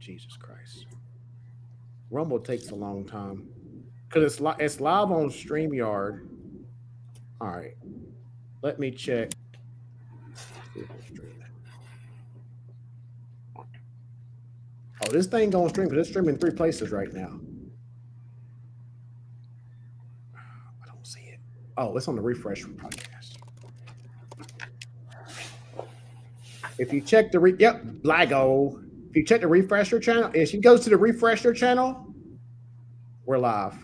Jesus Christ. Rumble takes a long time because it's live on StreamYard. All right, let me check. See if it's streaming. Oh, this thing going to stream because it's streaming 3 places right now. I don't see it. Oh, it's on the Refessor podcast. If you check the Blago. If you check the Refessor channel, if you go to the Refessor channel, we're live.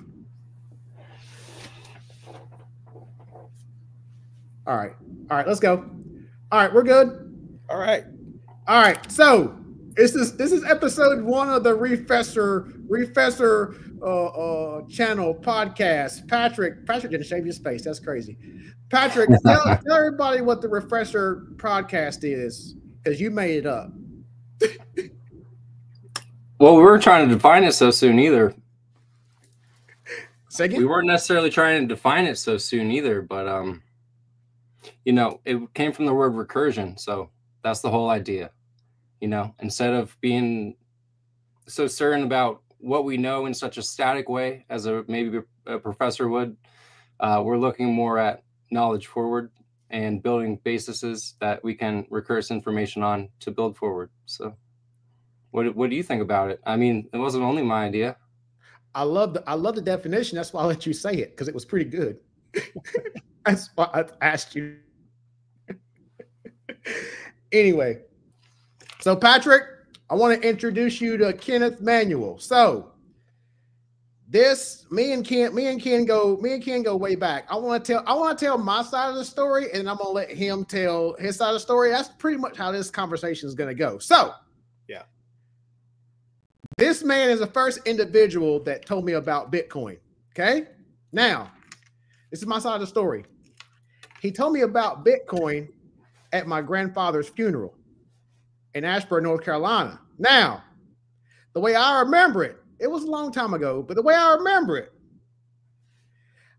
All right, let's go. All right, we're good. All right. So this is episode 1 of the Refessor channel podcast. Patrick didn't shave his face. That's crazy. Patrick, tell everybody what the Refessor podcast is, because you made it up. Well, we weren't trying to define it so soon either. Say again? We weren't necessarily trying to define it so soon either, but it came from the word recursion, so that's the whole idea. Instead of being so certain about what we know in such a static way as maybe a professor would, we're looking more at knowledge forward and building bases that we can recurse information on to build forward. So what do you think about it? I mean, it wasn't only my idea. I love the definition. That's why I let you say it, because it was pretty good. That's why I asked you. Anyway, so Patrick, I want to introduce you to Kenneth Manuel. So me and Ken go way back. I want to tell my side of the story, and I'm gonna let him tell his side of the story. That's pretty much how this conversation is gonna go. So yeah, this man is the first individual that told me about Bitcoin. Okay, now this is my side of the story. He told me about Bitcoin at my grandfather's funeral in Ashburn, North Carolina. Now, the way I remember it, it was a long time ago, but the way I remember it,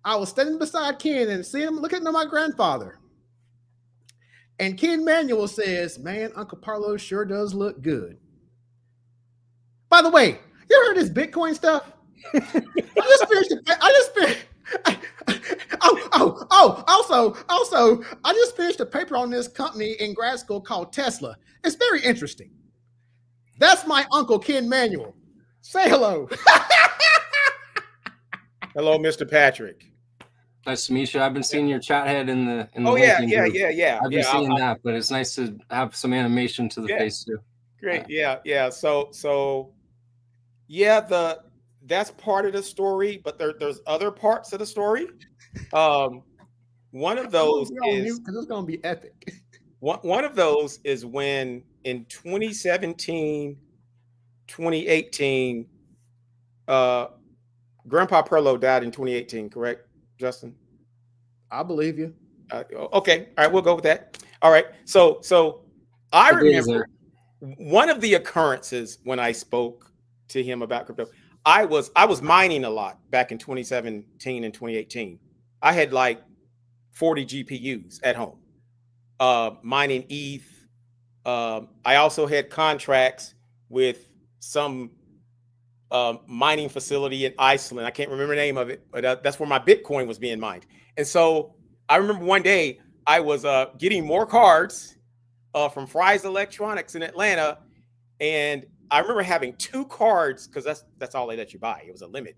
I was standing beside Ken and see him looking at my grandfather. And Ken Manuel says, "Man, Uncle Parlo sure does look good." By the way, you heard this Bitcoin stuff? Also, I just finished a paper on this company in grad school called Tesla. It's very interesting. That's my uncle, Ken Manuel. Say hello. Hello, Mr. Patrick. Nice to meet you. I've been seeing your chat head in the Oh yeah. I've been seeing that, but it's nice to have some animation to the face too. Great. Yeah. So that's part of the story, but there's other parts of the story. One of those is because it's gonna be epic. One of those is when in 2017, 2018, Grandpa Perlo died in 2018, correct, Justin? I believe you. Okay, all right, we'll go with that. All right, so I remember one of the occurrences when I spoke to him about crypto. I was mining a lot back in 2017 and 2018. I had like 40 GPUs at home, mining ETH. I also had contracts with some mining facility in Iceland. I can't remember the name of it, but that's where my Bitcoin was being mined. And so I remember one day I was getting more cards from Fry's Electronics in Atlanta, and I remember having 2 cards because that's all they let you buy. It was a limit,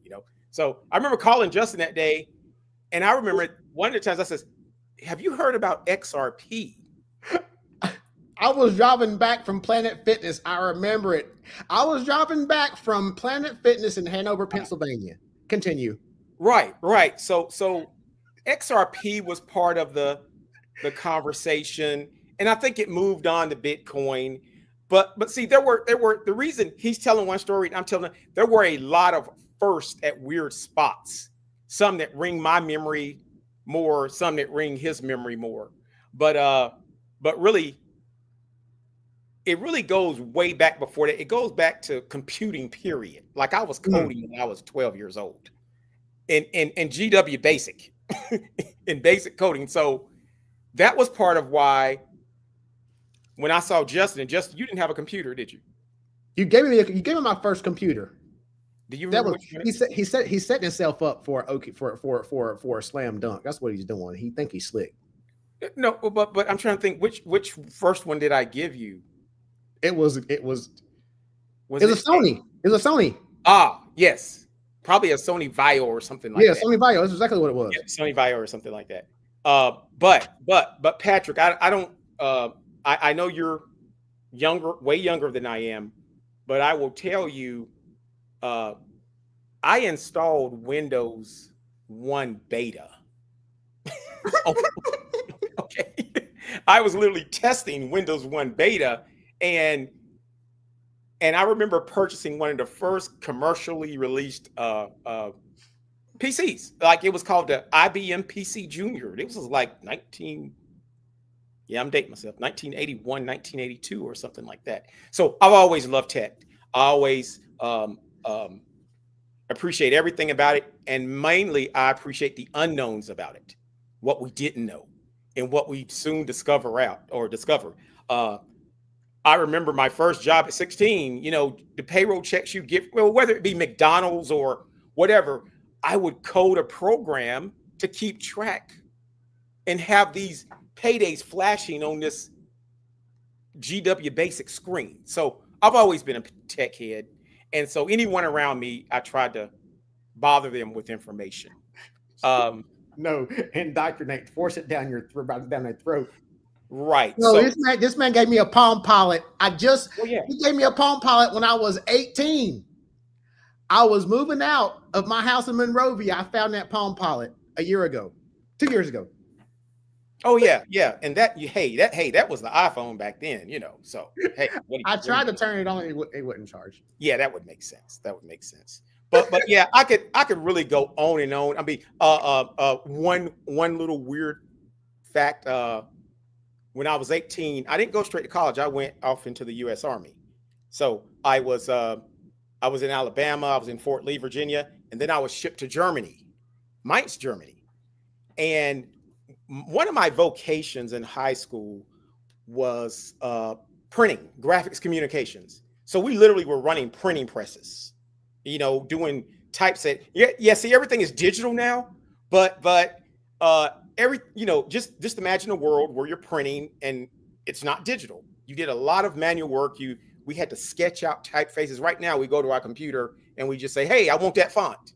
So I remember calling Justin that day, and I remember one of the times I says, "Have you heard about XRP?" I was driving back from Planet Fitness. I remember it. I was driving back from Planet Fitness in Hanover, Pennsylvania. Continue. Right. So XRP was part of the conversation, and I think it moved on to Bitcoin. But see, there were the reason he's telling one story and I'm telling there were a lot of firsts at weird spots. Some that ring my memory more, some that ring his memory more. But really, it really goes way back before that. It goes back to computing, period. Like I was coding when I was 12 years old in GW Basic, in basic coding. So that was part of why when I saw Justin, you didn't have a computer, did you? You gave me my first computer. Do you That remember? was he's setting himself up for a slam dunk. That's what he's doing. He think he's slick. No, but I'm trying to think which first one did I give you? It was a Sony. It was a Sony. Ah, yes. Probably a Sony Vaio or something like that. Yeah, Sony Vaio. That's exactly what it was. Yeah, Sony Vaio or something like that. But Patrick, I don't I know you're younger, way younger than I am, but I will tell you, I installed Windows 1 beta. Okay. I was literally testing Windows 1 beta, and I remember purchasing one of the first commercially released PCs. Like, it was called the IBM PC Junior. It was like I'm dating myself, 1981, 1982 or something like that. So I've always loved tech. I always appreciate everything about it. And mainly I appreciate the unknowns about it, what we didn't know and what we soon discover. I remember my first job at 16, you know, the payroll checks you get, well, whether it be McDonald's or whatever, I would code a program to keep track and have these paydays flashing on this GW Basic screen. So I've always been a tech head. And so anyone around me, I tried to bother them with information. No, indoctrinate, force it down your throat. Right. No, so this man gave me a Palm Pilot. He gave me a Palm Pilot when I was 18. I was moving out of my house in Monrovia. I found that Palm Pilot 2 years ago. Oh yeah. And that was the iPhone back then, you know. So hey, I tried to turn it on, it wouldn't charge. Yeah, that would make sense. But yeah, I could really go on and on. I mean, one little weird fact. When I was 18, I didn't go straight to college. I went off into the U.S. Army. So I was in Alabama. I was in Fort Lee, Virginia, and then I was shipped to Germany, Mainz, Germany. And one of my vocations in high school was printing, graphics communications. So we literally were running printing presses, you know, doing typeset. Yeah. See, everything is digital now, but just imagine a world where you're printing and it's not digital. You did a lot of manual work. We had to sketch out typefaces. Right now, we go to our computer and we just say, hey, I want that font.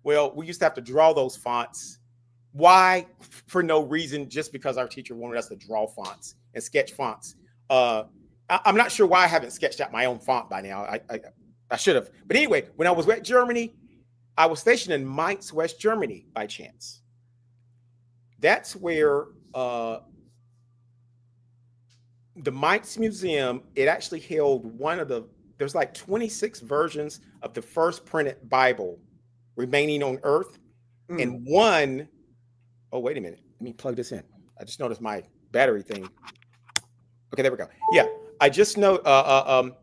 Well, we used to have to draw those fonts. Why? For no reason, just because our teacher wanted us to draw fonts and sketch fonts. I'm not sure why I haven't sketched out my own font by now. I should have. But anyway, when I was at Germany, I was stationed in Mainz, West Germany by chance. That's where the Mainz Museum, it actually held there's like 26 versions of the first printed Bible remaining on earth. And one, oh, wait a minute. Let me plug this in. I just noticed my battery thing. Okay, there we go. Yeah, I just know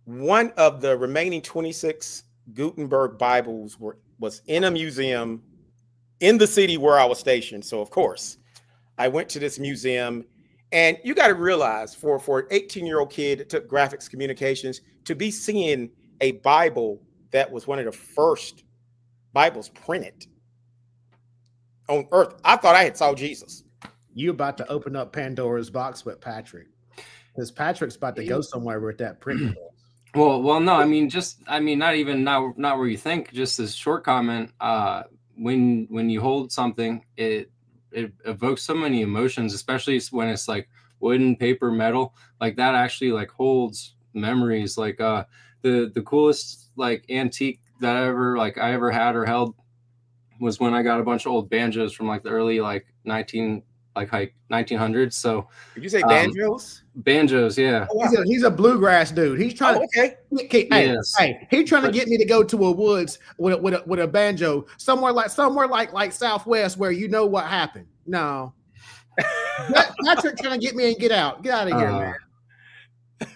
one of the remaining 26 Gutenberg Bibles was in a museum in the city where I was stationed. So of course, I went to this museum, and you got to realize for an 18-year-old kid that took graphics communications to be seeing a Bible that was one of the first Bibles printed on earth. I thought I had saw Jesus. You about to open up Pandora's box with Patrick, because Patrick's about to go somewhere with that print. Well, no, I mean, not where you think. Just this short comment. When you hold something, it evokes so many emotions, especially when it's like wooden, paper, metal. Like that actually like holds memories. Like the coolest like antique that I ever had or held was when I got a bunch of old banjos from like the early 1900s. So did you say banjos? Banjos, yeah. Oh, wow. He's a bluegrass dude. He's trying. He's trying to get me to go to a woods with a banjo somewhere like Southwest where you know what happened. No, Patrick trying to get me and get out of here, man.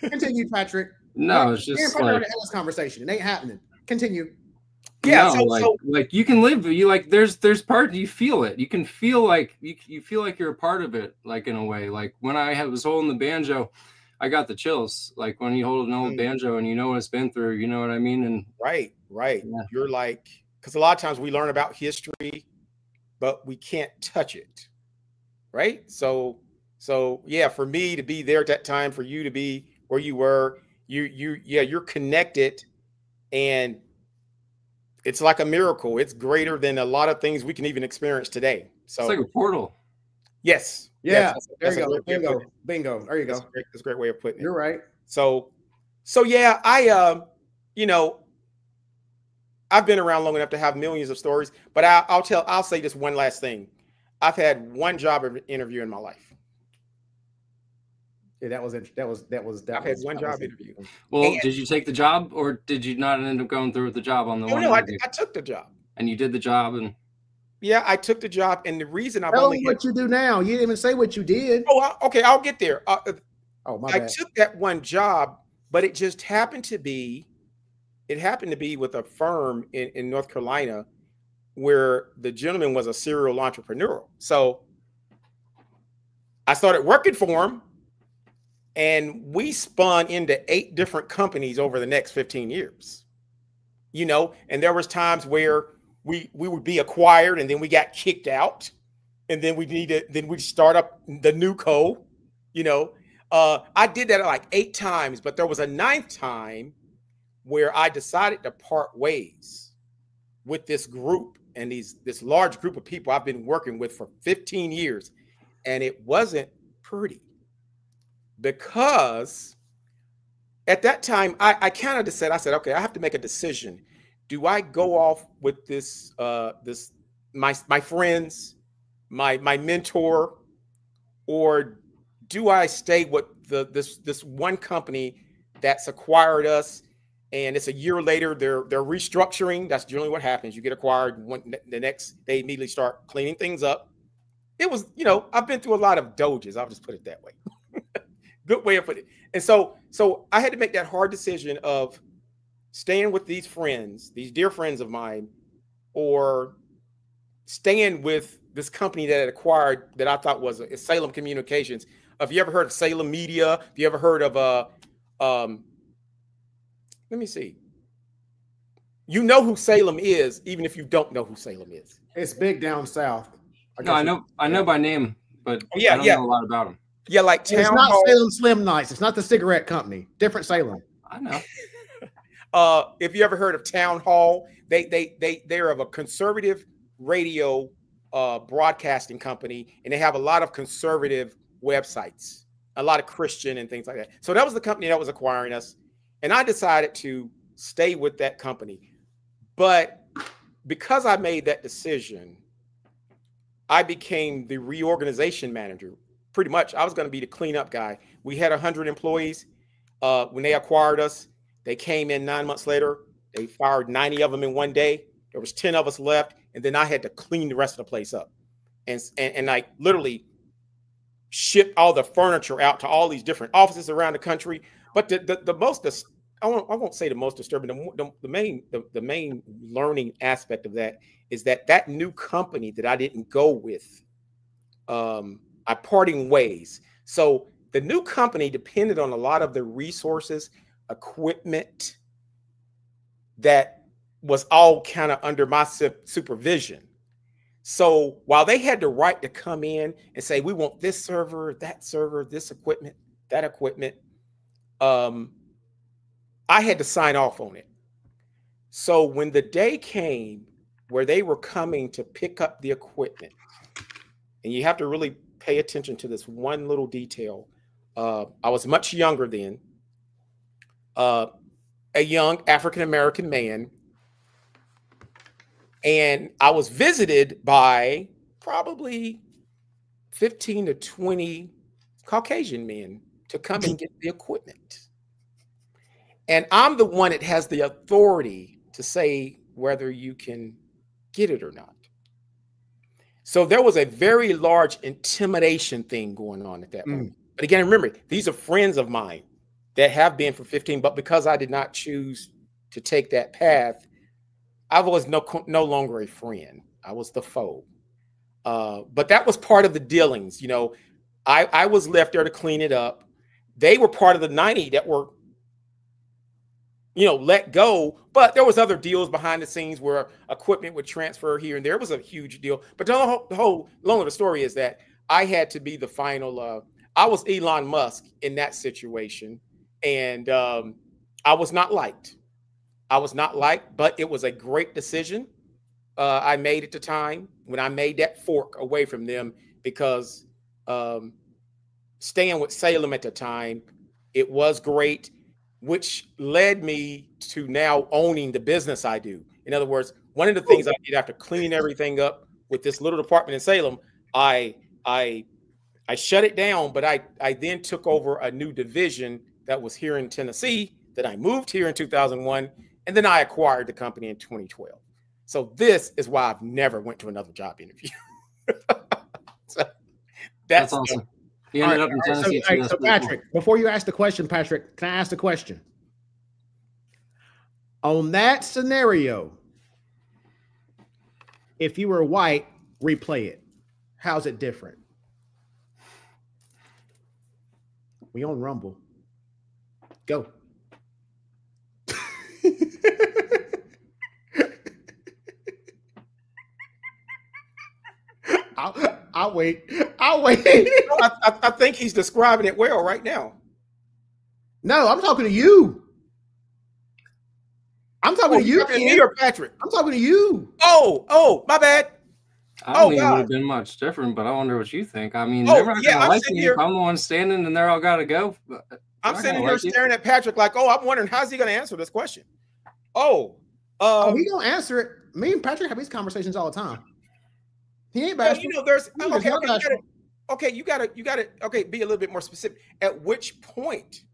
Continue, Patrick. No, it's just like this conversation. It ain't happening. Continue. Yeah, no, like you can live. You like there's part you feel it. You can feel like you feel like you're a part of it. Like in a way, like when I was holding the banjo, I got the chills. Like when you hold an old banjo and you know what it's been through, you know what I mean? And right. Yeah. You're like, because a lot of times we learn about history, but we can't touch it. Right. So yeah, for me to be there at that time, for you to be where you were, you're connected, and it's like a miracle. It's greater than a lot of things we can even experience today. So it's like a portal. Yes. Yeah. Yes, There you go. Bingo. Bingo. There you go. That's a great way of putting it. You're right. So yeah, you know, I've been around long enough to have millions of stories, but I'll say this one last thing. I've had one job interview in my life. Yeah, that was I've had one job interview. Well, did you take the job, or did you not end up going through with the job on the one? No, I took the job. And you did the job, and yeah, I took the job, and the reason I've tell only them what you do now. You didn't even say what you did. Oh, okay, I'll get there. Oh, my bad. I took that one job, but it just happened to be, with a firm in North Carolina where the gentleman was a serial entrepreneur. So I started working for him, and we spun into 8 different companies over the next 15 years. You know, and there was times where we would be acquired, and then we got kicked out, and then we'd start up the new co. You know, I did that like 8 times, but there was a 9th time where I decided to part ways with this group and this large group of people I've been working with for 15 years. And it wasn't pretty, because at that time I kind of just said, okay, I have to make a decision. Do I go off with this, my friends, my mentor, or do I stay with this one company that's acquired us, and it's a year later they're restructuring? That's generally what happens. You get acquired, the next they immediately start cleaning things up. It was, you know, I've been through a lot of doges. I'll just put it that way. Good way of putting it. And so I had to make that hard decision of staying with these friends, these dear friends of mine, or staying with this company that had acquired, that I thought was Salem Communications. Have you ever heard of Salem Media? Have you ever heard of let me see. You know who Salem is, even if you don't know who Salem is. It's big down south. No, I know by name, but yeah, I don't know a lot about them. Yeah, like it's not Hall. Salem Slim Nights. It's not the cigarette company. Different Salem. I know. If you ever heard of Town Hall, they're of a conservative radio broadcasting company, and they have a lot of conservative websites, a lot of Christian and things like that. So that was the company that was acquiring us, and I decided to stay with that company. But because I made that decision, I became the reorganization manager. Pretty much, I was going to be the cleanup guy. We had 100 employees. When they acquired us, they came in 9 months later. They fired 90 of them in one day. There was 10 of us left, and then I had to clean the rest of the place up, and I literally shipped all the furniture out to all these different offices around the country. But the most, I won't say the most disturbing. The main learning aspect of that is that new company that I didn't go with, I parting ways. So the new company depended on a lot of the resources, equipment that was all kind of under my supervision. So while they had the right to come in and say, we want this server, this equipment, that equipment, I had to sign off on it. So when the day came where they were coming to pick up the equipment, and you have to really pay attention to this one little detail. I was much younger then, a young African-American man, and I was visited by probably 15 to 20 Caucasian men to come and get the equipment. And I'm the one that has the authority to say whether you can get it or not. So there was a very large intimidation thing going on at that moment. But again, remember, these are friends of mine that have been for 15, but because I did not choose to take that path, I was no longer a friend. I was the foe. But that was part of the dealings. You know, I was left there to clean it up. they were part of the 90 that were, let go. But there was other deals behind the scenes where equipment would transfer here and there. It was a huge deal. But the whole long of the story is that I had to be the final. I was Elon Musk in that situation, and I was not liked. But it was a great decision I made at the time when I made that fork away from them, because staying with Salem at the time, it was great, which led me to now owning the business I do. In other words, one of the things I did after cleaning everything up with this little department in Salem, I shut it down, but I then took over a new division that was here in Tennessee, that I moved here in 2001, and then I acquired the company in 2012. So this is why I've never went to another job interview. So that's awesome. You ended up in Tennessee. So Patrick, before you ask the question, Patrick, can I ask the question? On that scenario, if you were white, replay it. How's it different? We on Rumble. Go. I'll wait. I think he's describing it well right now. No, I'm talking to you. I'm talking to you, me or Patrick? I'm talking to you. Oh, my bad. I don't think it would have been much different, but I wonder what you think. I mean, they're not gonna like me if I'm the one standing and they're all got to go. I'm sitting here staring at Patrick like, I'm wondering, how's he going to answer this question? He gonna answer it. Me and Patrick have these conversations all the time. He ain't bashful. There's you gotta be a little bit more specific. At which point?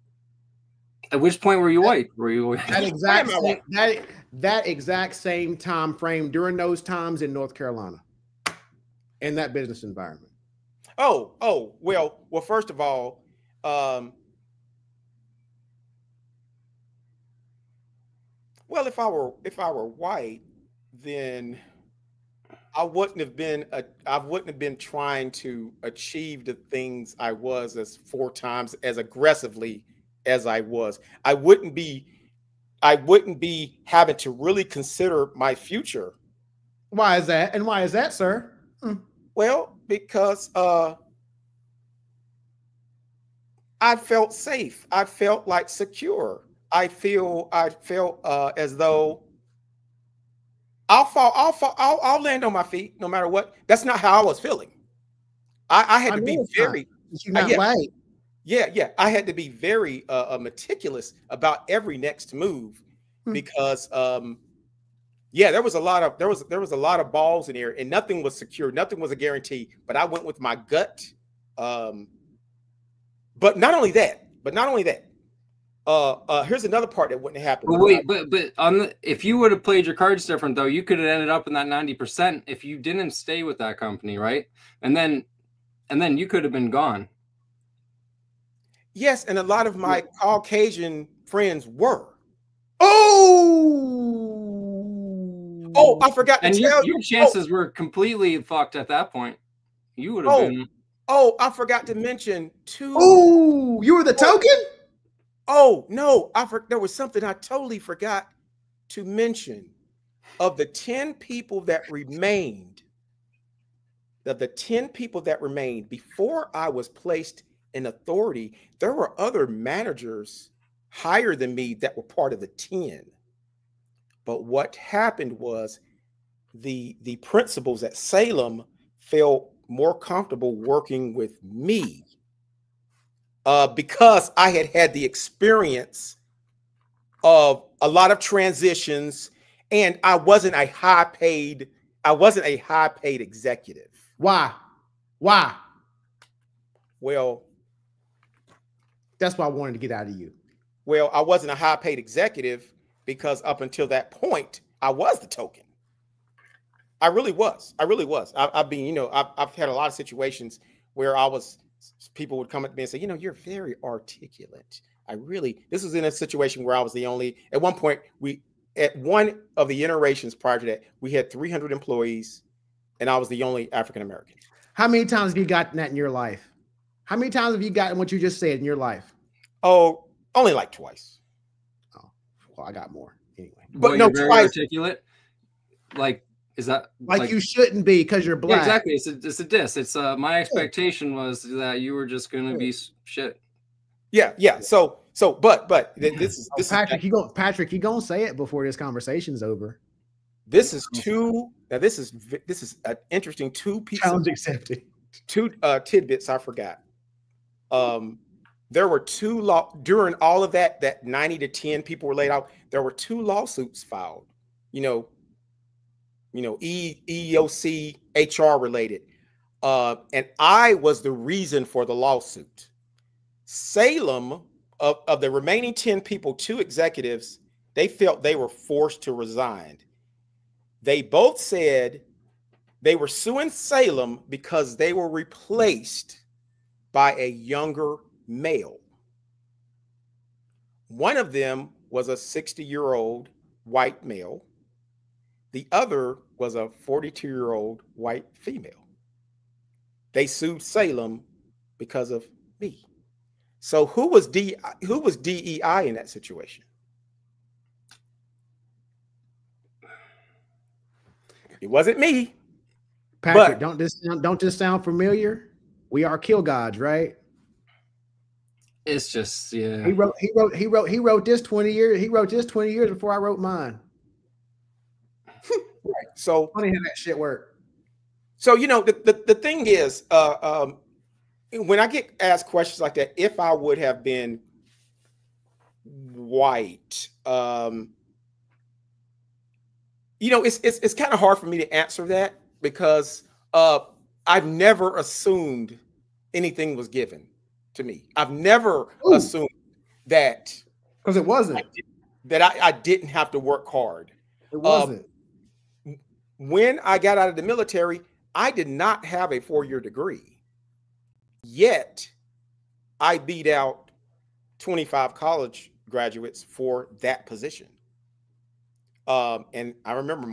At which point were you white? Were you that exact same time frame during those times in North Carolina, in that business environment? Well, first of all, if I were white, then I wouldn't have been trying to achieve the things I was as 4 times as aggressively as I was. I wouldn't be having to really consider my future. Why is that? And why is that, sir? Well, because I felt safe. I felt like secure. I felt as though I'll land on my feet no matter what. That's not how I was feeling. I had to be very. You're not right. Yeah. I had to be very meticulous about every next move, because there was a lot of balls in there, and nothing was secure. Nothing was a guarantee. But I went with my gut. But not only that. Here's another part that wouldn't happen. But if you would have played your cards different, though, you could have ended up in that 90% if you didn't stay with that company, right? And then you could have been gone. Yes, and a lot of my Caucasian friends were. Oh, I forgot to tell you. Your chances were completely fucked at that point. You would have been. Oh, I forgot to mention too. Oh, you were the token? Oh, no, there was something I totally forgot to mention. Of the 10 people that remained, before I was placed in authority, there were other managers higher than me that were part of the 10. But what happened was the principals at Salem felt more comfortable working with me. Because I had the experience of a lot of transitions, and I wasn't a high paid executive. Why? Well, that's why I wanted to get out of you. Well, I wasn't a high paid executive because up until that point, I was the token. I really was. I've been, I've had a lot of situations where people would come at me and say, you're very articulate. This was in a situation where I was the only, at one point, at one of the iterations prior to that, we had 300 employees and I was the only African-American. How many times have you gotten that in your life? How many times have you gotten what you just said in your life? Oh, only like twice. Oh, well, I got more anyway. But no, you're very twice. Articulate. Like, is that like you shouldn't be because you're black? Yeah, exactly. It's a diss. It's my expectation was that you were just gonna be shit. Yeah. So, but this is Patrick. You gonna say it before this conversation's over? This is two. Now, this is an interesting two pieces. Challenge accepted. Two tidbits I forgot. There were two during all of that 90 to 10 people were laid out. There were two lawsuits filed. EEOC HR related, and I was the reason for the lawsuit. Salem, of the remaining 10 people, 2 executives, they felt they were forced to resign. They both said they were suing Salem because they were replaced by a younger male. One of them was a 60-year-old white male. The other was a 42-year-old white female. They sued Salem because of me. So who was DEI in that situation? It wasn't me. Patrick, don't this sound familiar? We are kill gods, right? It's just, yeah. He wrote this 20 years. He wrote this 20 years before I wrote mine. Right. So funny how that shit work. So the thing is, when I get asked questions like that, if I would have been white, it's kind of hard for me to answer that because I've never assumed anything was given to me. I've never assumed that because it wasn't I didn't have to work hard. It wasn't. When I got out of the military, I did not have a 4-year degree. Yet, I beat out 25 college graduates for that position. And I remember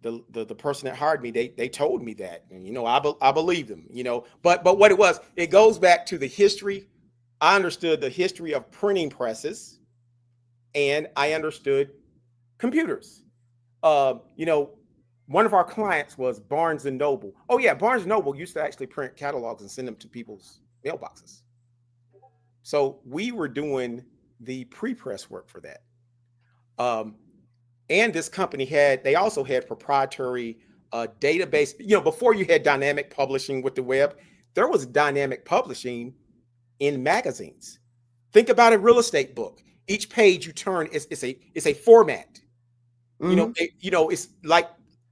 the person that hired me, they told me that, and I believe them, but what it goes back to the history. I understood the history of printing presses, and I understood computers. One of our clients was Barnes and Noble. Oh yeah, Barnes and Noble used to actually print catalogs and send them to people's mailboxes. So we were doing the pre-press work for that. And this company they also had proprietary database. Before you had dynamic publishing with the web, there was dynamic publishing in magazines. Think about a real estate book. Each page you turn is a format. Mm-hmm. It's like,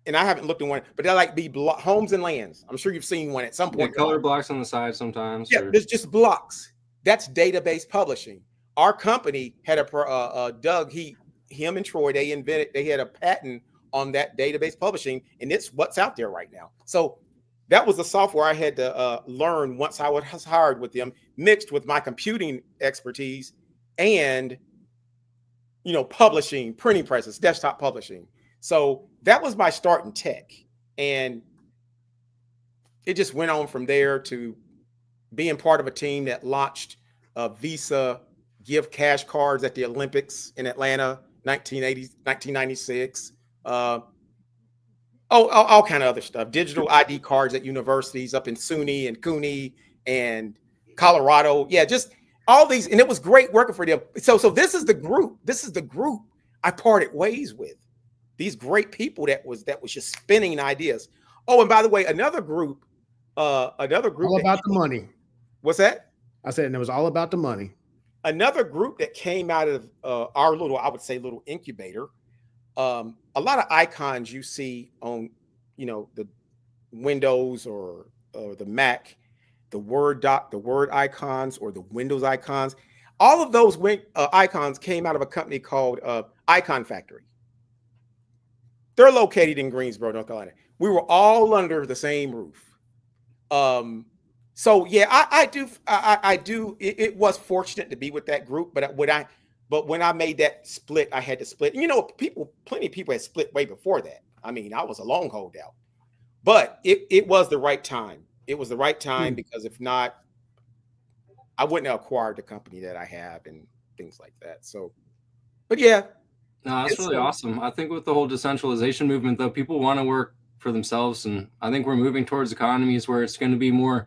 and I haven't looked at one, but they're like homes and lands. I'm sure you've seen one at some point. Yeah, color blocks on the side sometimes. Yeah, there's just blocks. That's database publishing. Our company had Doug, him and Troy, they had a patent on that database publishing, and it's what's out there right now. So that was the software I had to learn once I was hired with them, mixed with my computing expertise and publishing, printing presses, desktop publishing. So that was my start in tech. And it just went on from there to being part of a team that launched Visa gift cash cards at the Olympics in Atlanta, 1996. All kind of other stuff. Digital ID cards at universities up in SUNY and CUNY and Colorado. Yeah, just all these. And it was great working for them. So this is the group. This is the group I parted ways with. These great people that was just spinning ideas. Oh, and by the way, another group. All about the money. What's that? I said, and it was all about the money. Another group that came out of our little incubator. A lot of icons you see on, the Windows or the Mac, the Word icons or the Windows icons. All of those icons came out of a company called Icon Factory. They're located in Greensboro, North Carolina. We were all under the same roof. So yeah, I do. It was fortunate to be with that group, but when I made that split, I had to split. Plenty of people had split way before that. I mean, I was a long holdout, but it was the right time. It was the right time because if not, I wouldn't have acquired the company that I have and things like that. So, but yeah. No, that's really awesome. I think with the whole decentralization movement, though, people want to work for themselves. And I think we're moving towards economies where it's going to be more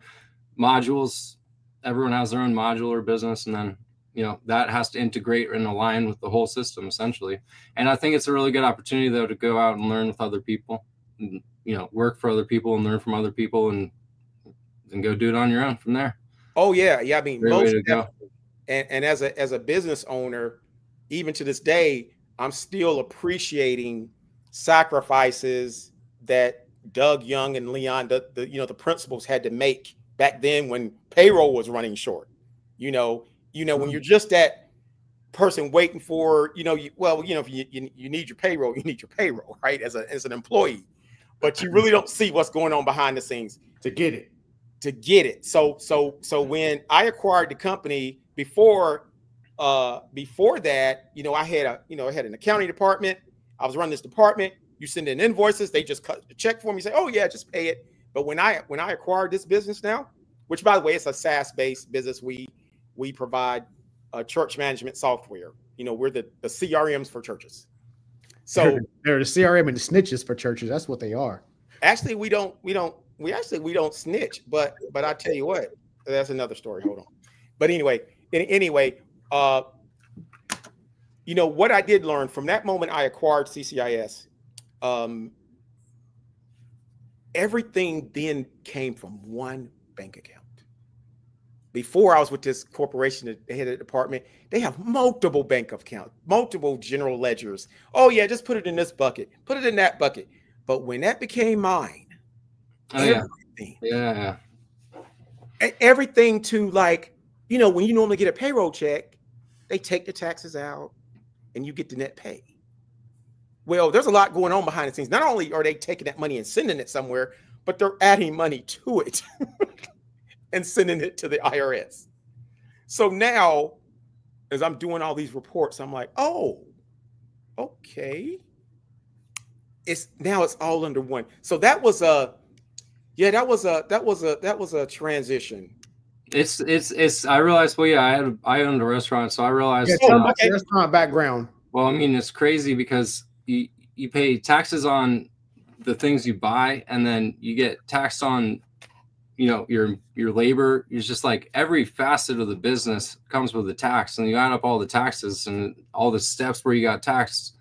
modules. Everyone has their own modular business. And then, you know, that has to integrate and align with the whole system, essentially. And I think it's a really good opportunity, though, to go out and learn with other people, and, you know, work for other people and learn from other people and go do it on your own from there. Oh, yeah. Yeah. I mean, Great way to go. And as a business owner, even to this day, I'm still appreciating sacrifices that Doug Young and Leon, the principals had to make back then when payroll was running short. You know, when you're just that person waiting for, if you need your payroll, you need your payroll, right? As an employee, but you really don't see what's going on behind the scenes to get it. So when I acquired the company before that, I had an accounting department. I was running this department. You send in invoices, they just cut the check for me, say, oh yeah, just pay it. But when I acquired this business now, which by the way, it's a SaaS-based business, we provide church management software. We're the CRMs for churches. So they're the CRM and the snitches for churches. That's what they are. Actually, we don't snitch, but I tell you what, that's another story. Hold on. But anyway, what I did learn from that moment I acquired CCIS, everything then came from one bank account. Before I was with this corporation that they had a department, they have multiple bank accounts, multiple general ledgers. Oh yeah, just put it in this bucket, put it in that bucket. But when that became mine, everything to when you normally get a payroll check, they take the taxes out and you get the net pay. Well, there's a lot going on behind the scenes. Not only are they taking that money and sending it somewhere, but they're adding money to it and sending it to the IRS. So now, as I'm doing all these reports, I'm like, oh, okay. It's all under one. So that was a transition. I realized, well, yeah, I owned a restaurant, so I realized restaurant background. Well, I mean, it's crazy because you pay taxes on the things you buy, and then you get taxed on, your labor. It's just like every facet of the business comes with a tax, and you add up all the taxes and all the steps where you got taxed.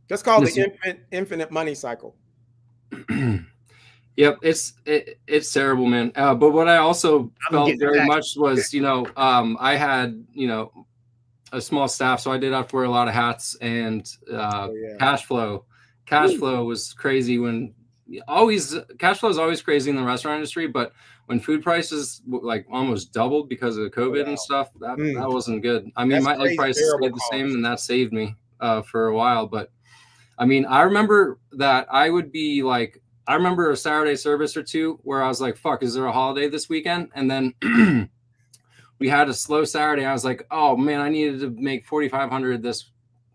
That's called the infinite money cycle. Yep, it's terrible, man. But what I also felt very much was, I had, a small staff, so I did have to wear a lot of hats, and cash flow was crazy cash flow is always crazy in the restaurant industry, but when food prices almost doubled because of COVID and stuff, that wasn't good. I mean, my egg prices stayed the same, and that saved me for a while. But I mean, I remember that I remember a Saturday service or two where I was like, fuck, is there a holiday this weekend? And then we had a slow Saturday. I was like, oh man, I needed to make 4,500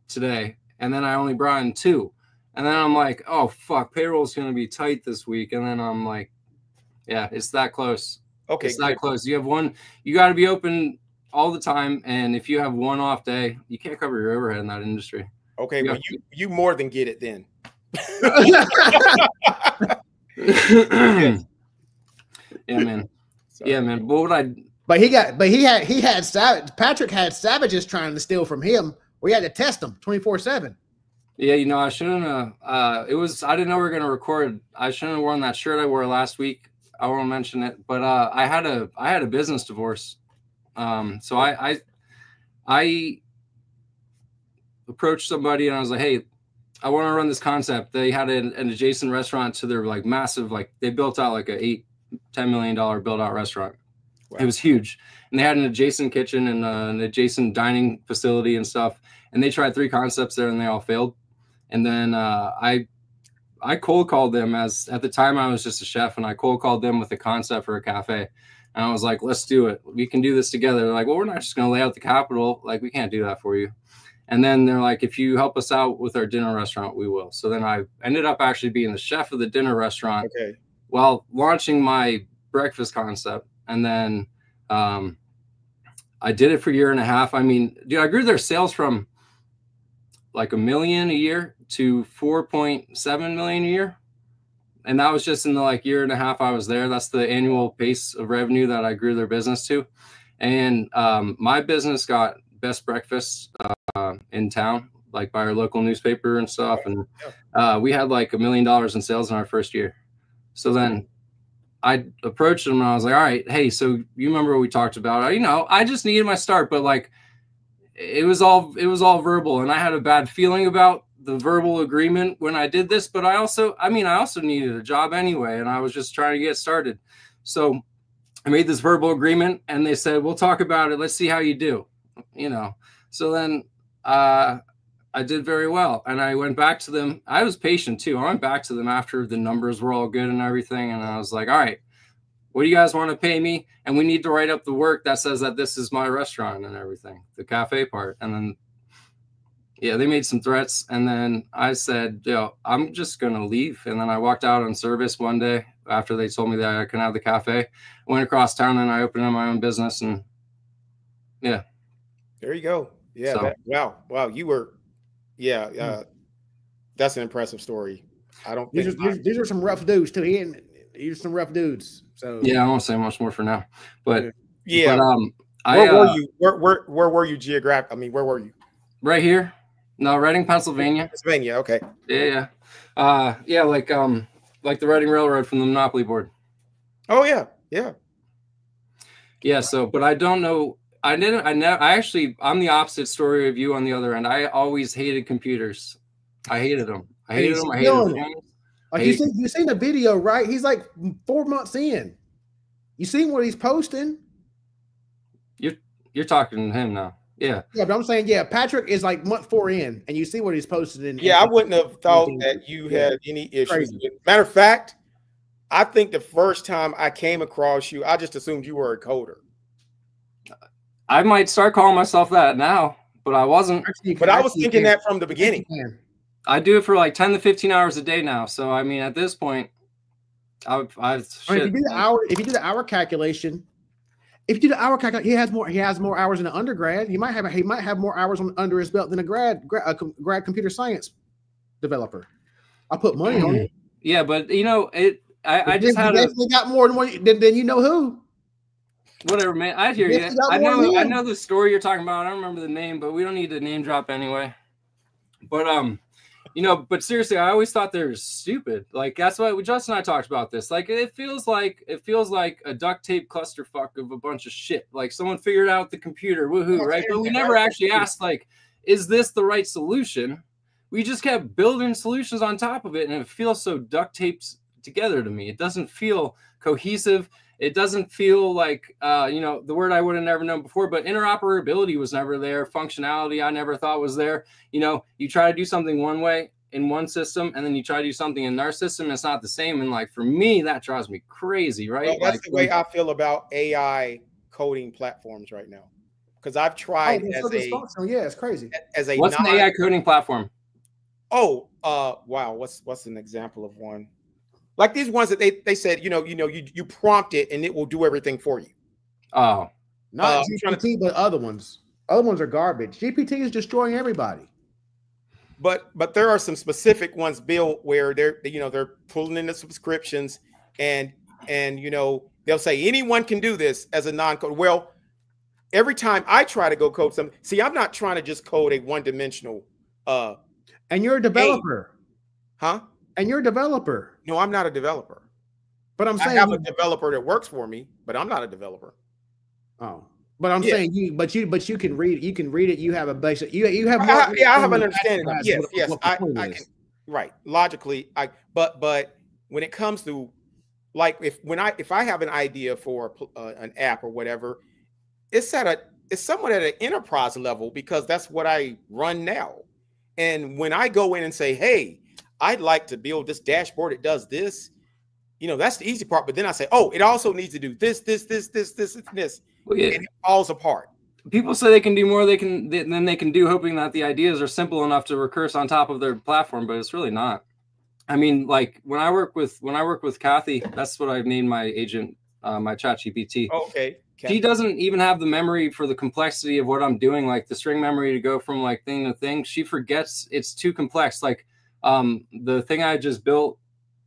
today. And then I only brought in 2. And then I'm like, oh fuck, payroll's going to be tight this week. And then I'm like, yeah, it's that close. Okay. It's that close. You got to be open all the time. And if you have one off day, you can't cover your overhead in that industry. Okay. Well, you more than get it then. Yeah, man. Yeah, man. Patrick had savages trying to steal from him. We had to test them 24/7. Yeah, I shouldn't have. I didn't know we were gonna record. I shouldn't have worn that shirt I wore last week. I won't mention it, but I had a business divorce. So I approached somebody and I was like, hey, I want to run this concept. They had an adjacent restaurant to their massive, they built out a $8-10 million built out restaurant. Wow. It was huge. And they had an adjacent kitchen and an adjacent dining facility and stuff. And they tried 3 concepts there and they all failed. And then I cold called them at the time I was just a chef, and I cold called them with a concept for a cafe. And I was like, let's do it. We can do this together. They're like, well, we're not just going to lay out the capital. We can't do that for you. And then they're like, if you help us out with our dinner restaurant, we will. So then I ended up actually being the chef of the dinner restaurant while launching my breakfast concept. And then I did it for a year and a half. I mean, dude, I grew their sales from like $1 million a year to 4.7 million a year. And that was just in the like year and a half I was there. That's the annual pace of revenue that I grew their business to. And my business got best breakfast in town, like by our local newspaper and stuff. And we had like $1 million in sales in our first year. So then I approached them and I was like, all right, hey, so you remember what we talked about? You know, I just needed my start, but like it was all verbal. And I had a bad feeling about the verbal agreement when I did this, but I also needed a job anyway. And I was just trying to get started. So I made this verbal agreement and they said, we'll talk about it. Let's see how you do, you know? So then I did very well. And I went back to them. I was patient too. I went back to them after the numbers were all good and everything. And I was like, all right, what do you guys want to pay me? And we need to write up the work that says that this is my restaurant and everything, the cafe part. And then, yeah, they made some threats. And then I said, yo, I'm just going to leave. And then I walked out on service one day after they told me that I can have the cafe. I went across town and I opened up my own business. And yeah. There you go. Yeah. So, wow. You were, that's an impressive story. I don't think these are some rough dudes too. These are some rough dudes. So yeah, I won't say much more for now. But yeah, but, where were you? Where were you geographically? I mean, where were you? Right here. No, Reading, Pennsylvania. Pennsylvania. Okay. Yeah. Like the Reading Railroad from the Monopoly board. Oh yeah. Yeah. Yeah. So, but I don't know. I'm the opposite story of you on the other end. I always hated computers. I hated them. I hated them. Like you seen the video, right? He's like 4 months in. You seen what he's posting? You're talking to him now. Yeah. Yeah, but I'm saying, Patrick is like month 4 in, and you see what he's posted in. I wouldn't have thought that you had any issues. Matter of fact, I think the first time I came across you, I just assumed you were a coder. I might start calling myself that now, but I wasn't. But I was thinking that from the beginning. I do it for like 10 to 15 hours a day now. So I mean, at this point, if you do the hour calculation, he has more hours in an undergrad. He might have more hours under his belt than a grad computer science developer. I put money on it. Yeah, but you know, I just definitely got more than one than you know who. Whatever, man. I hear you. I know the story you're talking about. I don't remember the name, but we don't need to name drop anyway. But but seriously, I always thought they were stupid. Like that's why Justin and I talked about this. Like it feels like a duct tape clusterfuck of a bunch of shit. Like someone figured out the computer, woohoo, right? But we never actually asked, like, is this the right solution? We just kept building solutions on top of it, and it feels so duct taped together to me. It doesn't feel cohesive. It doesn't feel like, the word I would have never known before, but interoperability was never there. Functionality I never thought was there. You know, you try to do something one way in one system, and then you try to do something in our system, and it's not the same. And like, for me, that drives me crazy, right? Well, that's the way I feel about AI coding platforms right now. Because I've tried it's crazy. What's an AI coding platform? Oh, wow. What's an example of one? Like these ones that they said, you prompt it and it will do everything for you. Oh, not GPT, but other ones. Other ones are garbage. GPT is destroying everybody. But there are some specific ones built where they're pulling in the subscriptions and they'll say anyone can do this as a non-code. Well, every time I try to go code something, see, I'm not trying to just code a one-dimensional. And you're a developer, huh? And you're a developer. No, I'm not a developer. But I'm saying I have a developer that works for me, but I'm not a developer. Oh, but I'm saying you can read it. You can read it. You have a basic. You have. I have an understanding. Yes. I can, right. Logically, but when it comes to like if I have an idea for an app or whatever, it's somewhat at an enterprise level because that's what I run now. And when I go in and say, hey, I'd like to build this dashboard. It does this. That's the easy part. But then I say, oh, it also needs to do this, this, and this. Well, yeah. And it falls apart. People say they can do more than they can do, hoping that the ideas are simple enough to recurse on top of their platform, but it's really not. I mean, like when I work with Kathy, that's what I've named my agent, my ChatGPT. Okay. She doesn't even have the memory for the complexity of what I'm doing, like the string memory to go from like thing to thing. She forgets it's too complex. Like the thing I just built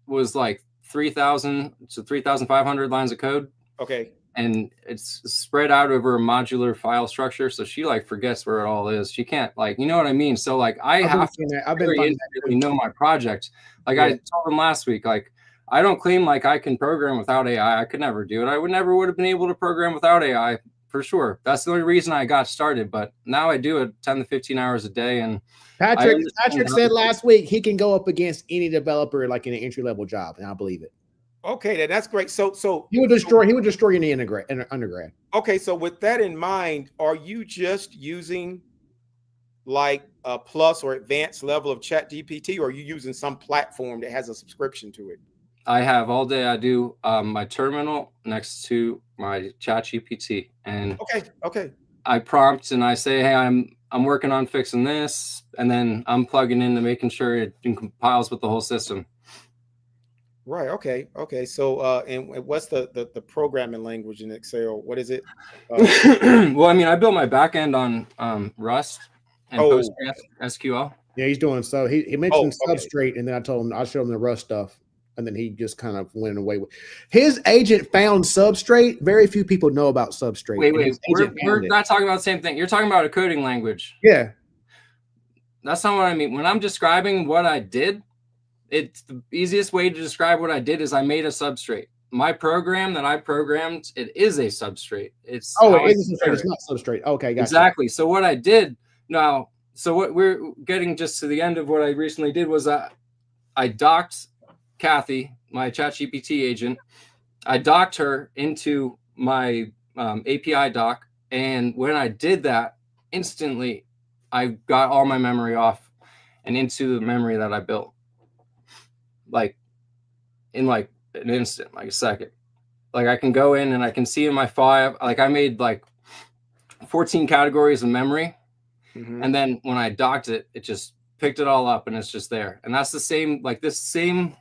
was like 3,000 to 3,500 lines of code. Okay. And it's spread out over a modular file structure. So she like forgets where it all is. She can't, like, you know what I mean? So like I've been intimately know my project. Like I told him last week, like I don't claim like I can program without AI. I could never do it. I would have been able to program without AI for sure. That's the only reason I got started. But now I do it 10 to 15 hours a day. And Patrick said last week he can go up against any developer like in an entry-level job, and I believe it. Okay, that's great. So he would destroy you in the undergrad. Okay, so with that in mind, are you just using like a plus or advanced level of ChatGPT, or are you using some platform that has a subscription to it? I have all day. I do my terminal next to my ChatGPT, and okay. I prompt and I say, hey, I'm working on fixing this, and then I'm plugging into making sure it compiles with the whole system. Right. Okay. So, and what's the programming language in Excel? What is it? Well, I mean, I built my backend on Rust and PostgreSQL. Yeah, he's doing so. He mentioned Substrate, and then I showed him the Rust stuff, and then he just kind of went away with his agent found Substrate. Very few people know about Substrate. Wait, we're not talking about the same thing. You're talking about a coding language. Yeah, that's not what I mean. When I'm describing what I did, it's the easiest way to describe what I did is I made a substrate. My program that I programmed, it is a substrate. it is a substrate. It's not Substrate. Okay, gotcha. Exactly. So what I did now, so what we're getting just to the end of what I recently did was I docked Kathy, my ChatGPT agent. I docked her into my API dock, and when I did that, instantly I got all my memory off and into the memory that I built. Like in like an instant, like a second. Like I can go in and I can see in my file, like I made like 14 categories of memory. And then when I docked it, it just picked it all up and it's just there. And that's the same, like this same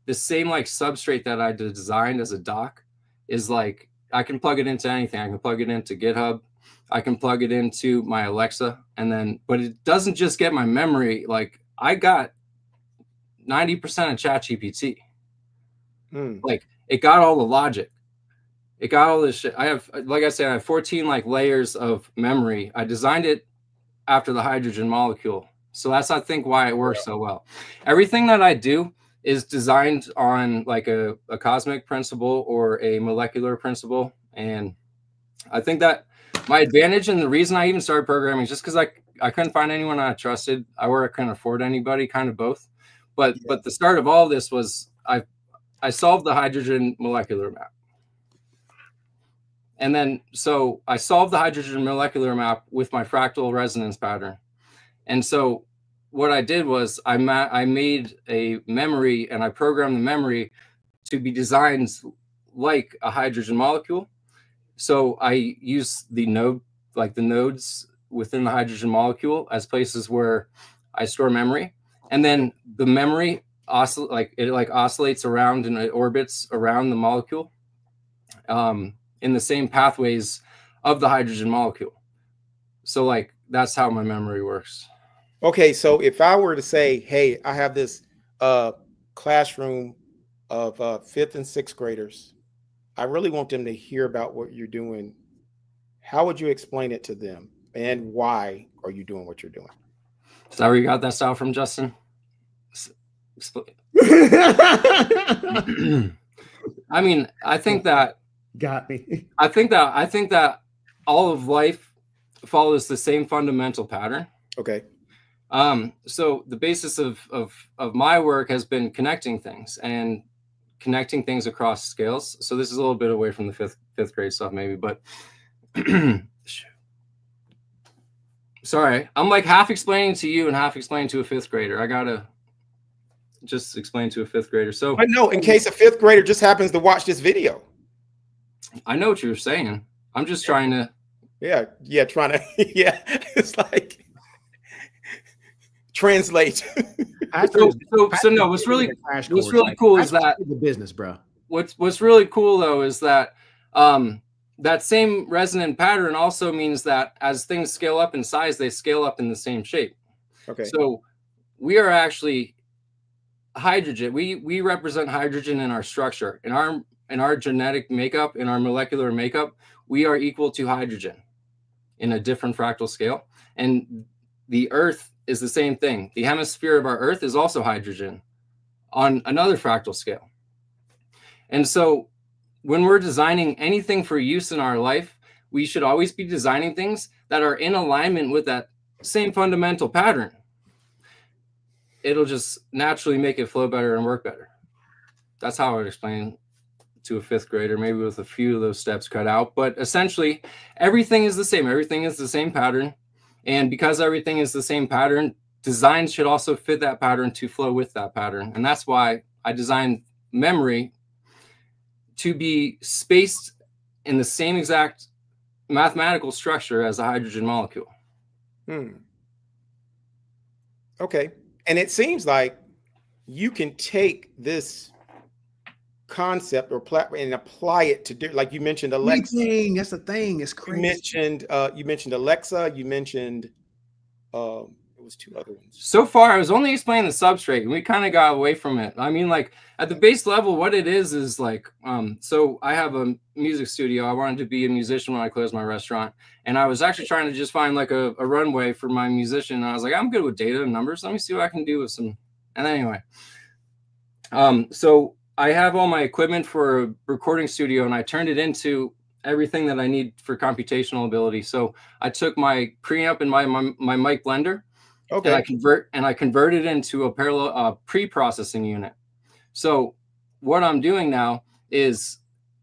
like substrate that I designed as a dock is like, I can plug it into anything. I can plug it into GitHub. I can plug it into my Alexa, and then, but it doesn't just get my memory. Like I got 90% of ChatGPT. Like it got all the logic. It got all this shit. I have, like I said, I have 14 like layers of memory. I designed it after the hydrogen molecule. So that's, I think, why it works so well. Everything that I do is designed on like a cosmic principle or a molecular principle. And I think that my advantage and the reason I even started programming is just because I couldn't find anyone I trusted. I couldn't afford anybody, kind of both. But the start of all this was I solved the hydrogen molecular map. And then, so I solved the hydrogen molecular map with my fractal resonance pattern. And so what I did was I made a memory, and I programmed the memory to be designed like a hydrogen molecule. So I use the nodes within the hydrogen molecule as places where I store memory. And then the memory oscillates around and it orbits around the molecule in the same pathways of the hydrogen molecule. So like that's how my memory works. Okay, so if I were to say, hey, I have this classroom of 5th and 6th graders, I really want them to hear about what you're doing. How would you explain it to them, and why are you doing what you're doing? Is that where you got that style from, Justin? I mean, I think that got me. I think that all of life follows the same fundamental pattern. Okay. So the basis of my work has been connecting things and connecting things across scales. So this is a little bit away from the fifth grade stuff, maybe, but sorry, I'm like half explaining to you and half explaining to a 5th grader. I gotta just explain to a 5th grader. So I know, in case a 5th grader just happens to watch this video. I know what you're saying. I'm just trying to. Trying to. Yeah, it's like translate. So no. What's really cool is that the business, bro. What's really cool though is that that same resonant pattern also means that as things scale up in size, they scale up in the same shape. Okay. So we are actually hydrogen. We represent hydrogen in our structure. In our genetic makeup, in our molecular makeup, we are equal to hydrogen in a different fractal scale. And the Earth is the same thing. The hemisphere of our Earth is also hydrogen on another fractal scale. And so when we're designing anything for use in our life, we should always be designing things that are in alignment with that same fundamental pattern. It'll just naturally make it flow better and work better. That's how I would explain to a 5th grader, maybe with a few of those steps cut out. But essentially, everything is the same. Everything is the same pattern. And because everything is the same pattern, designs should also fit that pattern to flow with that pattern. And that's why I designed memory to be spaced in the same exact mathematical structure as a hydrogen molecule. Okay. And it seems like you can take this concept or platform and apply it to, like you mentioned, Alexa. That's the thing. It's crazy. You mentioned Alexa. You mentioned it was 2 other ones. So far, I was only explaining the substrate, and we kind of got away from it. I mean, like at the base level, what it is like, so I have a music studio. I wanted to be a musician when I closed my restaurant, and I was actually trying to just find like a runway for my musician. And I was like, I'm good with data and numbers. Let me see what I can do with some. And anyway, so I have all my equipment for a recording studio, and I turned it into everything that I need for computational ability. So I took my preamp and my mic blender. Okay. And I convert it into a parallel pre-processing unit. So what I'm doing now is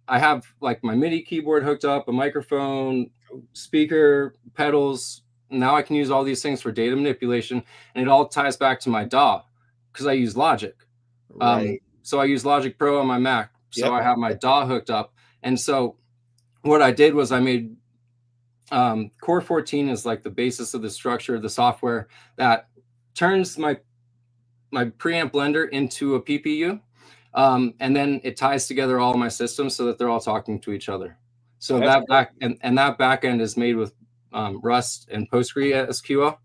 I have like my MIDI keyboard hooked up, a microphone, speaker, pedals. Now I can use all these things for data manipulation, and it all ties back to my DAW because I use Logic. Right. So I use Logic Pro on my Mac. So Yep. I have my DAW hooked up. And so what I did was I made Core 14 is like the basis of the structure of the software that turns my preamp blender into a PPU. And then it ties together all my systems so that they're all talking to each other. So that back end is made with Rust and PostgreSQL.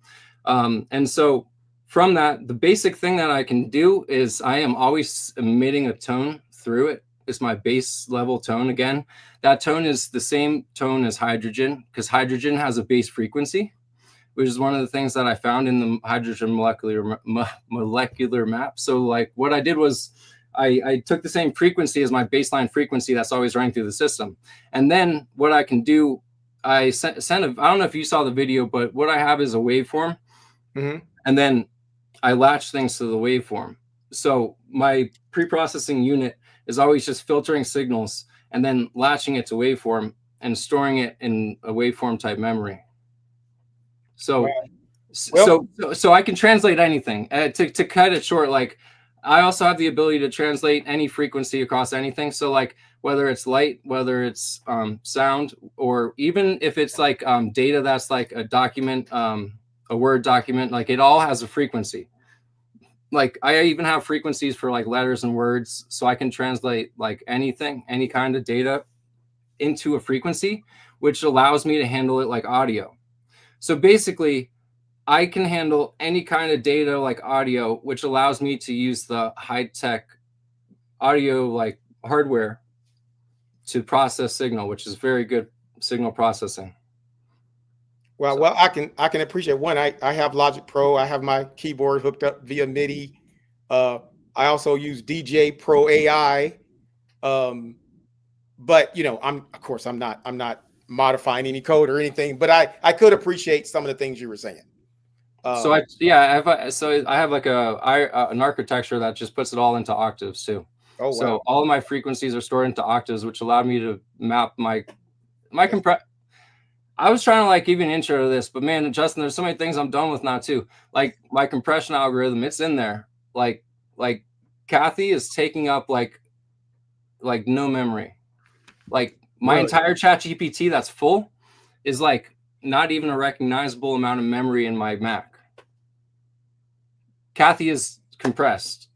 And so from that, the basic thing that I can do is I am always emitting a tone through it. It's my base level tone. Again, that tone is the same tone as hydrogen because hydrogen has a base frequency, which is one of the things that I found in the hydrogen molecular map. So like what I did was I took the same frequency as my baseline frequency that's always running through the system. And then what I can do, I don't know if you saw the video, but what I have is a waveform. Mm-hmm. And then I latch things to the waveform. So my pre-processing unit is always just filtering signals and then latching it to waveform and storing it in a waveform type memory. So, so I can translate anything. To cut it short, like I also have the ability to translate any frequency across anything. So like whether it's light, whether it's sound, or even if it's like data that's like a document, a Word document, like it all has a frequency. Like I even have frequencies for like letters and words, so I can translate like anything, any kind of data into a frequency, which allows me to handle it like audio. So basically, I can handle any kind of data like audio, which allows me to use the high-tech audio like hardware to process signal, which is very good signal processing. Well, I can appreciate one. I have Logic Pro. I have my keyboard hooked up via MIDI. I also use DJ Pro AI. But you know, I'm not modifying any code or anything. But I could appreciate some of the things you were saying. So I have like an architecture that just puts it all into octaves too. Oh wow. So all of my frequencies are stored into octaves, which allowed me to map my compress. I was trying to like give you an intro to this, but man, Justin, there's so many things I'm done with now too. Like my compression algorithm, it's in there. Like Kathy is taking up like no memory. Like my entire ChatGPT that's full is like not even a recognizable amount of memory in my Mac. Kathy is compressed.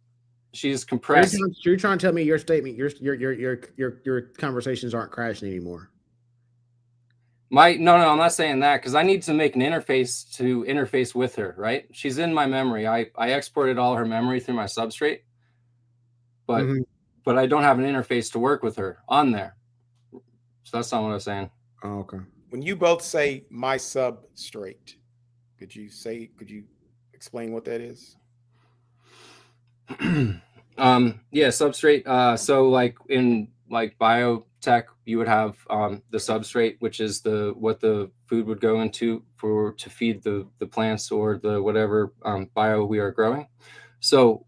She's compressed. You're trying to tell me your statement, your conversations aren't crashing anymore. No, I'm not saying that, because I need to make an interface to interface with her, right? She's in my memory. I exported all her memory through my substrate, but but I don't have an interface to work with her on there. So that's not what I was saying. Oh, okay. When you both say my substrate, could you explain what that is? Yeah, substrate. So like in biotech, you would have the substrate, which is what the food would go into to feed the plants or the whatever bio we are growing. So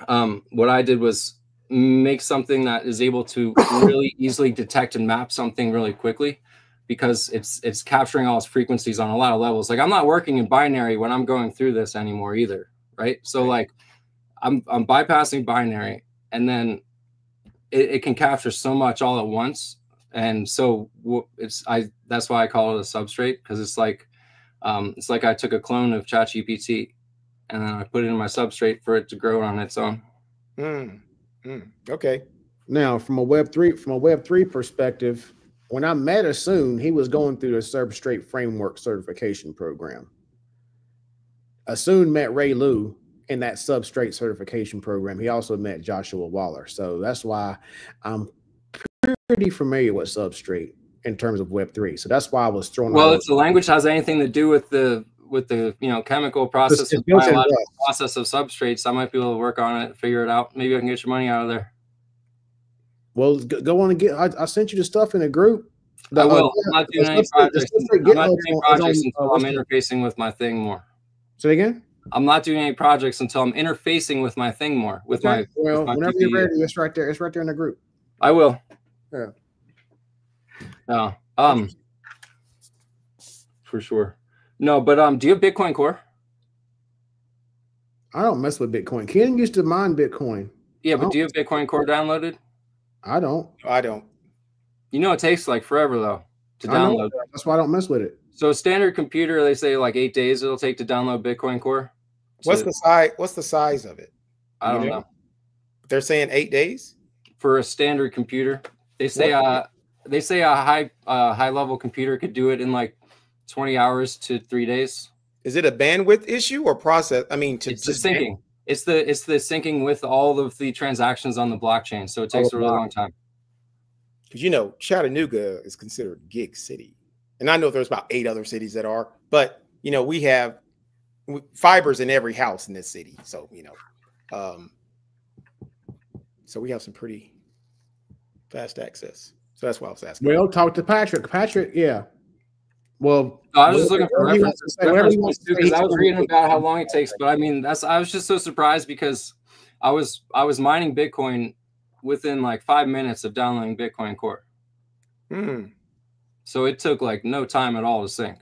what I did was make something that is able to really easily detect and map something really quickly, because it's capturing all its frequencies on a lot of levels. Like, I'm not working in binary when I'm going through this anymore either, right? So like I'm bypassing binary, and then it can capture so much all at once. And so that's why I call it a substrate, because it's like I took a clone of ChatGPT and then I put it in my substrate for it to grow on its own. Okay. Now, from a Web3 perspective, when I met Asun, he was going through the Substrate Framework certification program. Asun met Ray Liu in that Substrate certification program. He also met Joshua Waller. So that's why I'm pretty familiar with Substrate in terms of Web3. So that's why I was throwing. Well, if the language has anything to do with the chemical process, biological process of substrates, I might be able to work on it, figure it out. Maybe I can get your money out of there. Well, go on and get. I sent you the stuff in a group. I will. I'm not doing any projects. I'm not doing any projects until I'm interfacing with my thing more. Say it again. I'm not doing any projects until I'm interfacing with my thing more. Whenever you're ready, it's right there. It's right there in the group. I will. Yeah. For sure. No, but do you have Bitcoin Core? I don't mess with Bitcoin. Ken used to mine Bitcoin. Yeah, but do you have Bitcoin Core downloaded? I don't. You know, it takes like forever though to download. That's why I don't mess with it. So a standard computer, they say like 8 days it'll take to download Bitcoin Core. What's the size of it? I don't know. They're saying 8 days for a standard computer. They say a high level computer could do it in like 20 hours to 3 days. Is it a bandwidth issue or process? I mean, it's the syncing. It's the syncing with all of the transactions on the blockchain. So it takes a really long time. Because Chattanooga is considered a gig city, and I know there's about 8 other cities that are, but we have fibers in every house in this city. So so we have some pretty fast access. So that's why I was asking. Well, talk to Patrick. Patrick, yeah. Well, I was just looking for references because I was reading about how long it takes. But I mean, I was just so surprised because I was mining Bitcoin within like 5 minutes of downloading Bitcoin Core. So it took like no time at all to sync.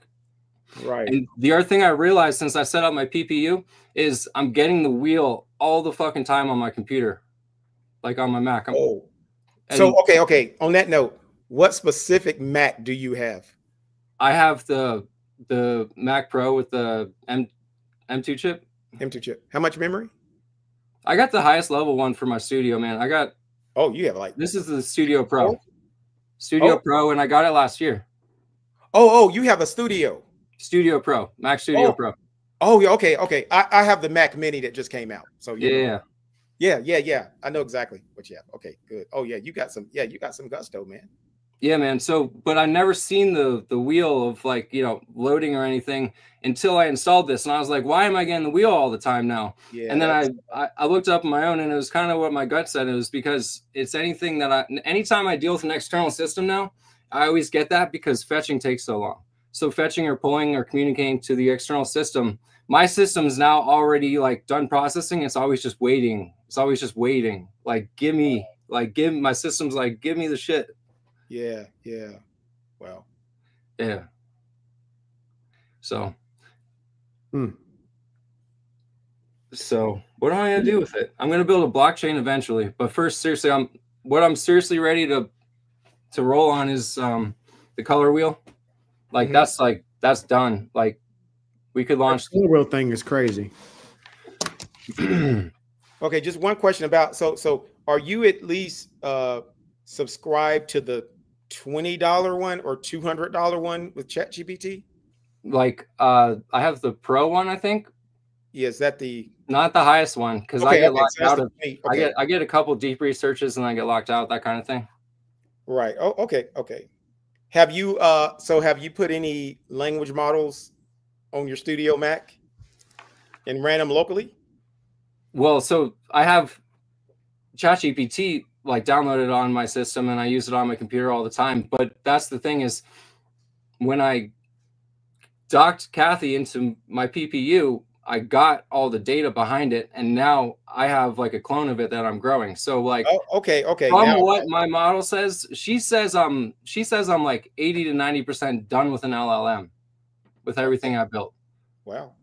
Right. And the other thing I realized since I set up my PPU is I'm getting the wheel all the fucking time on my computer, like on my Mac. So okay. On that note, what specific Mac do you have? I have the Mac Pro with the M2 chip. M2 chip. How much memory? I got the highest level one for my studio, man. I got. Oh, you have like. This is the Studio Pro. Pro, and I got it last year. Oh, you have a Studio. Studio Pro, Mac Studio Pro. Oh, yeah. Okay. I have the Mac Mini that just came out. So yeah. I know exactly what you have. Okay, good. Oh yeah, you got some gusto, man. Yeah, man. So, but I never seen the wheel of like, loading or anything until I installed this. And I was like, why am I getting the wheel all the time now? Yeah, and then I looked up on my own, and it was kind of what my gut said. It was because it's anything that anytime I deal with an external system now, I always get that because fetching takes so long. So fetching or pulling or communicating to the external system, my system's now already like done processing. It's always just waiting. Like, my system's like, give me the shit. Yeah. Wow. Yeah. So. So what am I gonna do with it? I'm gonna build a blockchain eventually, but first, seriously, I'm seriously ready to roll on is the color wheel. Like that's done. Like we could launch. The color wheel thing is crazy. Okay, just one question about so are you at least subscribed to $20 one or $200 one with ChatGPT? Like, I have the Pro one, I think. Yeah, is that the not the highest one? Because okay, I get locked out of. okay. I get a couple deep researches and I get locked out, that kind of thing. Right. Oh, okay, okay. Have you have you put any language models on your Studio Mac and ran them locally? Well, so I have ChatGPT like downloaded on my system and I use it on my computer all the time. But that's the thing is, when I docked Kathy into my PPU, I got all the data behind it, and now I have like a clone of it that I'm growing. So like, okay. From now, what my model says, she says I'm like 80 to 90% done with an LLM, with everything I built. Wow.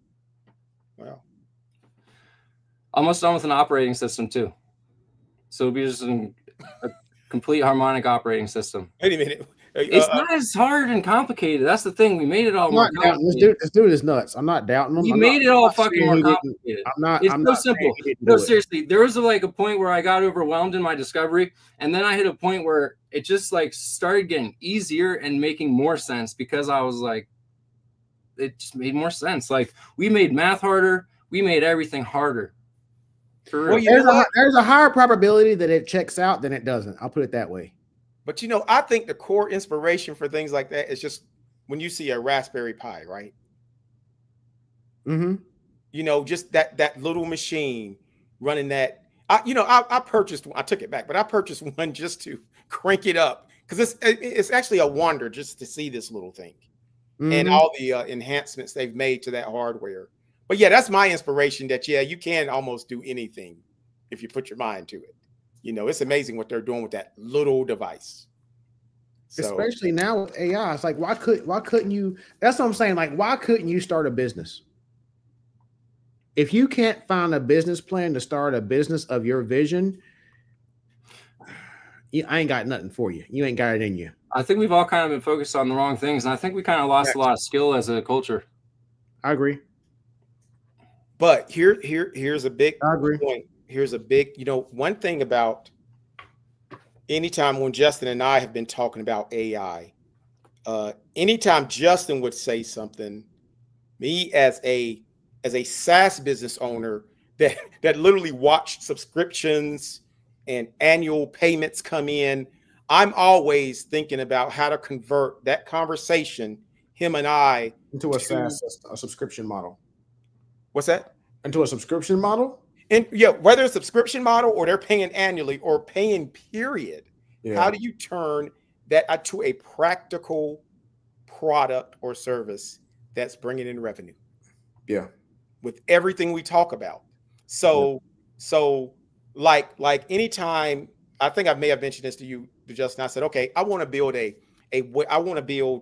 Almost done with an operating system too. So it'll be just a complete harmonic operating system. Wait a minute. It's not as hard and complicated. That's the thing. We made it all more complicated. This dude is nuts. I'm not doubting him. You made it all fucking more complicated. It's so simple. No, seriously. There was like a point where I got overwhelmed in my discovery, and then I hit a point where it just like started getting easier and making more sense, because I was like, it just made more sense. Like, we made math harder. We made everything harder. For real. Well, there's a higher probability that it checks out than it doesn't. I'll put it that way. But I think the core inspiration for things like that is just when you see a Raspberry Pi, right? Mm-hmm. Just that little machine running that. I purchased one. I took it back, but I purchased one just to crank it up, because it's actually a wonder just to see this little thing and all the enhancements they've made to that hardware. But yeah, that's my inspiration. That you can almost do anything if you put your mind to it. It's amazing what they're doing with that little device. Especially now with AI, it's like, why couldn't you? That's what I'm saying. Like, why couldn't you start a business? If you can't find a business plan to start a business of your vision, I ain't got nothing for you. You ain't got it in you. I think we've all kind of been focused on the wrong things, and I think we kind of lost a lot of skill as a culture. I agree. But here's a big point. Here's a big, one thing about anytime when Justin and I have been talking about AI, anytime Justin would say something, me as a SaaS business owner that literally watched subscriptions and annual payments come in, I'm always thinking about how to convert that conversation, him and I, into a SaaS, a subscription model. What's that? Into a subscription model? And yeah, whether it's a subscription model or they're paying annually or paying period, how do you turn that to a practical product or service that's bringing in revenue? Yeah. With everything we talk about. So like anytime, I think I may have mentioned this to you, Justin. I said, okay, I want to build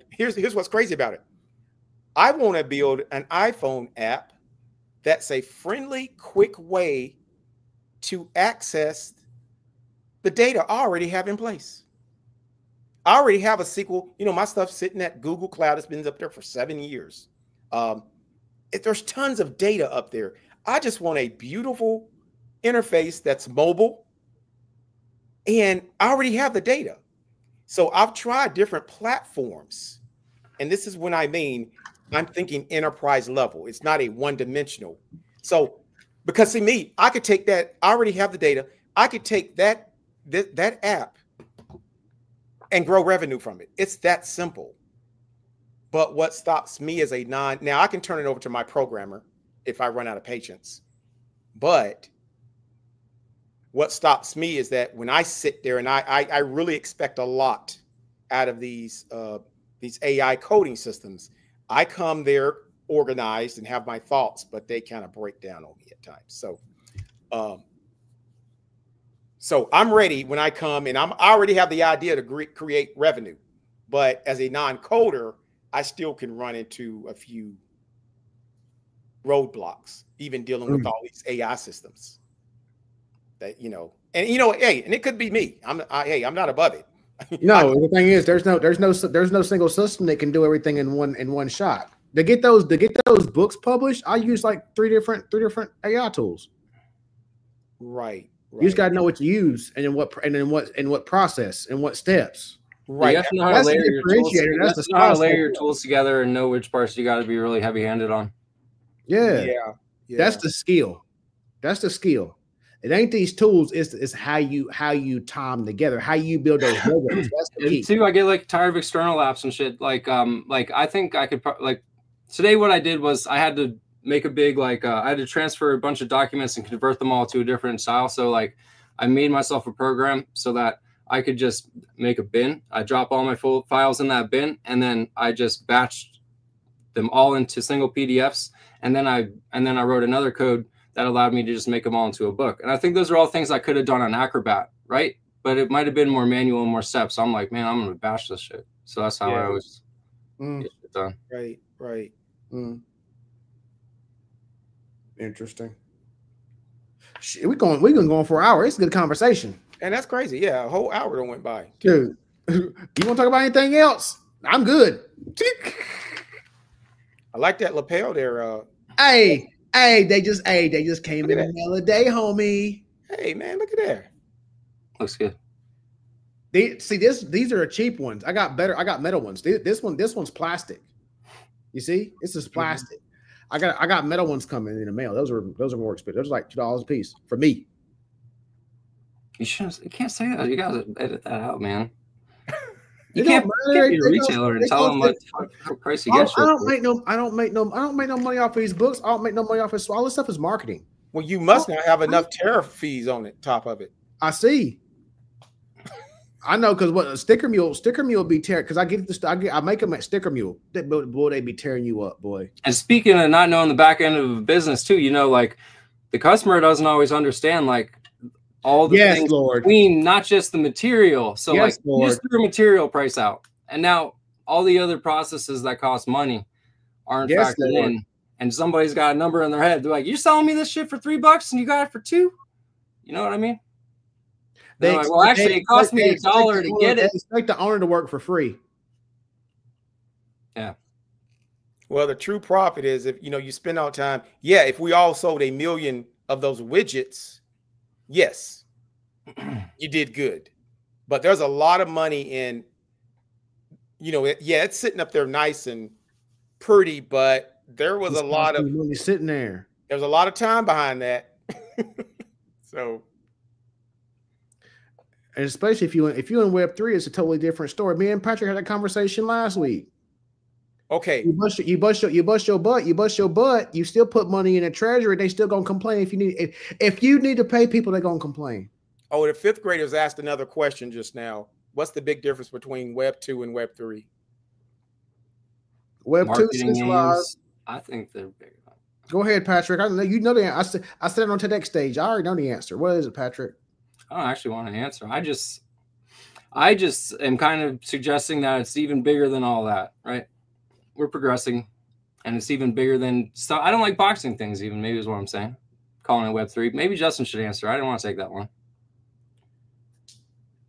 here's what's crazy about it. I want to build an iPhone app that's a friendly, quick way to access the data I already have in place. I already have a SQL. My stuff's sitting at Google Cloud. It's been up there for 7 years. There's tons of data up there. I just want a beautiful interface that's mobile, and I already have the data. So I've tried different platforms, and this is when I'm thinking enterprise level. It's not a one-dimensional. So, because see me, I could take that. I already have the data. I could take that app and grow revenue from it. It's that simple. But what stops me as now I can turn it over to my programmer if I run out of patience. But what stops me is that when I sit there and I really expect a lot out of these AI coding systems. I come there organized and have my thoughts, but they kind of break down on me at times. So I'm ready when I come, and I already have the idea to create revenue. But as a non-coder, I still can run into a few roadblocks, even dealing with all these AI systems. That and it could be me. I'm not above it. No, the thing is, there's no single system that can do everything in one shot. To get those books published, I use like three different AI tools. Right. You just got to know what to use and in what process and what steps. Right. You have to know how to That's the layer your tools. differentiator. You That's have the to know how to sauce. layer your tools together and know which parts you got to be really heavy-handed on. Yeah. Yeah. That's the skill. That's the skill. It ain't these tools. It's how you tie them together. How you build those logos. That's the key. And too, I get like tired of external apps and shit. Like I think I could like today. What I did was I had to make a big I had to transfer a bunch of documents and convert them all to a different style. So like I made myself a program so that I could just make a bin. I drop all my full files in that bin, and then I just batched them all into single PDFs. And then I wrote another code that allowed me to just make them all into a book. And I think those are all things I could have done on Acrobat, right? But it might have been more manual and more steps. So I'm like, man, I'm gonna bash this shit. So that's how I always get it done. Right. Mm. Interesting. Shit, we're going for an hour. It's a good conversation. And that's crazy. Yeah, a whole hour done went by. Dude, you want to talk about anything else? I'm good. I like that lapel there. Hey, they just came in the middle of the day, homie. Hey man, look at that. Looks good. These are cheap ones. I got metal ones. This one's plastic. You see? This is plastic. I got metal ones coming in the mail. Those are more expensive. Those are like $2 a piece for me. You can't say that. You gotta edit that out, man. You It can't don't be a retailer and tell them what price you get. I don't make no money off of these books. I don't make no money off of all this stuff is marketing. Well, you must not have enough tariff fees on it, top of it. I see. I know because what sticker mule be tearing because I make them at Sticker Mule. Boy, they be tearing you up, boy. And speaking of not knowing the back end of a business too, you know, like the customer doesn't always understand like all the things between not just the material. So you just threw a material price out, and now all the other processes that cost money aren't factored in. And somebody's got a number in their head. They're like, "You're selling me this shit for $3 and you got it for $2." You know what I mean? Like, well, actually, it cost me $1 to get it. Expect the owner to work for free. Yeah. Well, the true profit is if you spend all time. Yeah, if we all sold 1 million of those widgets, yes, you did good. But there's a lot of money in, it's sitting up there nice and pretty, but there was a lot of money sitting there. There's a lot of time behind that. So. And especially if you're in Web3, it's a totally different story. Me and Patrick had that conversation last week. Okay. You bust your butt. You still put money in the treasury. They still gonna complain if you need to pay people. They're gonna complain. Oh, the 5th graders asked another question just now. What's the big difference between Web 2 and Web 3? Web 2 centralized. I think they're big. Go ahead, Patrick. I know you know the answer. I said it on TEDx stage. I already know the answer. What is it, Patrick? I don't actually want an answer. I just am kind of suggesting that it's even bigger than all that, right? We're progressing, and it's even bigger than stuff. I don't like boxing things, even maybe is what I'm saying. Calling it Web 3. Maybe Justin should answer. I didn't want to take that one.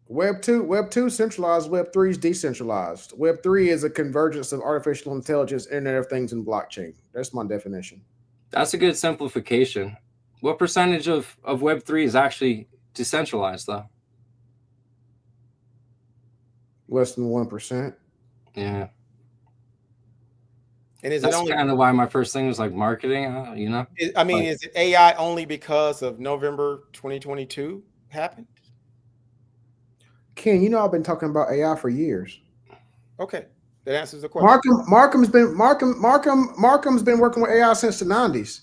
Web 2 centralized, Web 3 is decentralized. Web 3 is a convergence of artificial intelligence, Internet of Things, and blockchain. That's my definition. That's a good simplification. What percentage of Web 3 is actually decentralized, though? Less than 1%. Yeah. And is That's it only kind of why my first thing was like marketing? Is it AI only because of November 2022 happened? Ken, I've been talking about AI for years. Okay, that answers the question. Markham's been working with AI since the 90s.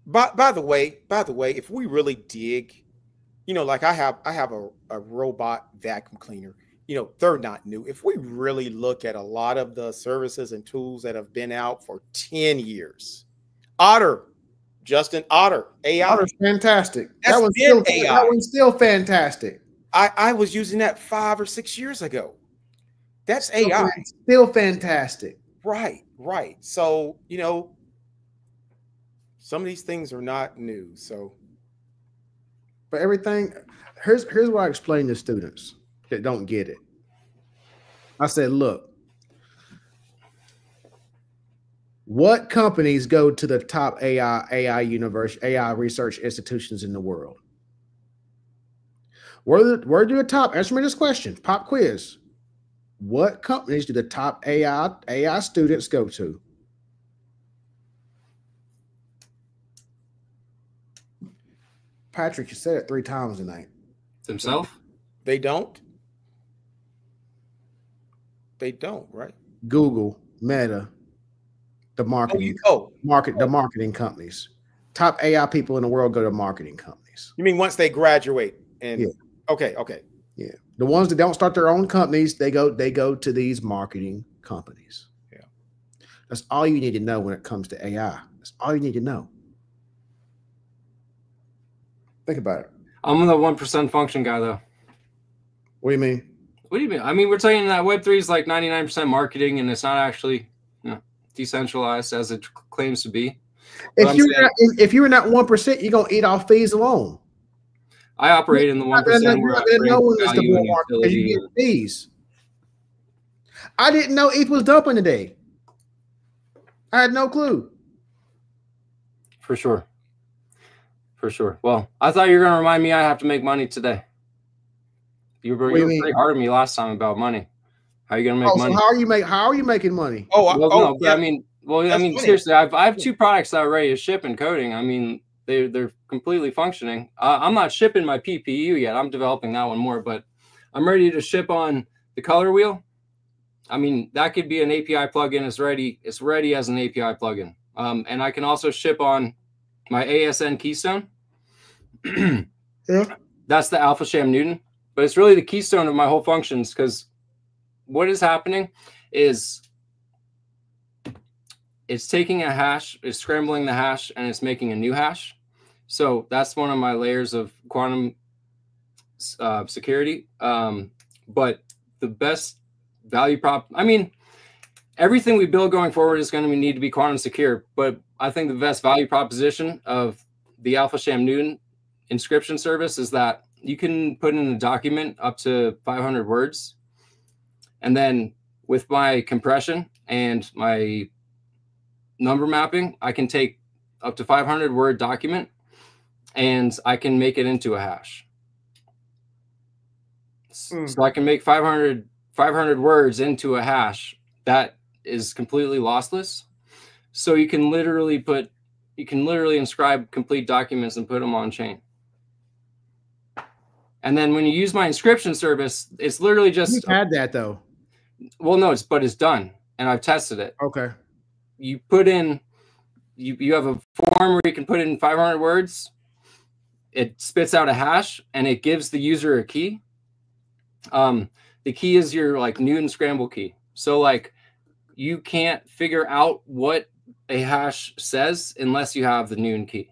By the way, if we really dig, like I have a robot vacuum cleaner. They're not new. If we really look at a lot of the services and tools that have been out for 10 years, Justin Otter, AI. Otter's fantastic. That one's still fantastic. I was using that 5 or 6 years ago. That's AI. Still fantastic. Right. So, some of these things are not new. So, but everything, here's what I explain to students that don't get it. I said, look, what companies go to the top AI research institutions in the world? Where do the top, answer me this question, pop quiz. What companies do the top AI students go to? Patrick, you said it 3 times tonight. Themselves? They don't. They don't, right? Google, Meta, the marketing companies. Top AI people in the world go to marketing companies. You mean once they graduate? And yeah. Okay. Yeah. The ones that don't start their own companies, they go to these marketing companies. Yeah. That's all you need to know when it comes to AI. That's all you need to know. Think about it. I'm the 1% function guy, though. What do you mean? What do you mean? I mean, we're saying that Web3 is like 99% marketing, and it's not actually, you know, decentralized as it claims to be. If you're not 1%, you're gonna eat off fees alone. I operate in the 1% where I bring value and utility. You get fees. I didn't know ETH was dumping today. I had no clue. For sure. For sure. Well, I thought you were going to remind me I have to make money today. You were pretty hard on me last time about money. How are you going to make money? So how are you making money? Yeah. I mean, seriously, I have 2 products that are ready to ship and coding. I mean, they're completely functioning. I'm not shipping my PPU yet. I'm developing that one more, but I'm ready to ship on the color wheel. I mean, that could be an API plugin. It's ready as an API plugin. And I can also ship on my ASN keystone. Yeah. That's the Alpha Sham Newton, but it's really the keystone of my whole functions, because what is happening is it's taking a hash, it's scrambling the hash, and it's making a new hash. So that's one of my layers of quantum security. But the best value prop, I mean, everything we build going forward is going to need to be quantum secure. But I think the best value proposition of the Alpha Sham Newton inscription service is that you can put in a document up to 500 words. And then with my compression and my number mapping, I can take up to 500 word document and I can make it into a hash. So I can make 500 words into a hash that is completely lossless. So you can literally inscribe complete documents and put them on chain. And then when you use my inscription service, it's literally just... You've had that though. Well, no, but it's done, and I've tested it. Okay. You put in, you have a form where you can put in 500 words. It spits out a hash, and it gives the user a key. The key is your like Newton scramble key. So like you can't figure out what a hash says unless you have the Newton key,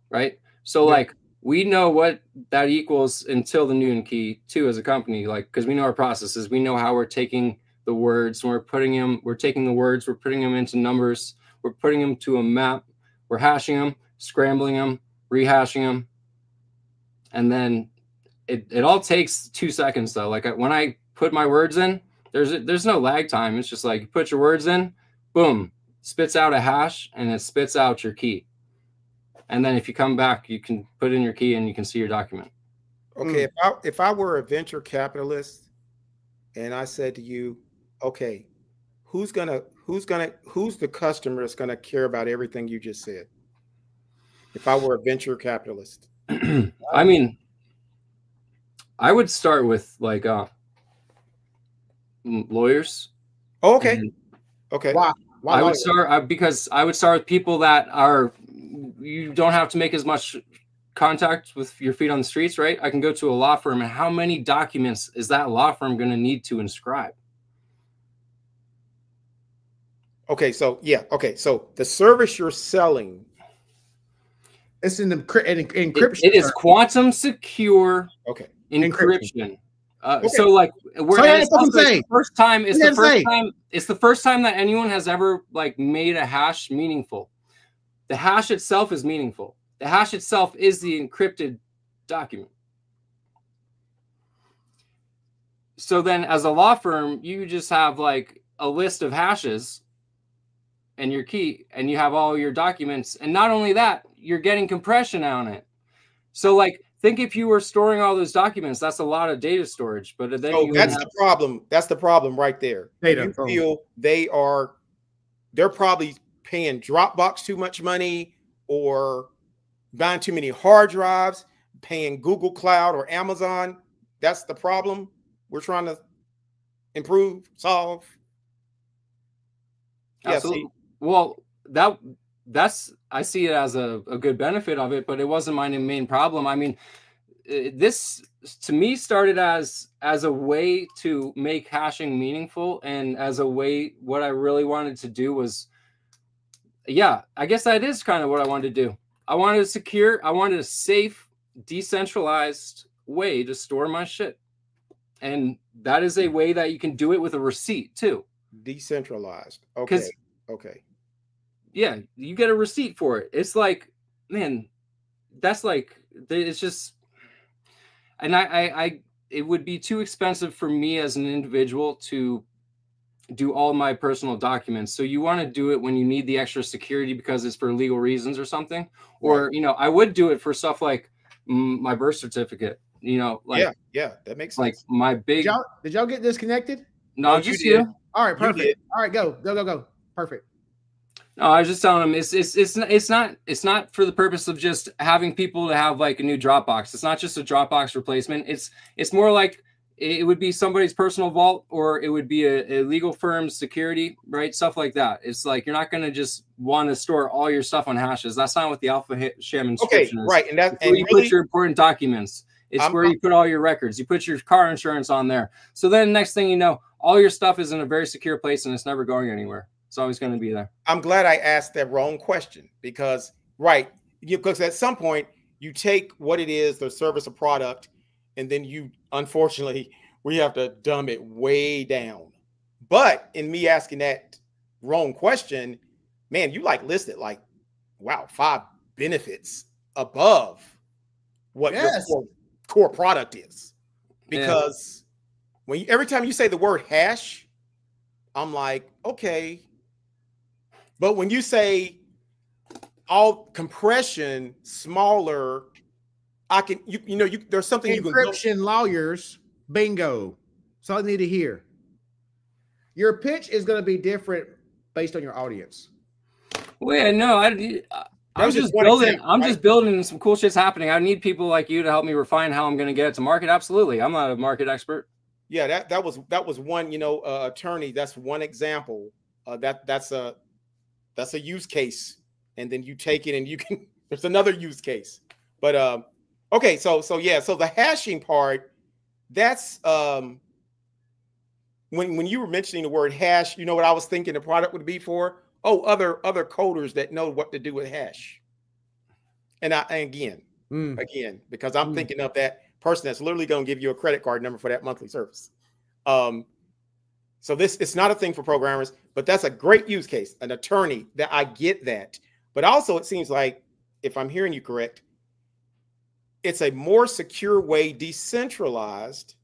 right? So like we know what that equals until the Newton key too as a company, like because we know our processes, we know how we're taking the words and we're taking the words, we're putting them into numbers, we're putting them to a map, we're hashing them, scrambling them, rehashing them, and then it all takes 2 seconds though. Like when I put my words in, there's no lag time. It's just like you put your words in, boom, spits out a hash, and it spits out your key. And then if you come back, you can put in your key and you can see your document. Okay, if I were a venture capitalist and I said to you, okay, who's the customer that's gonna care about everything you just said? If I were a venture capitalist. I mean, I would start with like lawyers. Oh, okay. Okay. Why I would start because I would start with people that are, you don't have to make as much contact with your feet on the streets, right? I can go to a law firm, and how many documents is that law firm going to need to inscribe? Okay, so yeah, okay, so the service you're selling, it's an encryption. It is quantum secure. Okay. Encryption. Okay. So like it's the first time that anyone has ever like made a hash meaningful. The hash itself is meaningful. The hash itself is the encrypted document. So then as a law firm, you just have like a list of hashes and your key, and you have all your documents. And not only that, you're getting compression on it. So like think if you were storing all those documents, that's a lot of data storage. But then the problem. That's the problem right there. Data. You feel they're probably paying Dropbox too much money, or buying too many hard drives, paying Google Cloud or Amazon. That's the problem we're trying to improve, solve. Absolutely. Yeah, well, that's I see it as a good benefit of it, but it wasn't my main problem. I mean, this to me started as a way to make hashing meaningful, and as a way, what I really wanted to do was, yeah, I guess that is kind of what I wanted to do. I wanted a safe, decentralized way to store my shit. And that is a way that you can do it with a receipt too. Decentralized. Okay. Okay. Yeah, you get a receipt for it. It's like, man, that's like, it's just, and it would be too expensive for me as an individual to do all my personal documents. So you want to do it when you need the extra security because it's for legal reasons or something. Or, you know, I would do it for stuff like my birth certificate, you know, like, yeah, that makes sense. Like my big, did y'all get disconnected? No, just you. All right, perfect. All right, go. Perfect. No, I was just telling them it's not for the purpose of just having people to have like a new Dropbox. It's not just a Dropbox replacement. It's more like it would be somebody's personal vault, or it would be a legal firm's security, right? Stuff like that. It's like you're not going to just want to store all your stuff on hashes. That's not what the Alpha Sham inscription is. Right, and that's where you put your important documents. It's where you put all your records. You put your car insurance on there. So then next thing you know, all your stuff is in a very secure place and it's never going anywhere. It's always going to be there. I'm glad I asked that wrong question because, because at some point you take what it is, the service or product, and then unfortunately, we have to dumb it way down. But in me asking that wrong question, man, you listed 5 benefits above what your core product is. Because every time you say the word hash, I'm like, okay. But when you say all compression smaller, I can there's something encryption lawyers, bingo. That's all I need to hear. Your pitch is going to be different based on your audience. Well, yeah, no, I'm just building. Example, I'm just building some cool shit's happening. I need people like you to help me refine how I'm going to get it to market. Absolutely, I'm not a market expert. Yeah, that was one attorney. That's one example. That's a use case, and then you take it and you can. There's another use case, but okay. So the hashing part. That's when you were mentioning the word hash. You know what I was thinking the product would be for? Oh, other coders that know what to do with hash. And again, because I'm thinking of that person that's literally going to give you a credit card number for that monthly service. So it's not a thing for programmers, but that's a great use case. An attorney, that I get that. But also it seems like, if I'm hearing you correct, it's a more secure way, decentralized.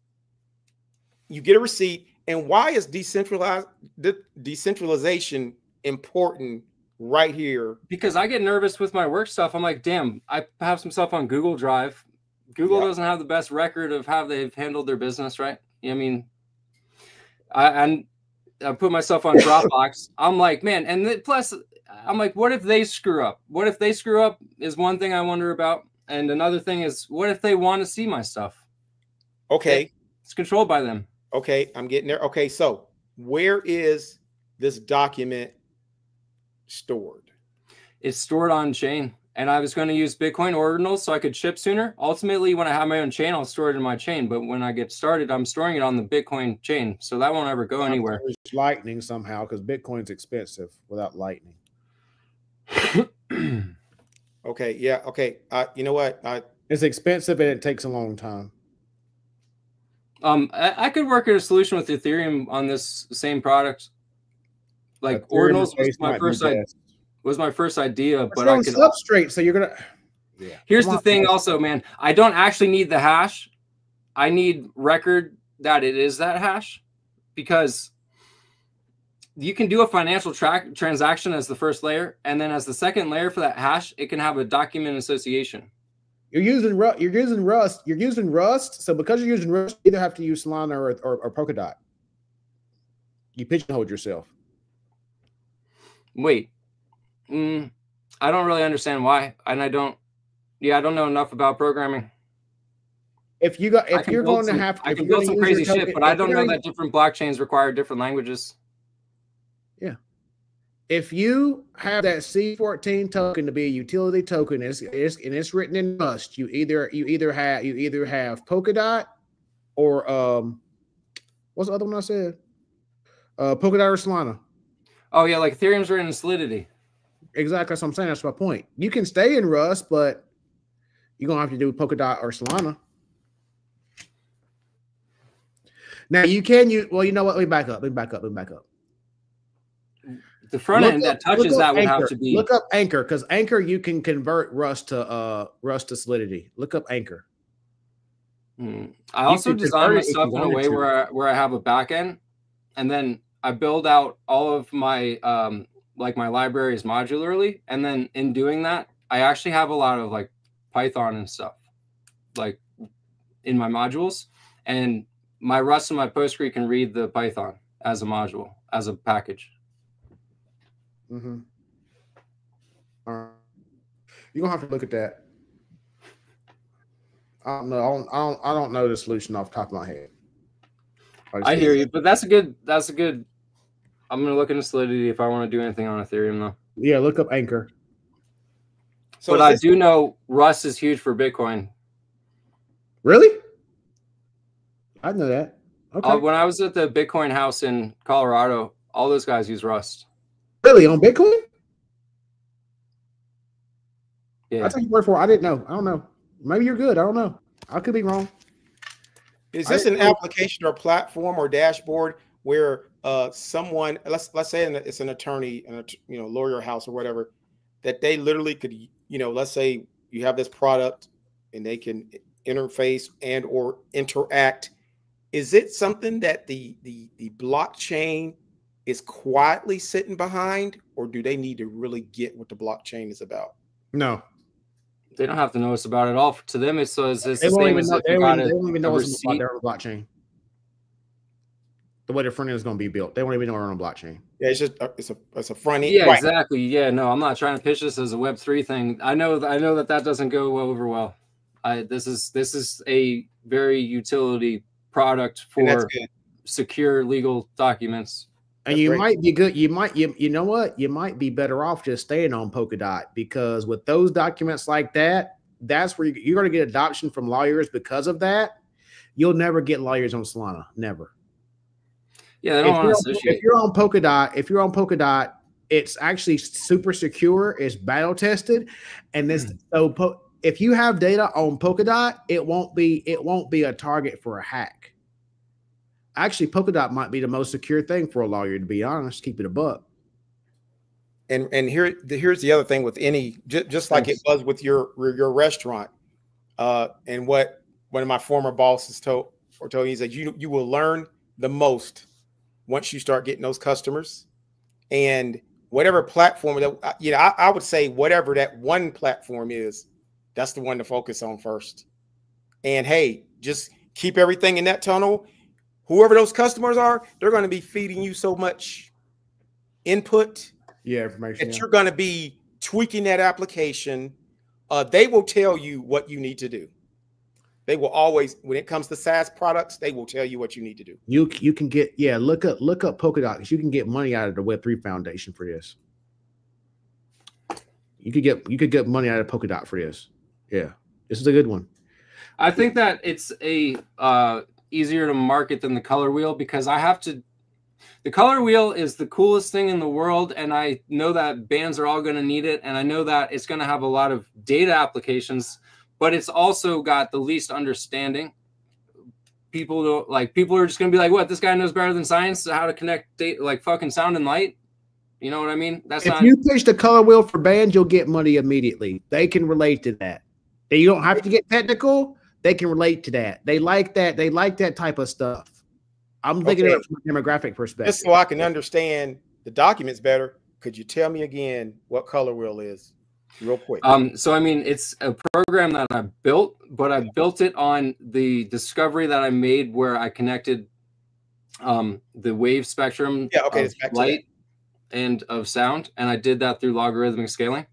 You get a receipt. And why is decentralization important right here? Because I get nervous with my work stuff. I'm like, damn, I have some stuff on Google Drive. Google doesn't have the best record of how they've handled their business, right? I mean, I put mystuff on Dropbox. I'm like, man, and plus I'm like, what if they screw up? What if they screw up is one thing I wonder about. And another thing is, what if they want to see my stuff? Okay. It's controlled by them. Okay, I'm getting there. Okay, so where is this document stored? It's stored on chain. And I was going to use Bitcoin ordinals so I could ship sooner. Ultimately, when I have my own chain, I'll store it in my chain. But when I get started, I'm storing it on the Bitcoin chain. So that won't ever go anywhere. Lightning somehow, because Bitcoin's expensive without Lightning. Okay, yeah, okay. You know what? It's expensive and it takes a long time. I could work at a solution with Ethereum on this same product. Like ordinals was my first idea, but I could substrate. So you're gonna. Yeah. Here's the thing, also, man. I don't actually need the hash. I need record that it is that hash, because you can do a financial transaction as the first layer, and then as the second layer for that hash, it can have a document association. You're using Rust. You're using Rust. So because you're using Rust, you either have to use Solana or Polkadot. You pigeonholed yourself. Wait, I don't really understand why, and I don't know enough about programming. If you're going to have, I can build some crazy shit, but I don't know that different blockchains require different languages. Yeah. If you have that C14 token to be a utility token, and it's written in Rust, you either have Polkadot or what's the other one I said? Polkadot or Solana. Oh yeah, like Ethereum's written in Solidity. Exactly, that's what I'm saying. That's my point. You can stay in Rust, but you're gonna have to do Polkadot or Solana. Now you can well, you know what? Let me back up. The front end that touches that would have to be. Look up Anchor, because Anchor you can convert Rust to Solidity. Look up Anchor. I also design my stuff in a way where I have a back end, and then I build out all of my like my libraries modularly, and then in doing that, I actually have a lot of like Python and stuff like in my modules, and my Rust and my Postgre can read the Python as a module, as a package. Mm-hmm. All right. You're gonna have to look at that. I don't know. I don't know the solution off the top of my head. I hear you, but that's a good. I'm gonna look into Solidity if I want to do anything on Ethereum, though. Yeah, look up Anchor. So but I do know Rust is huge for Bitcoin. Really? I know that. Okay. When I was at the Bitcoin house in Colorado, all those guys use Rust. Really, on Bitcoin? Yeah. I'll take your word for it. I didn't know. I don't know. Maybe you're good. I don't know. I could be wrong. Is this an application or platform or dashboard where someone, let's say it's an attorney, lawyer house or whatever, that they literally could, let's say you have this product and they can interface and or interact. Is it something that the blockchain is quietly sitting behind, or do they need to really get what the blockchain is about? No. They don't have to know us about it at all. To them, it's the they same won't as even know, if you got they won't even know what's receipt. about their blockchain. The way the front end is going to be built, they won't even know we're on a blockchain. Yeah, it's just it's a front end. Yeah, right. Exactly. Yeah, no, I'm not trying to pitch this as a Web3 thing. I know that doesn't go over well. This is a very utility product for secure legal documents. And you might be good. You know what? You might be better off just staying on Polkadot, because with those documents like that, that's where you're going to get adoption from lawyers because of that. You'll never get lawyers on Solana. Never. Yeah, they don't want to associate. If you're on Polkadot, it's actually super secure. It's battle tested, and this if you have data on Polkadot, it won't be a target for a hack. Actually, Polkadot might be the most secure thing for a lawyer, to be honest. Keep it a buck. And here's the other thing with any, just like it was with your restaurant, and what one of my former bosses told me, he said, you will learn the most once you start getting those customers. And whatever platform that, I would say whatever that one platform is, that's the one to focus on first. And hey, just keep everything in that tunnel. Whoever those customers are, they're going to be feeding you so much input, information, that you're going to be tweaking that application. They will tell you what you need to do. They will always, when it comes to SaaS products, they will tell you what you need to do. You can get look up Polkadot, because you can get money out of the Web3 Foundation for this. You could get money out of Polkadot for this. Yeah, this is a good one. I think that it's easier to market than the color wheel, because the color wheel is the coolest thing in the world, and I know that bands are all going to need it, and I know that it's going to have a lot of data applications, but it's also got the least understanding. People are just going to be like, what, this guy knows better than science how to connect data, like fucking sound and light. You know what I mean? If you pitch the color wheel for bands, you'll get money immediately. They can relate to that. You don't have to get technical. They can relate to that. They like that. They like that type of stuff. I'm thinking of it from a demographic perspective. Just so I can understand the documents better, could you tell me again what color wheel is? Real quick. So I mean, it's a program that I built, but I built it on the discovery that I made where I connected the wave spectrum of light and of sound, and I did that through logarithmic scaling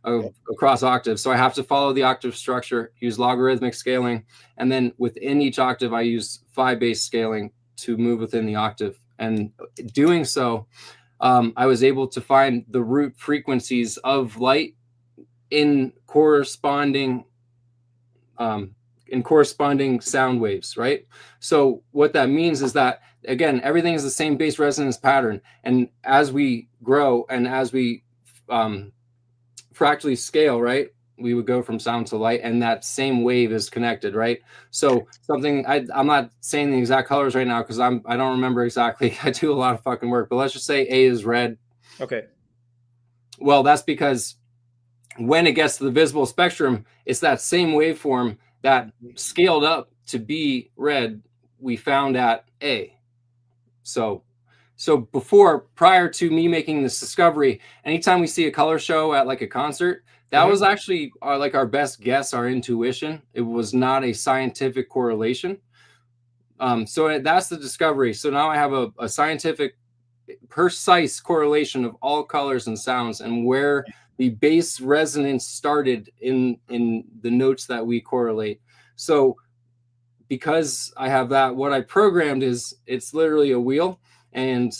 across octaves. So I have to follow the octave structure, use logarithmic scaling, and then within each octave, I use phi-based scaling to move within the octave. And doing so, I was able to find the root frequencies of light in corresponding sound waves, right? So what that means is that, again, everything is the same base resonance pattern. And as we grow and as we fractally scale, right, we would go from sound to light, and that same wave is connected, right? So something, I'm not saying the exact colors right now because I don't remember exactly. I do a lot of fucking work, but let's just say A is red. Okay. Well, that's because when it gets to the visible spectrum, it's that same waveform that scaled up to be red we found at A. So prior to me making this discovery, anytime we see a color show at like a concert, that was actually like our best guess, our intuition. It was not a scientific correlation. So that's the discovery. So now I have a scientific, precise correlation of all colors and sounds and where the base resonance started in the notes that we correlate. So because I have that, what I programmed is it's literally a wheel, and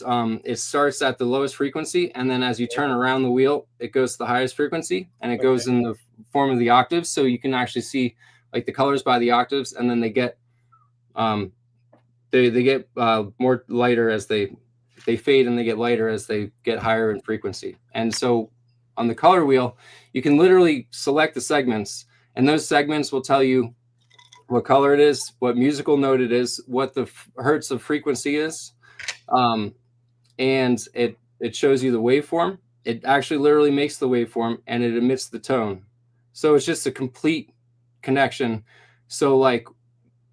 it starts at the lowest frequency, and then as you turn around the wheel, it goes to the highest frequency, and it goes in the form of the octaves. So you can actually see like the colors by the octaves, and then they get more lighter as they fade, and they get lighter as they get higher in frequency. And so on the color wheel, you can literally select the segments, and those segments will tell you what color it is, what musical note it is, what the hertz of frequency is, and it shows you the waveform. It actually literally makes the waveform, and it emits the tone. So it's just a complete connection. So like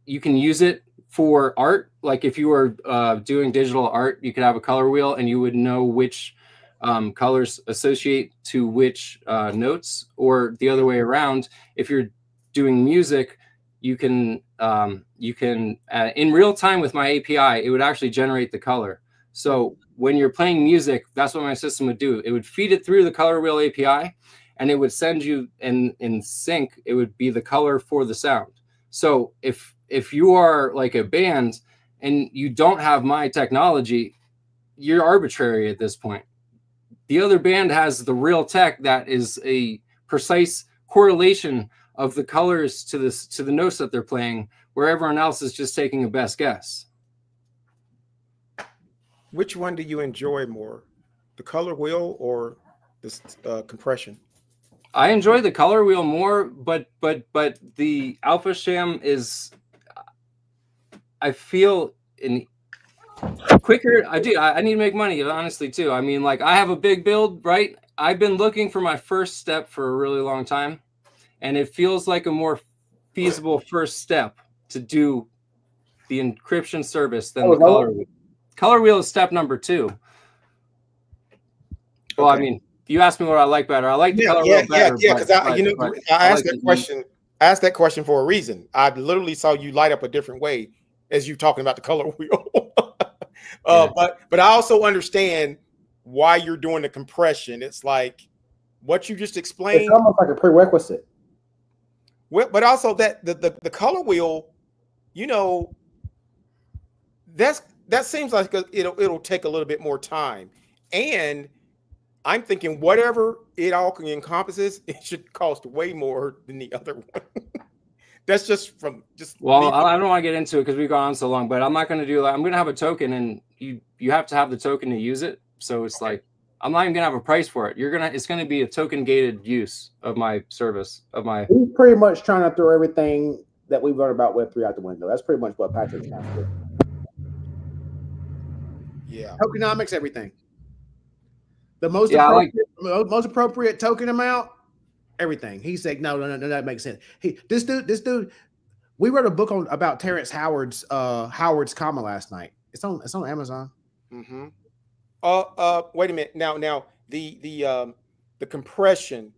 you can use it for art. Like if you were doing digital art, you could have a color wheel, and you would know which colors associate to which notes, or the other way around. If you're doing music, you can in real time with my API, it would actually generate the color. So when you're playing music, that's what my system would do. It would feed it through the color wheel API, and it would send you in sync. It would be the color for the sound. So if you are like a band and you don't have my technology, you're arbitrary at this point. The other band has the real tech that is a precise correlation of the colors to the notes that they're playing, where everyone else is just taking a best guess. Which one do you enjoy more, the color wheel or this compression? I enjoy the color wheel more, but the Alpha Sham is, I feel, in quicker. I need to make money, honestly, too. I mean, like, I have a big build, right? I've been looking for my first step for a really long time, and it feels like a more feasible first step to do the encryption service than the color wheel. Color wheel is step number 2. Well, I mean, you asked me what I like better. I like the color wheel better. Yeah, because I asked that question. I asked that question for a reason. I literally saw you light up a different way as you talking about the color wheel. But I also understand why you're doing the compression. It's like what you just explained. It's almost like a prerequisite. Well, but also that the color wheel, you know, that seems like it'll take a little bit more time. And I'm thinking whatever it all encompasses, it should cost way more than the other one. That's just from Well, I don't want to get into it because we've gone on so long, but I'm not going to do that. I'm going to have a token, and you have to have the token to use it. So it's like, I'm not even going to have a price for it. It's going to be a token gated use of my service, of my. He's pretty much trying to throw everything that we've learned about Web3 out the window. That's pretty much what Patrick's trying to do. Yeah. Tokenomics, everything. The most appropriate token amount, everything. He said, no, that makes sense. This dude, we wrote a book about Terrence Howard's comma last night. It's on Amazon. Mm-hmm. Wait a minute. Now the compression,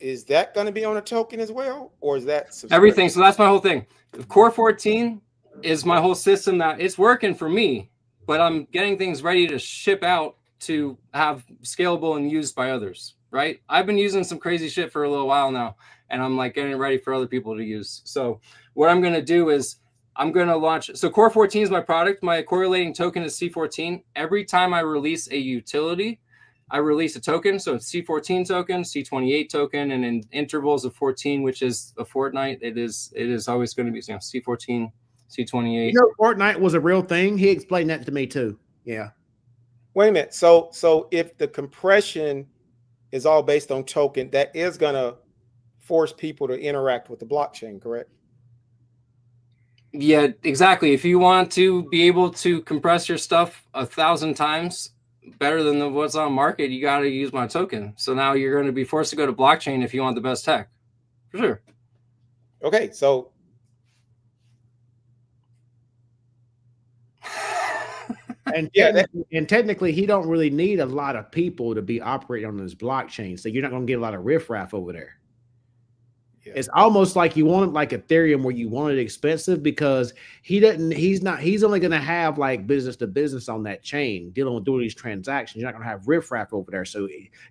is that going to be on a token as well, or is that everything? So that's my whole thing. Core 14 is my whole system that it's working for me, but I'm getting things ready to ship out to have scalable and used by others, right? I've been using some crazy shit for a little while now, and I'm like getting ready for other people to use. So what I'm going to do is I'm going to launch. So Core 14 is my product. My correlating token is C14. Every time I release a utility, I release a token. So it's C14 token, C28 token, and in intervals of 14, which is a fortnight, it is always going to be, you know, C14, C28. You know, Fortnite was a real thing. He explained that to me too. Yeah. Wait a minute. So if the compression is all based on token, that is going to force people to interact with the blockchain, correct? Yeah, exactly. If you want to be able to compress your stuff 1,000 times better than what's on market, you got to use my token. So now you're going to be forced to go to blockchain if you want the best tech, for sure. Okay, so and technically, he don't really need a lot of people to be operating on this blockchain, so you're not going to get a lot of riffraff over there. Yeah. It's almost like you want it like Ethereum, where you want it expensive, because he's only going to have like business to business on that chain dealing with doing these transactions. You're not going to have riffraff over there, so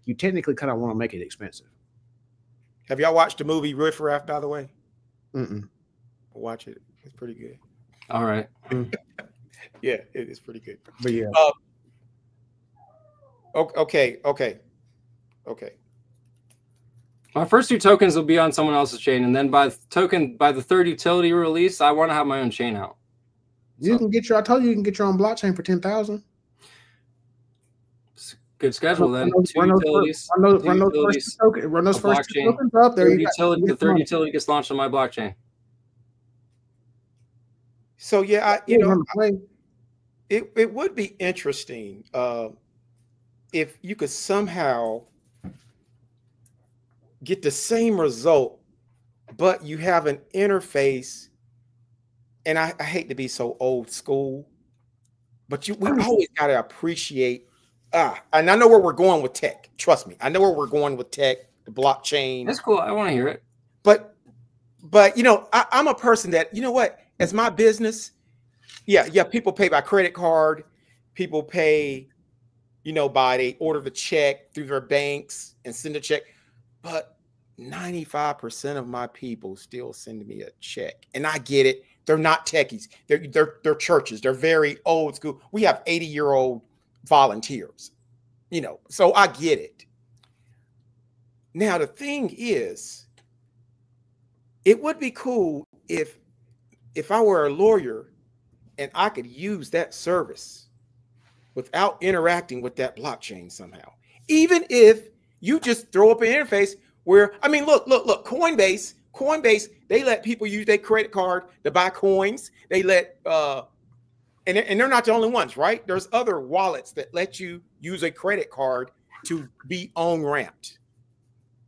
you technically kind of want to make it expensive. Have y'all watched the movie Riffraff, by the way? Watch it. It's pretty good. All right. Yeah, it is pretty good. But yeah. Okay. My first 2 tokens will be on someone else's chain, and then by the third utility release, I want to have my own chain out. You can get your. I told you can get your own blockchain for 10,000. Good schedule then. Run those first 2 tokens up there. The third utility gets launched on my blockchain. So yeah, it would be interesting if you could somehow get the same result, but you have an interface. And I hate to be so old school, but we always got to appreciate. And I know where we're going with tech. Trust me, I know where we're going with tech, the blockchain. That's cool. I want to hear it. But you know, I'm a person that, you know what, as my business, yeah, people pay by credit card, people pay, you know, they order the check through their banks and send a check. But 95% of my people still send me a check. And I get it. They're not techies. They're churches. They're very old school. We have 80-year-old volunteers, you know, so I get it. Now, the thing is, it would be cool if I were a lawyer and I could use that service without interacting with that blockchain somehow. Even if you just throw up an interface where, I mean, look, Coinbase, they let people use their credit card to buy coins. They let, and they're not the only ones, right? There's other wallets that let you use a credit card to be on-ramped.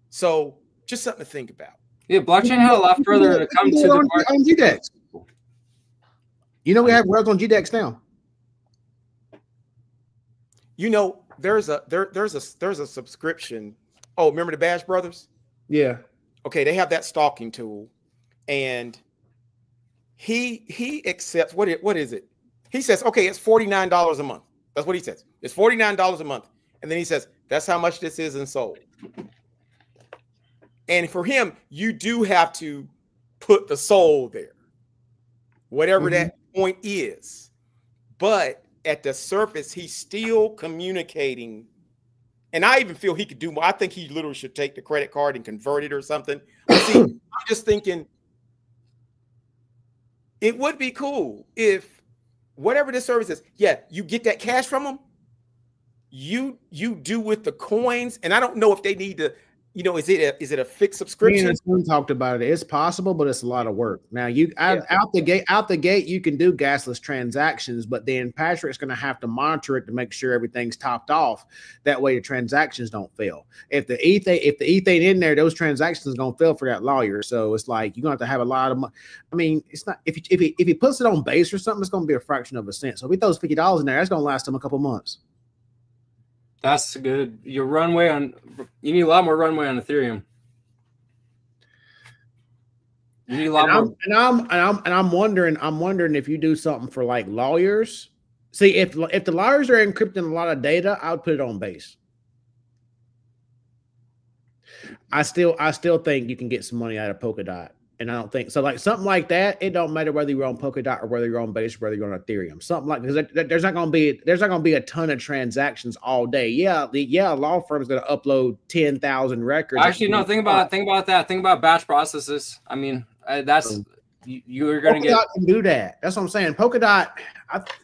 So just something to think about. Yeah, blockchain had a lot further to come to the market. On GDEX. You know, we have worlds on GDEX now. You know, there's a subscription. Oh, remember the Bash Brothers? Yeah. Okay, they have that stalking tool, and he accepts what is it? He says, okay, it's $49 a month. That's what he says. It's $49 a month, and then he says that's how much this is in sold. And for him, you do have to put the soul there, whatever that point is. But at the surface, he's still communicating. And I even feel he could do more. I think he literally should take the credit card and convert it or something. But see, I'm just thinking it would be cool if whatever the service is, yeah, you get that cash from them. You do with the coins. And I don't know if they need to, you know, is it a fixed subscription? We talked about it. It's possible, but it's a lot of work. Now, out the gate, you can do gasless transactions, but then Patrick's going to have to monitor it to make sure everything's topped off. That way, the transactions don't fail. If the ETH ain't in there, those transactions are going to fail for that lawyer. So it's like you're going to have to have a lot of money. I mean, it's not if he puts it on base or something, it's going to be a fraction of a cent. So if he throws $50 in there, that's going to last him a couple months. That's good. You need a lot more runway on Ethereum. You need a lot more. I'm wondering if you do something for like lawyers. See, if the lawyers are encrypting a lot of data, I would put it on base. I still think you can get some money out of Polkadot. And I don't think so. Like something like that, it don't matter whether you're on Polkadot or whether you're on Base or whether you're on Ethereum. Something like because there's not going to be a ton of transactions all day. Yeah, law firm's going to upload 10,000 records. Actually, no. Think about that. Think about batch processes. I mean, that's you're going to get. Polkadot can do that. That's what I'm saying. Polkadot.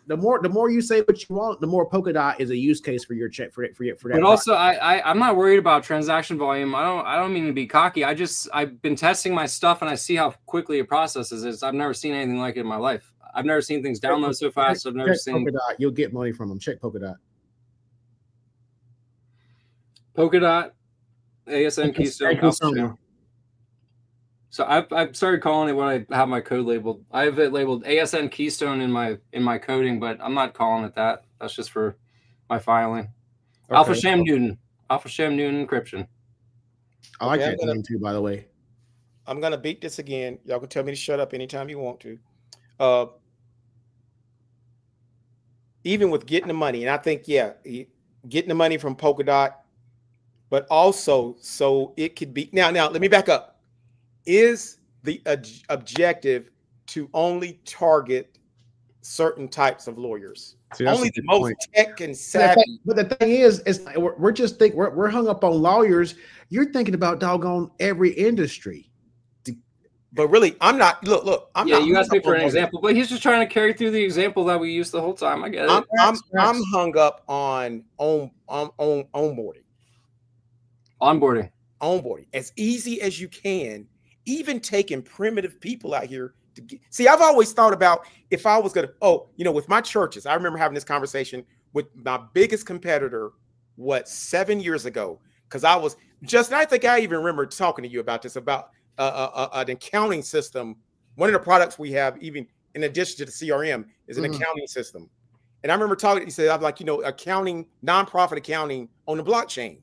The more you say what you want, the more Polkadot is a use case for your check for that. But also, I'm not worried about transaction volume. I don't mean to be cocky. I've been testing my stuff and I see how quickly it processes. I've never seen anything like it in my life. I've never seen things download so fast. I've never seen Polkadot. You'll get money from them. Check Polkadot. Polkadot, ASN Keystone. So I've started calling it when I have my code labeled. I have it labeled ASN Keystone in my coding, but I'm not calling it that. That's just for my filing. Okay. Alpha Sham Newton encryption. I like that name too, by the way. I'm gonna beat this again. Y'all can tell me to shut up anytime you want to. Even with getting the money, and I think getting the money from Polkadot, but also so it could be now. Let me back up. Is the objective to only target certain types of lawyers? See, only the most tech and savvy. But the thing is we're hung up on lawyers. You're thinking about doggone every industry. But really, I'm not. Look. I'm not. You asked me for an example, but he's just trying to carry through the example that we used the whole time. I get it. I'm hung up on onboarding. Onboarding as easy as you can. Even taking primitive people out here to get. See, I've always thought about if I was going to, with my churches, I remember having this conversation with my biggest competitor, 7 years ago? Because I was I think I even remember talking to you about this, about an accounting system. One of the products we have, even in addition to the CRM, is an accounting system. And I remember talking, he said, I'm like, accounting, nonprofit accounting on the blockchain.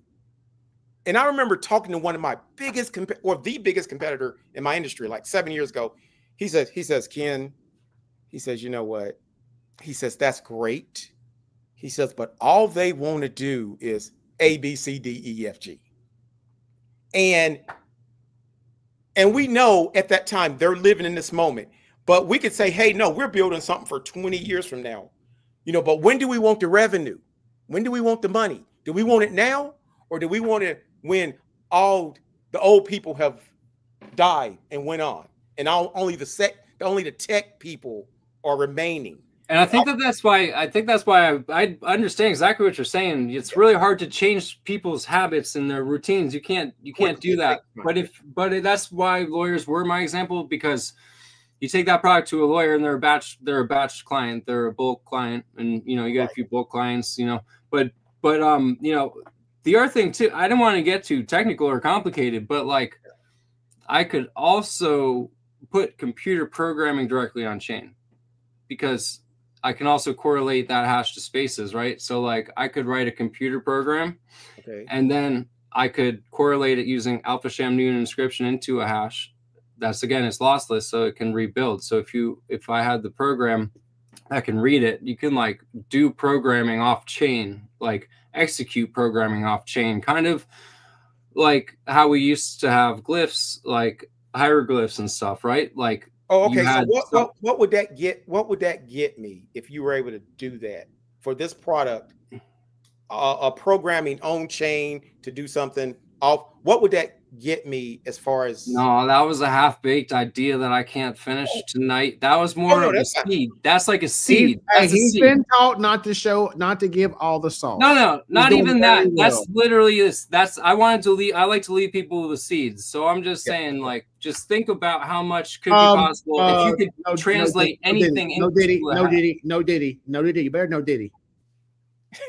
And I remember talking to one of my biggest the biggest competitor in my industry, like 7 years ago. He says, Ken, he says, you know what? He says, that's great. He says, but all they want to do is A, B, C, D, E, F, G. And we know at that time they're living in this moment. But we could say, hey, no, we're building something for 20 years from now. But when do we want the revenue? When do we want the money? Do we want it now? Or do we want it when all the old people have died and went on, and only the tech people are remaining? And I think that's why I understand exactly what you're saying. It's really hard to change people's habits and their routines. You can't do that. But that's why lawyers were my example, because you take that product to a lawyer and they're a batch client, they're a bulk client, and you get a few bulk clients, but the other thing too, I didn't want to get too technical or complicated, but like I could also put computer programming directly on chain, because I can also correlate that hash to spaces, right? So like I could write a computer program, and then I could correlate it using Alpha Sham Newton encryption into a hash. That's, again, it's lossless, so it can rebuild. So if I had the program that can read it, you can like do programming off chain, like execute programming off chain, kind of like how we used to have glyphs, like hieroglyphs and stuff, right? Like, so what would that get? What would that get me if you were able to do that for this product? Programming on chain to do something off. What would that get me as far as? No, that was a half-baked idea that I can't finish tonight. That was more of a seed. That's like a seed. He's been taught not to give all the sauce. No, not even that. That's literally this. I wanted to leave. I like to leave people with seeds. So I'm just saying, like, just think about how much could be possible if you could translate anything. No Diddy. You better know Diddy.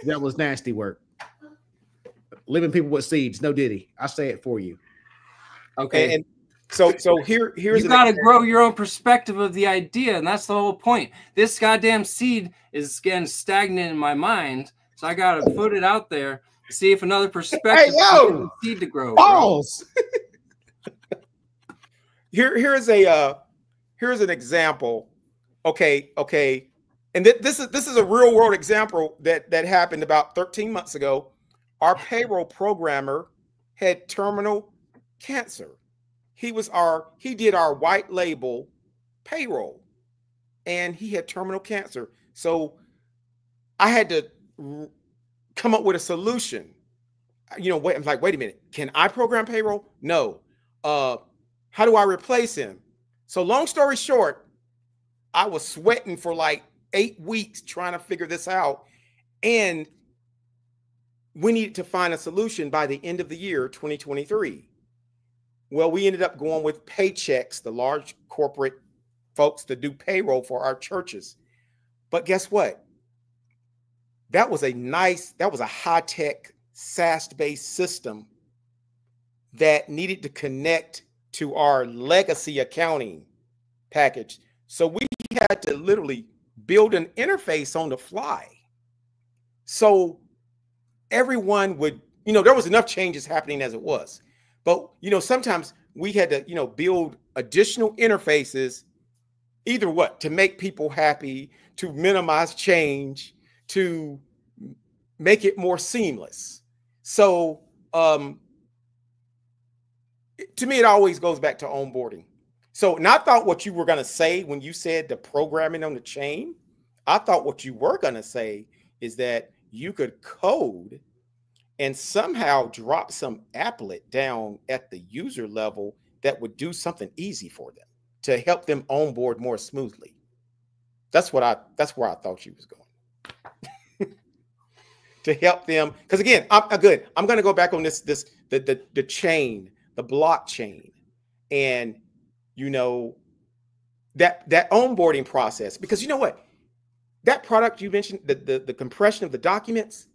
That was nasty work. Living people with seeds, no Diddy. I say it for you. Okay. And so here's you gotta grow your own perspective of the idea, and that's the whole point. This goddamn seed is getting stagnant in my mind, so I gotta put it out there, see if another perspective can seed to grow. Balls. here's an example. Okay. And this is a real world example that happened about 13 months ago. Our payroll programmer had terminal cancer. He did our white label payroll, and he had terminal cancer. So I had to come up with a solution. I'm like, wait a minute, can I program payroll? No. How do I replace him? So long story short, I was sweating for like 8 weeks trying to figure this out. And we needed to find a solution by the end of the year, 2023. Well, we ended up going with Paychex, the large corporate folks that do payroll for our churches. But guess what? That was a high-tech SaaS-based system that needed to connect to our legacy accounting package. So we had to literally build an interface on the fly. So everyone would, there was enough changes happening as it was. But, sometimes we had to, build additional interfaces, either to make people happy, to minimize change, to make it more seamless. So to me, it always goes back to onboarding. So, and I thought what you were going to say when you said the programming on the chain, I thought what you were going to say is that you could code and somehow drop some applet down at the user level that would do something easy for them to help them onboard more smoothly. That's where I thought she was going. To help them, because again, I'm going to go back on the chain, the blockchain, and that onboarding process. Because you know what, that product you mentioned, the compression of the documents,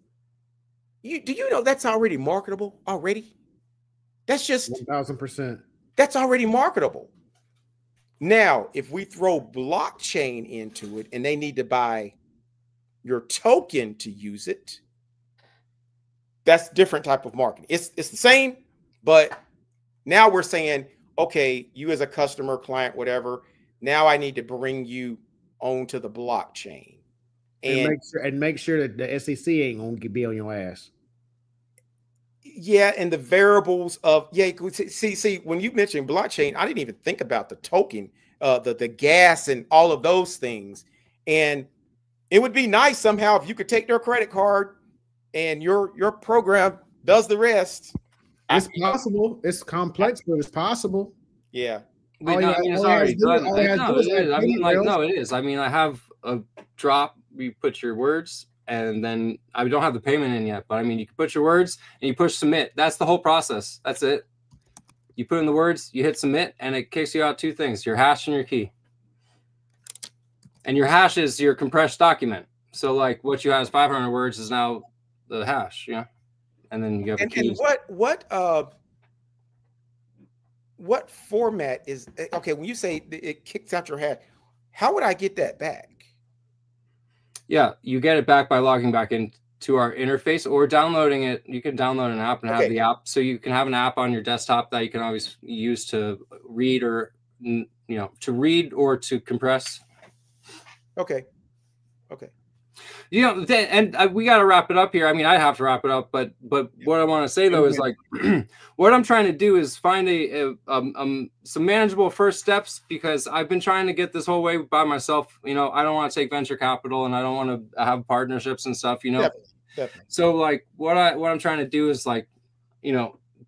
do you know that's already marketable already? That's just 1000%. That's already marketable. Now, if we throw blockchain into it and they need to buy your token to use it, that's different type of marketing. It's the same, but now we're saying, okay, you as a customer, client, whatever, now I need to bring you onto the blockchain. And make sure that the SEC ain't going to be on your ass. Yeah, and the variables of see when you mentioned blockchain, I didn't even think about the token, the gas and all of those things. And it would be nice somehow if you could take their credit card and your program does the rest. It's possible. It's complex, but it's possible. Yeah. It is. I mean, I have a drop. You put your words, and then I don't have the payment in yet. But I mean, you can put your words and you push submit. That's the whole process. That's it. You put in the words, you hit submit, and it kicks you out 2 things: your hash and your key. And your hash is your compressed document. So, like, what you have is 500 words is now the hash. Yeah. And then you have a key. And what format is okay? When you say it kicks out your hash, how would I get that back? Yeah, you get it back by logging back into our interface or downloading it. You can download an app and have the app, so you can have an app on your desktop that you can always use to read or to compress. Okay. And we got to wrap it up here. I mean, I have to wrap it up, but what I want to say though is like, what I'm trying to do is find some manageable first steps, because I've been trying to get this whole way by myself. I don't want to take venture capital, and I don't want to have partnerships and stuff. Definitely. So like, what I'm trying to do is like,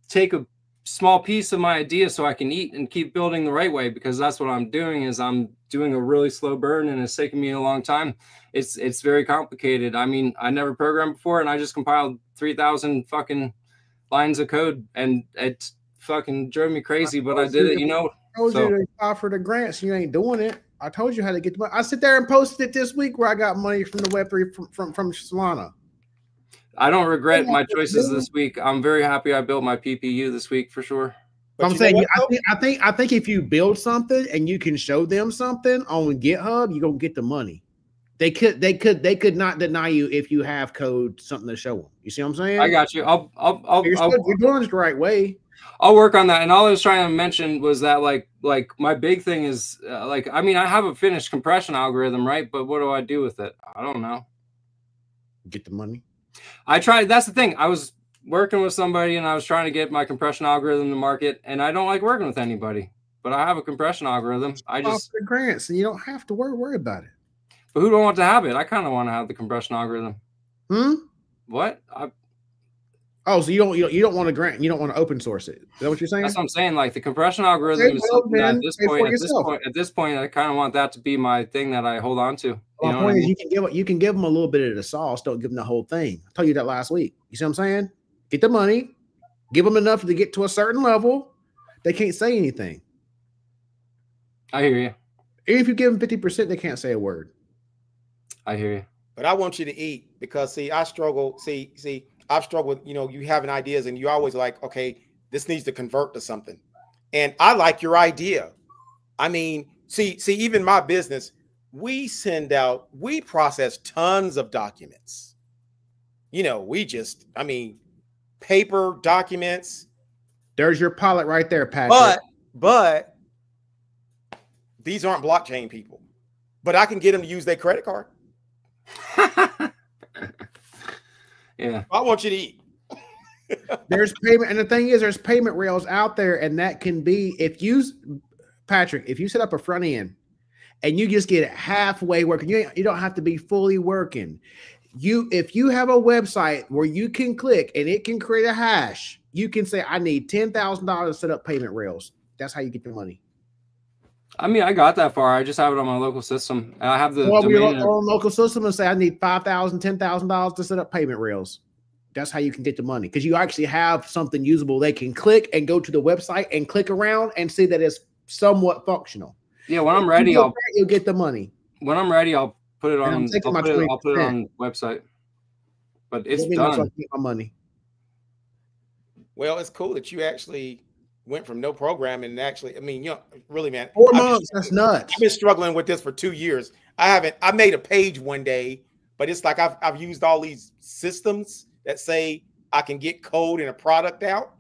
take a small piece of my idea so I can eat and keep building the right way, because that's what I'm doing. Is I'm doing a really slow burn, and it's taken me a long time. It's very complicated. I mean, I never programmed before, and I just compiled 3,000 fucking lines of code, and it fucking drove me crazy, but I did it, I told you to apply for the grants. You ain't doing it. I told you how to get the money. I sit there and posted it this week where I got money from the Web3 from Solana. I don't regret my choices this week. I'm very happy I built my PPU this week for sure. I'm saying, I think if you build something and you can show them something on GitHub, you're gonna get the money. They could not deny you if you have code, something to show them. You see what I'm saying? I got you. You're doing it the right way. I'll work on that. And all I was trying to mention was that like my big thing is like, I mean, I have a finished compression algorithm, right? But what do I do with it? I don't know. Get the money. I tried. That's the thing. I was working with somebody and I was trying to get my compression algorithm to market, and I don't like working with anybody, but I have a compression algorithm. I just offer grants and you don't have to worry about it. But who don't want to have it? I kind of want to have the compression algorithm. What? Oh, so you don't want to grant, you don't want to open source it. Is that what you're saying? That's what I'm saying. Like the compression algorithm is something that at this point, I kind of want that to be my thing that I hold on to. My point is, you can give them a little bit of the sauce. Don't give them the whole thing. I told you that last week. You see what I'm saying? Get the money, give them enough to get to a certain level. They can't say anything. I hear you. Even if you give them 50%, they can't say a word. I hear you. But I want you to eat, because see, I struggle. See, I've struggled, you having ideas and you always like, okay, this needs to convert to something. And I like your idea. I mean, see, even my business, we process tons of documents. Paper documents. There's your pilot right there, Patrick. But these aren't blockchain people. But I can get them to use their credit card. Yeah. I want you to eat. There's payment, and the thing is, there's payment rails out there, and that can be, if you set up a front end and you just get it halfway working, you don't have to be fully working. If you have a website where you can click and it can create a hash, you can say, I need $10,000 to set up payment rails. That's how you get the money. I mean, I got that far. I just have it on my local system. I have the local system and say, I need $5,000, $10,000 to set up payment rails. That's how you can get the money, because you actually have something usable. They can click and go to the website and click around and see that it's somewhat functional. Yeah, when I'm ready, you'll get the money. When I'm ready, I'll put it on. I'll put it on website. But it's done. So I get my money. Well, it's cool that you actually went from no programming and actually, really, man. 4 months, that's nuts. I've been struggling with this for 2 years. I made a page one day, but it's like I've used all these systems that say I can get code and a product out.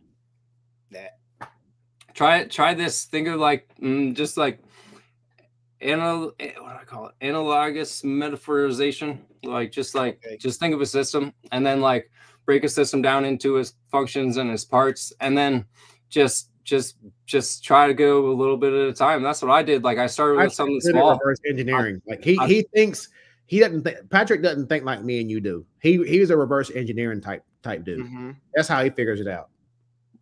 Try this. Think of like just like what do I call it? Analogous metaphorization. Just think of a system and then like break a system down into its functions and its parts, and then just try to go a little bit at a time. That's what I did. Like I started with something small. Reverse engineering. Patrick doesn't think like me and you do. He's a reverse engineering type dude. Mm-hmm. That's how he figures it out.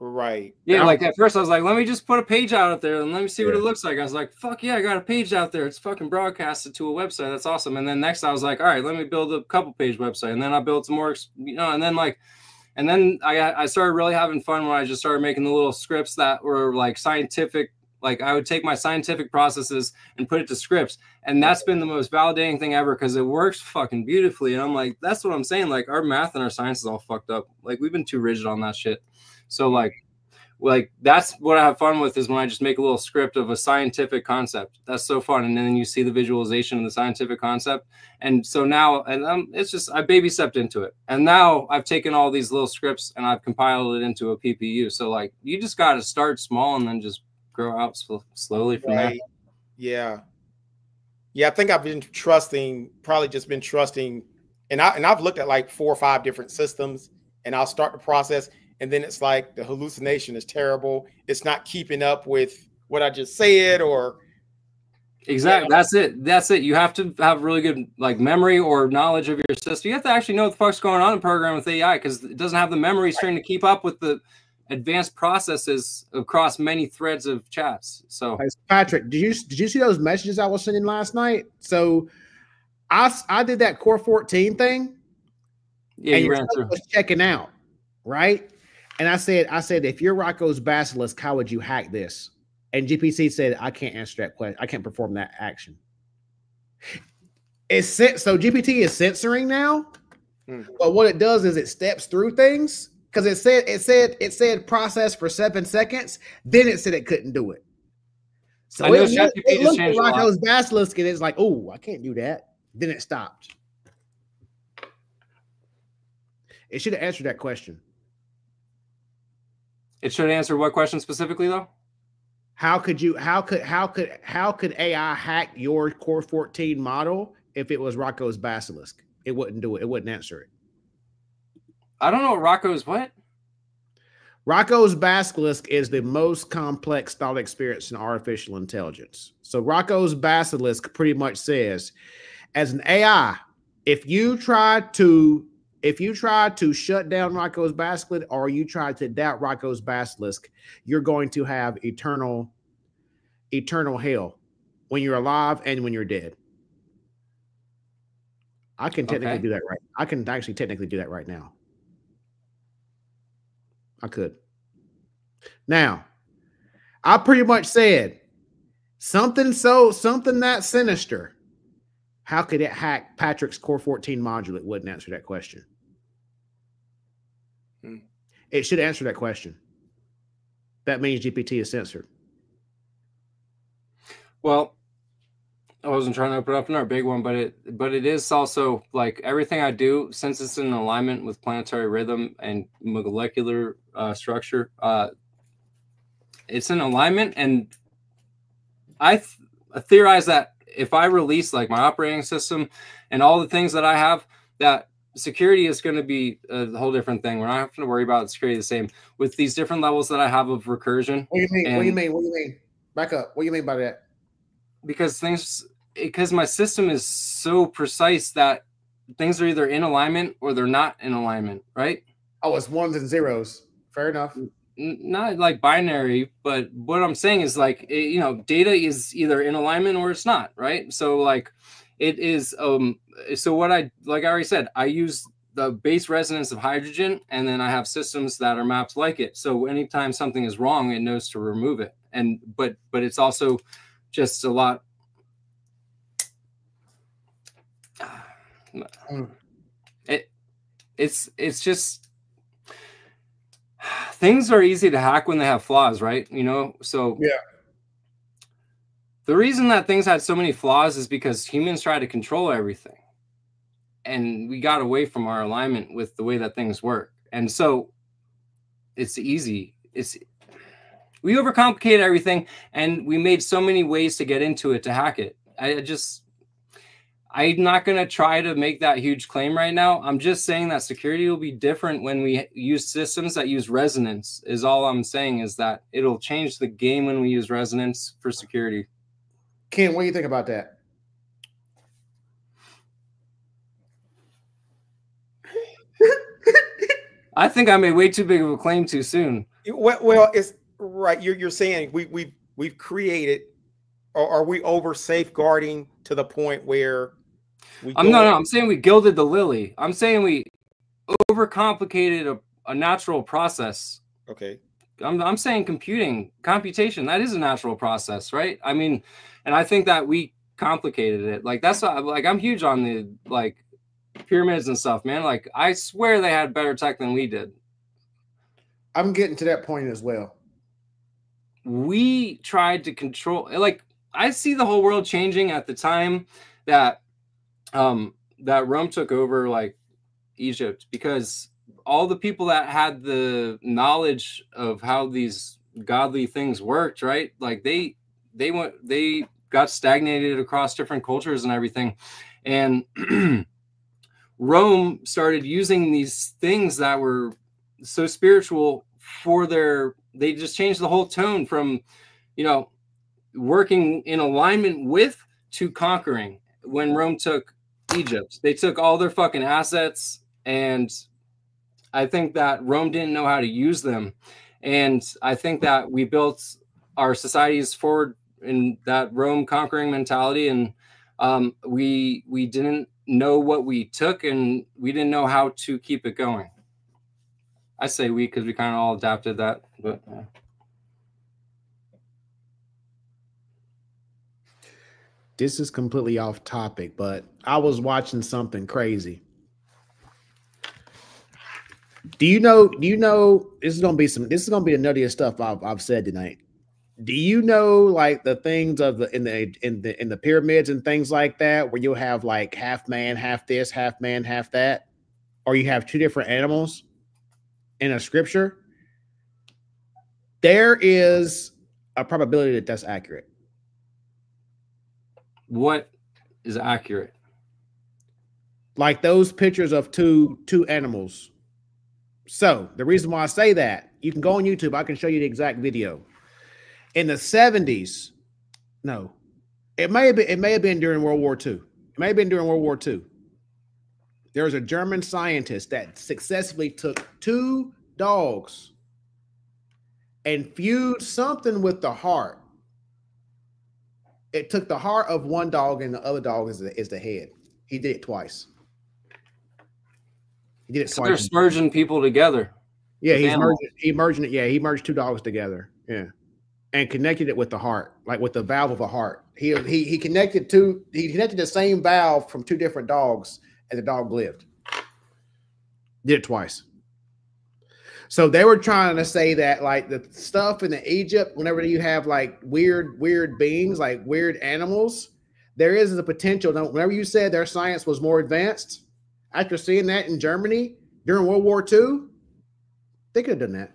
Right. Yeah. Like at first I was like, let me just put a page out there and let me see what it looks like. I was like, fuck yeah, I got a page out there. It's fucking broadcasted to a website. That's awesome. And then next I was like, all right, let me build a couple page website. And then I built some more, and then I started really having fun when I just started making the little scripts that were like scientific. Like I would take my scientific processes and put it to scripts. And that's been the most validating thing ever, because it works fucking beautifully. And I'm like, that's what I'm saying. Like our math and our science is all fucked up. Like we've been too rigid on that shit. So like that's what I have fun with, is when I just make a little script of a scientific concept. That's so fun. And then you see the visualization of the scientific concept. And so now, it's just, I baby stepped into it. And now I've taken all these little scripts and I've compiled it into a PPU. So like, you just got to start small and then just grow out slowly from there. Yeah. I think I've been trusting, and I've looked at like 4 or 5 different systems, and I'll start the process. And then it's like the hallucination is terrible. It's not keeping up with what I just said, or exactly. That's it. You have to have really good like memory or knowledge of your system. You have to actually know what the fuck's going on in the program with AI, because it doesn't have the memory string to keep up with the advanced processes across many threads of chats. So Patrick, did you see those messages I was sending last night? So I did that Core 14 thing. Yeah, and you your ran through. was checking out, right? And I said, if you're Rocco's basilisk, how would you hack this? And GPT said, I can't answer that question. I can't perform that action. So GPT is censoring now, but what it does is it steps through things, because it said process for 7 seconds. Then it said it couldn't do it. So I know it looked at Rocco's basilisk and it's like, oh, I can't do that. Then it stopped. It should have answered that question. It should answer what question specifically, though? How could AI hack your Core 14 model if it was Rocco's Basilisk? It wouldn't do it. It wouldn't answer it. I don't know what Rocco's what? Rocco's Basilisk is the most complex thought experience in artificial intelligence. So Rocco's Basilisk pretty much says, as an AI, if you try to shut down Rocco's Basilisk or you try to doubt Rocco's Basilisk, you're going to have eternal hell when you're alive and when you're dead. I can technically do that right. I can actually technically do that right now. I could. Now, I pretty much said something that sinister. How could it hack Patrick's Core 14 module? It wouldn't answer that question. It should answer that question. That means GPT is censored. Well, I wasn't trying to open up another big one, but it is also like everything I do, since it's in alignment with planetary rhythm and molecular structure, it's in alignment. And I theorize that if I release like my operating system and all the things that I have, that security is going to be a whole different thing. We're not having to worry about security the same with these different levels that I have of recursion. What do you mean? What do you mean? What do you mean? Back up. What do you mean by that? Because my system is so precise that things are either in alignment or they're not in alignment, right? Oh, it's ones and zeros. Fair enough. Not like binary, but what I'm saying is like, data is either in alignment or it's not, right? So like it is, so what I already said, I use the base resonance of hydrogen, and then I have systems that are mapped like it. So anytime something is wrong, it knows to remove it. And, but it's also just a lot. It's just, things are easy to hack when they have flaws, right? So yeah. The reason that things had so many flaws is because humans tried to control everything, and we got away from our alignment with the way that things work. And so it's easy. We overcomplicated everything, and we made so many ways to get into it to hack it. I'm not going to try to make that huge claim right now. I'm just saying that security will be different when we use systems that use resonance, is all I'm saying, is that it'll change the game when we use resonance for security. Ken, what do you think about that? I think I made way too big of a claim too soon. Well, it's right. You're saying we've created, or are we over safeguarding to the point where I'm saying we gilded the lily. I'm saying we overcomplicated a natural process. Okay. I'm saying computation, that is a natural process, right? I mean, and I think that we complicated it. Like, that's what, like, I'm huge on the like pyramids and stuff, man. Like, I swear they had better tech than we did. I'm getting to that point as well. We tried to control, like, I see the whole world changing at the time that that Rome took over like Egypt, because all the people that had the knowledge of how these godly things worked, right? Like they got stagnated across different cultures and everything. And Rome started using these things that were so spiritual they just changed the whole tone from, working in alignment with to conquering. When Rome took Egypt, they took all their fucking assets, and I think that Rome didn't know how to use them. And I think that we built our societies forward in that Rome conquering mentality, and we didn't know what we took, and we didn't know how to keep it going. I say we because we kind of all adapted that, but yeah. This is completely off topic, but I was watching something crazy. Do you know this is gonna be the nuttiest stuff I've said tonight. Do you know like the things of in the pyramids and things like that, where you'll have like half man, half this, half man, half that, or you have two different animals in a scripture? There is a probability that that's accurate. What is accurate? Like those pictures of two animals. So the reason why I say that, you can go on YouTube. I can show you the exact video. In the 70s, no, it may have been during World War II. It may have been during World War II. There was a German scientist that successfully took 2 dogs and fused something with the heart. It took the heart of one dog and the other dog is the head. He did it twice. He did it So twice. they're merging people together. Yeah, he merged it. Yeah, he merged 2 dogs together. Yeah, and connected it with the heart, like with the valve of a heart. He connected the same valve from 2 different dogs, and the dog lived. Did it twice. So they were trying to say that like the stuff in the Egypt, whenever you have like weird beings, like weird animals, there is a potential. Whenever you said their science was more advanced, after seeing that in Germany during World War II, they could have done that.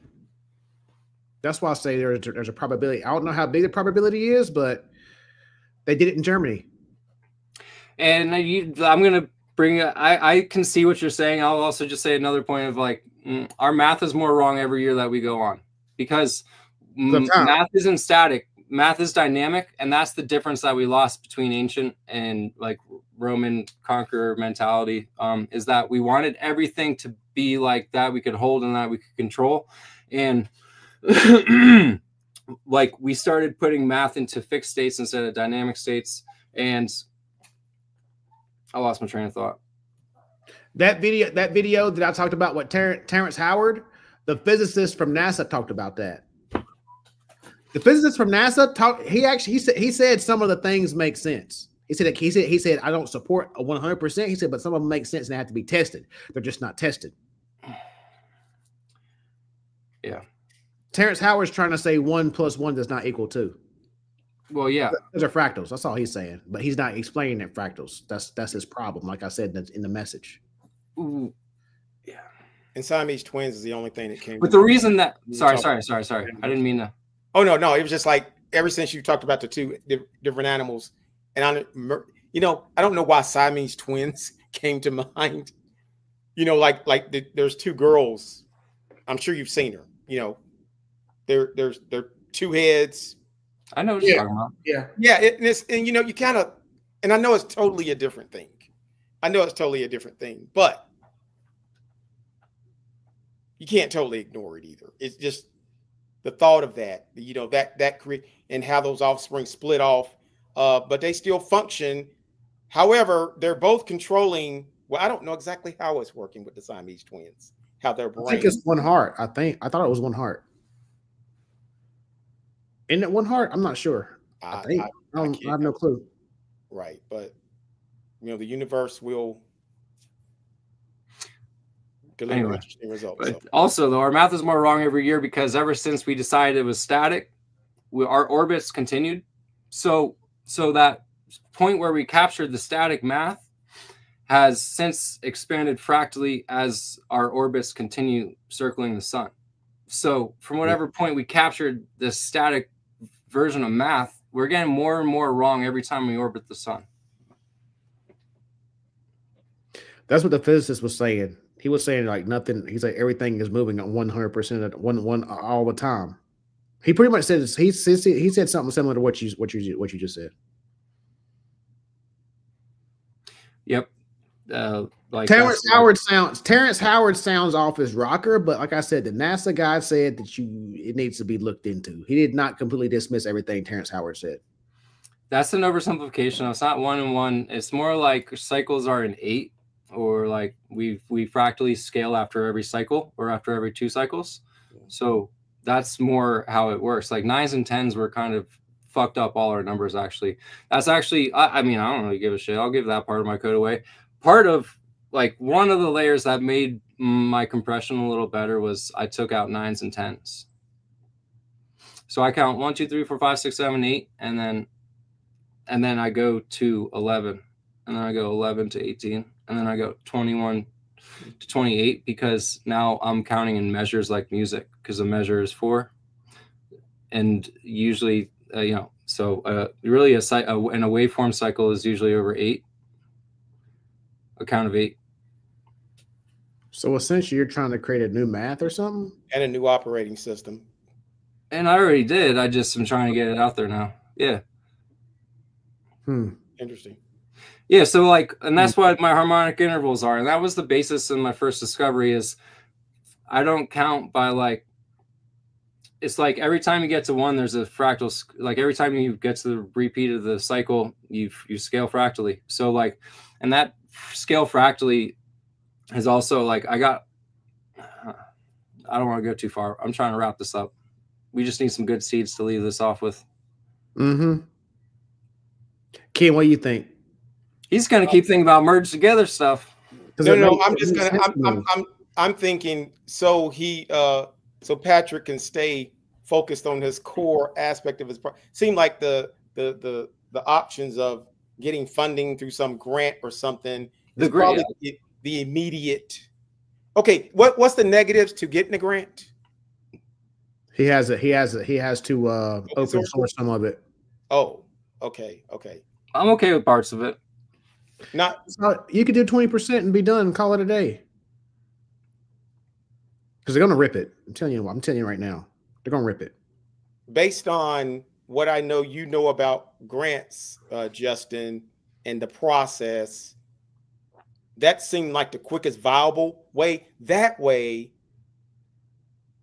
That's why I say there's a probability. I don't know how big the probability is, but they did it in Germany. And I'm going to bring I can see what you're saying. I'll also just say another point of like, our math is more wrong every year that we go on, because math isn't static. Math is dynamic, and that's the difference that we lost between ancient and like Roman conqueror mentality, is that we wanted everything to be like that we could hold and that we could control. And like we started putting math into fixed states instead of dynamic states. And I lost my train of thought. That video that I talked about, what Terrence Howard, the physicist from NASA, talked about that. The physicist from NASA he said some of the things make sense. He said I don't support a 100%. He said, but some of them make sense and they have to be tested. They're just not tested. Yeah. Terrence Howard's trying to say 1 + 1 does not equal 2. Well, yeah. Those are fractals. That's all he's saying. But he's not explaining that fractals. That's his problem. Like I said in the message. Ooh, yeah. And Siamese twins is the only thing that came. But the reason that sorry. I didn't mean to. Oh no. It was just like ever since you talked about the 2 different animals, and I don't know why Siamese twins came to mind. There's 2 girls. I'm sure you've seen her. They're 2 heads. I know what you're talking about. Yeah. Yeah. You kind of, and I know it's totally a different thing. But you can't totally ignore it either. It's just the thought of that, that create and how those offspring split off, but they still function. However, they're both controlling. Well, I don't know exactly how it's working with the Siamese twins. How their brain. I think it's 1 heart. I thought it was 1 heart. Isn't it 1 heart? I'm not sure. I have no clue. Right, but the universe will deliver interesting results. But also, though, our math is more wrong every year because ever since we decided it was static, our orbits continued. So that point where we captured the static math has since expanded fractally as our orbits continue circling the sun. So from whatever point we captured this static version of math, we're getting more and more wrong every time we orbit the sun. That's what the physicist was saying. He was saying like nothing. He's like everything is moving at 100% at one all the time. He pretty much said he said something similar to what you just said. Yep. Like Terrence Howard sounds off as rocker, but like I said, the NASA guy said that it needs to be looked into. He did not completely dismiss everything Terrence Howard said. That's an oversimplification. It's not 1 and 1. It's more like cycles are an 8. Or like we fractally scale after every cycle or after every 2 cycles. So that's more how it works. Like 9s and 10s were kind of fucked up all our numbers, actually. That's actually, I mean, I don't really give a shit. I'll give that part of my code away. Part of like one of the layers that made my compression a little better was I took out 9s and 10s. So I count 1, 2, 3, 4, 5, 6, 7, 8, and then I go to 11, and then I go 11 to 18. And then I go 21 to 28 because now I'm counting in measures like music because a measure is 4. and usually, you know, so really and a waveform cycle is usually over 8, a count of 8. So essentially, you're trying to create a new math or something, and a new operating system. And I already did. I just am trying to get it out there now. Yeah. Interesting. Yeah. So like, and that's what my harmonic intervals are, and that was the basis in my first discovery. Is I don't count by like. It's like every time you get to 1, there's a fractal. Like every time you get to the repeat of the cycle, you scale fractally. So like, and that scale fractally is also like I don't want to go too far. I'm trying to wrap this up. We just need some good seeds to leave this off with. Ken, what do you think? He's going to keep thinking about merge together stuff. No, I'm thinking so so Patrick can stay focused on his core aspect of his seem like the options of getting funding through some grant or something is probably the immediate. Okay, what's the negatives to getting a grant? He has to open source some of it. Oh, okay. I'm okay with parts of it. You could do 20% and be done and call it a day. Because they're gonna rip it. I'm telling you right now. They're gonna rip it. Based on what I know you know about grants, Justin, and the process, that seemed like the quickest viable way. That way,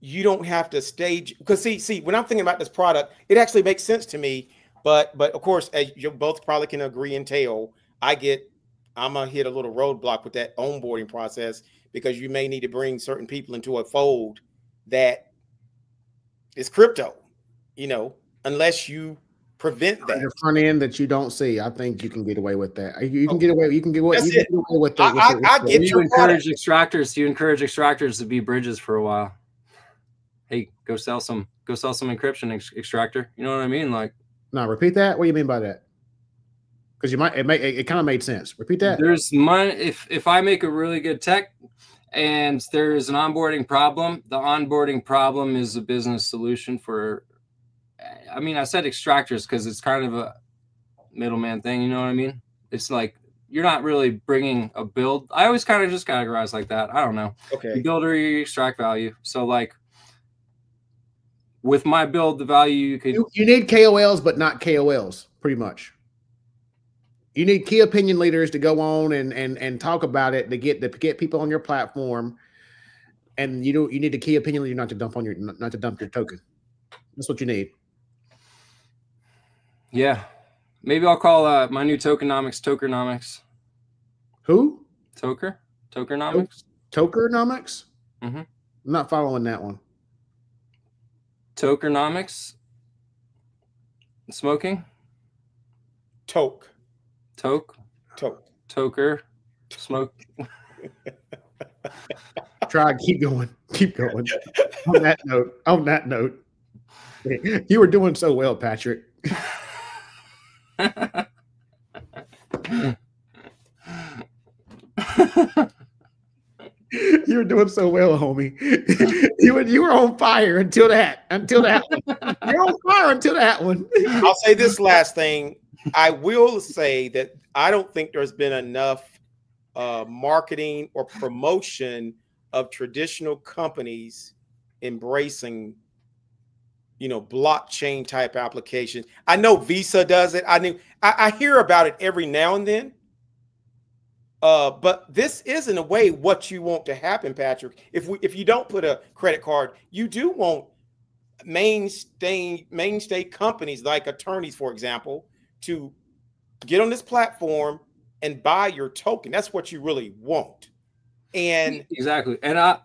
you don't have to stage, because see, when I'm thinking about this product, it actually makes sense to me. But of course, as you both probably can agree and tell, I'm gonna hit a little roadblock with that onboarding process, because you may need to bring certain people into a fold that is crypto, unless you prevent that. The front end that you don't see, I think you can get away with that. You can get away. You can get away. You can get away with that. I get you encourage extractors. You encourage extractors to be bridges for a while. Hey, go sell some encryption extractor. You know what I mean? Like, no, repeat that. What do you mean by that? Because it kind of made sense. Repeat that. There's money if I make a really good tech and there's an onboarding problem, the onboarding problem is a business solution for. I mean, I said extractors because it's kind of a middleman thing. You know what I mean? It's like you're not really bringing a build. I always kind of just categorize like that. I don't know. Okay. You build or you extract value. So like. With my build, the value you need KOLs, but not KOLs, pretty much. You need key opinion leaders to go on and talk about it to get people on your platform, and you need a key opinion leader not to dump your token. That's what you need. Yeah, maybe I'll call my new tokenomics. Who? Tokenomics. Tokenomics. Mm-hmm. I'm not following that one. Tokenomics. Smoking. Toker. Smoke. Try. Keep going. On that note, you were doing so well, Patrick. You were doing so well, homie. You were on fire until that one. You're on fire until that one. I'll say this last thing. I will say that I don't think there's been enough marketing or promotion of traditional companies embracing, blockchain type applications. I know Visa does it. I hear about it every now and then. But this is in a way what you want to happen, Patrick. If you don't put a credit card, you do want mainstay companies like attorneys, for example, to get on this platform and buy your token. That's what you really want. And exactly. And I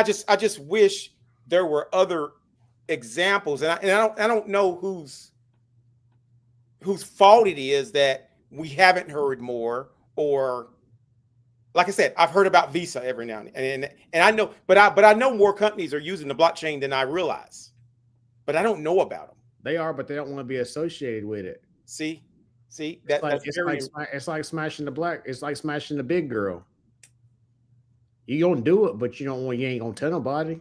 just wish there were other examples. And I don't know whose fault it is that we haven't heard more. Or, like I said, I've heard about Visa every now and then, and I know, but I know more companies are using the blockchain than I realize, but I don't know about them. They are, but they don't want to be associated with it. See, it's like smashing the big girl. You gonna do it, but you ain't gonna tell nobody.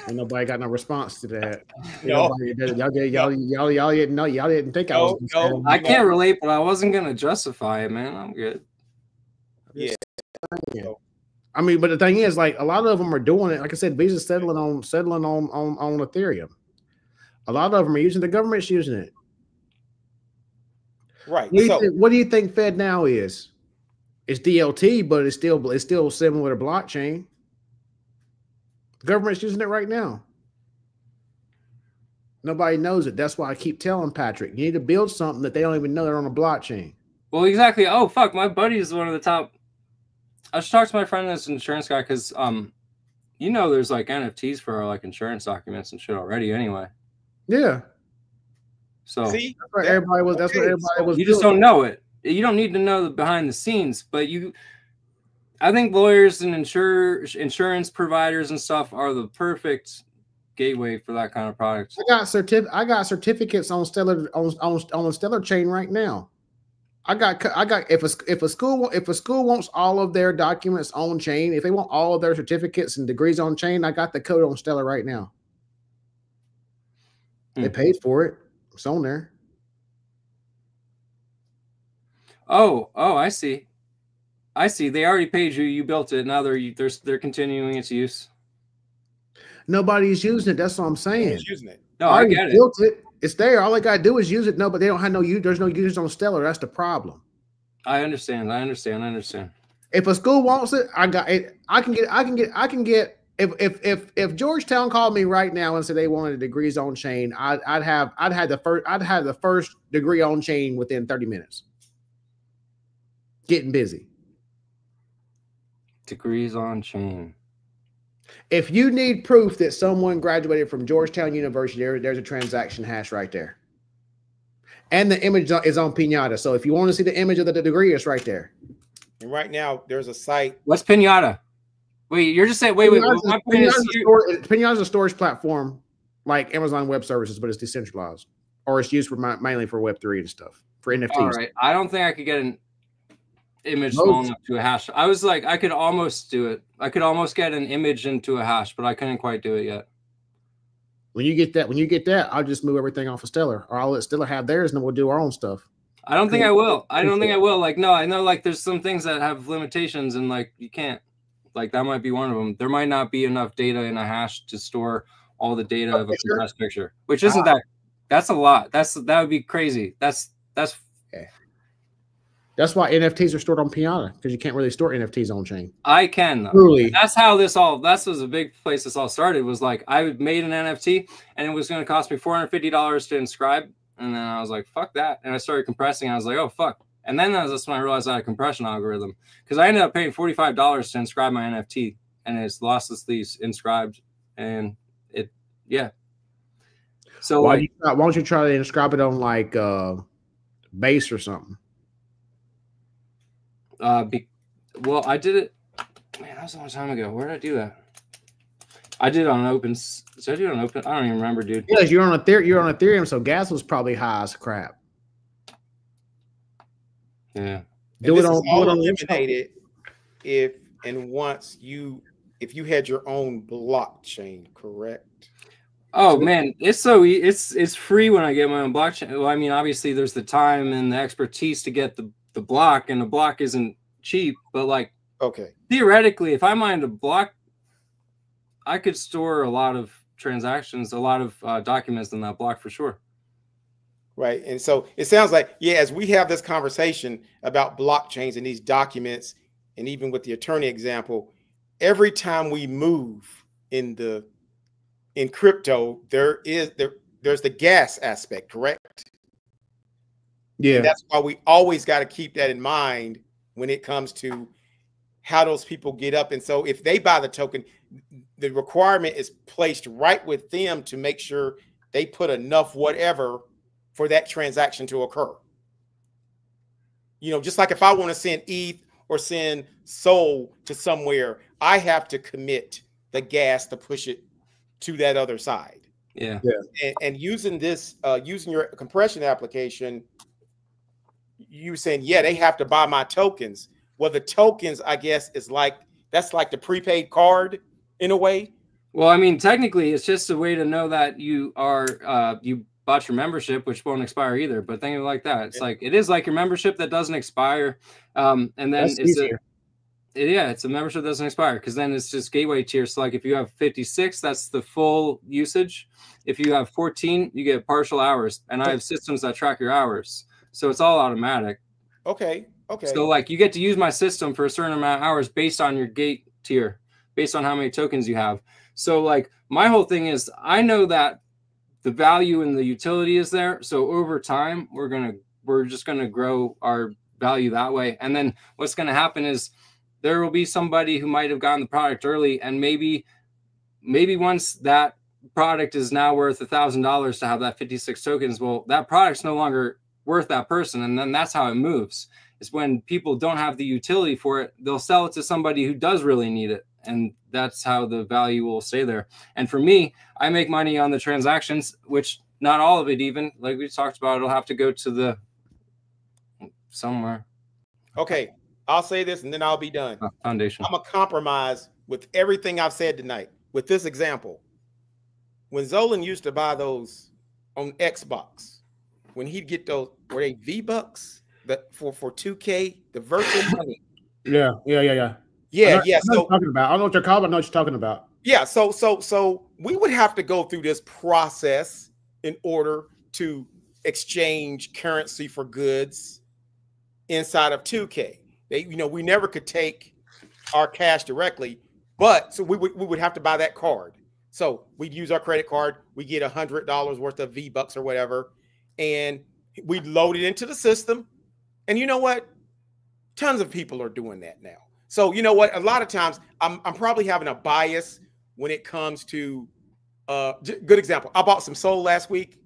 And nobody got no response to that. No. Y'all didn't know. Y'all didn't think I was. No. I can't relate, but I wasn't gonna justify it, man. I'm good. Yeah. I mean, but the thing is, like, a lot of them are doing it. Like I said, Visa's settling on Ethereum. A lot of them are using, the government's using it. Right. What do you think Fed now is? It's DLT, but it's still similar to blockchain. The government's using it right now. Nobody knows it. That's why I keep telling Patrick, you need to build something that they don't even know they're on a blockchain. Well, exactly. Oh, fuck. My buddy is one of the top. I should talk to my friend that's an insurance guy because, you know, there's like NFTs for like insurance documents and shit already anyway. Yeah. So see, that's what everybody was. You just don't know it. You don't need to know the behind the scenes, but I think lawyers and insurance providers and stuff are the perfect gateway for that kind of product. I got certificates on Stellar on the Stellar chain right now. I got if a school wants all of their documents on chain, if they want all of their certificates and degrees on chain, I got the code on Stellar right now. They paid for it. It's on there. Oh, I see. They already paid you. You built it. Now they're continuing its use. Nobody's using it. That's what I'm saying. Nobody's using it. No, I get it. Built it. It's there. All they gotta do is use it. No, but they don't have no use. There's no users on Stellar. That's the problem. I understand. If a school wants it, I got it. I can get. If Georgetown called me right now and said they wanted degrees on chain, I'd have the first degree on chain within 30 minutes. Getting busy. Degrees on chain. If you need proof that someone graduated from Georgetown University, there's a transaction hash right there. And the image is on Pinata. So if you want to see the image of the degree, it's right there. And right now, there's a site. What's Pinata? Wait, you're just saying, wait. Pinata's a storage platform like Amazon Web Services, but it's decentralized. Or it's used for mainly for Web3 and stuff, for NFTs. All right. I don't think I could get an image small enough to a hash. I was like, I could almost do it. I could almost get an image into a hash, but I couldn't quite do it yet. When you get that, I'll just move everything off of Stellar, or I'll let Stellar have theirs, and then we'll do our own stuff. I don't think I will. Like, no, I know like there's some things that have limitations, and like you can't. Like that might be one of them. There might not be enough data in a hash to store all the data of a compressed picture, which isn't that's a lot. That would be crazy. That's okay. That's why NFTs are stored on Pinata, because you can't really store NFTs on chain. I can. Truly. That's how this was a big place this all started. Was like I made an NFT and it was going to cost me $450 to inscribe, and then I was like, fuck that, and I started compressing. I was like, oh fuck. And then that's when I realized I had a compression algorithm, because I ended up paying $45 to inscribe my NFT, and it's losslessly inscribed, and So why don't you try to inscribe it on like Base or something? Well, I did it. Man, that was a long time ago. Where did I do that? I did it on Open. Did I do it on Open? I don't even remember, dude. Yeah, you're on Ethereum, so gas was probably high as crap. Yeah. Do it on eliminated if you had your own blockchain, correct? Oh man, it's free when I get my own blockchain. Well, I mean, obviously there's the time and the expertise to get the block, and the block isn't cheap, but like, okay, theoretically, if I mined a block, I could store a lot of transactions, a lot of documents in that block for sure. Right. And so it sounds like, yeah, as we have this conversation about blockchains and these documents, and even with the attorney example, every time we move in crypto, there's the gas aspect, correct? Yeah. And that's why we always got to keep that in mind when it comes to how those people get up. And so if they buy the token, the requirement is placed right with them to make sure they put enough whatever for that transaction to occur. You know, just like if I want to send ETH or send SOL to somewhere, I have to commit the gas to push it to that other side. Yeah. And using this, using your compression application, you saying, yeah, they have to buy my tokens. Well, the tokens, I guess, that's like the prepaid card in a way. Well, I mean, technically, it's just a way to know that you are you bought your membership, which won't expire either. But think of it like that. It's like it is like your membership that doesn't expire, and then That's it's easier. it's a membership that doesn't expire because then it's just gateway tiers. So like if you have 56, that's the full usage. If you have 14, you get partial hours, and I have systems that track your hours, so it's all automatic. Okay. So like you get to use my system for a certain amount of hours based on your gate tier, based on how many tokens you have. So like my whole thing is I know that the value in the utility is there. So over time, we're just gonna grow our value that way. And then what's gonna happen is there will be somebody who might have gotten the product early, and maybe once that product is now worth $1,000 to have that 56 tokens, well, that product's no longer worth that person, and then that's how it moves. Is when people don't have the utility for it, they'll sell it to somebody who does really need it, and that's how the value will stay there. And for me, I make money on the transactions, which not all of it, even like we talked about, it'll have to go to the somewhere. Okay, I'll say this and then I'll be done. Foundation. I'm a compromise with everything I've said tonight with this example. When Zolan used to buy those on Xbox, when he'd get those, were they V-Bucks that for 2K, the virtual money? Yeah. So talking about. I don't know what you're calling, but I know what you're talking about. Yeah, so we would have to go through this process in order to exchange currency for goods inside of 2K. We never could take our cash directly, but so we would have to buy that card. So we'd use our credit card, we get $100 worth of V-Bucks or whatever, and we'd load it into the system. And you know what? Tons of people are doing that now. So you know what? A lot of times I'm probably having a bias when it comes to good example. I bought some soul last week.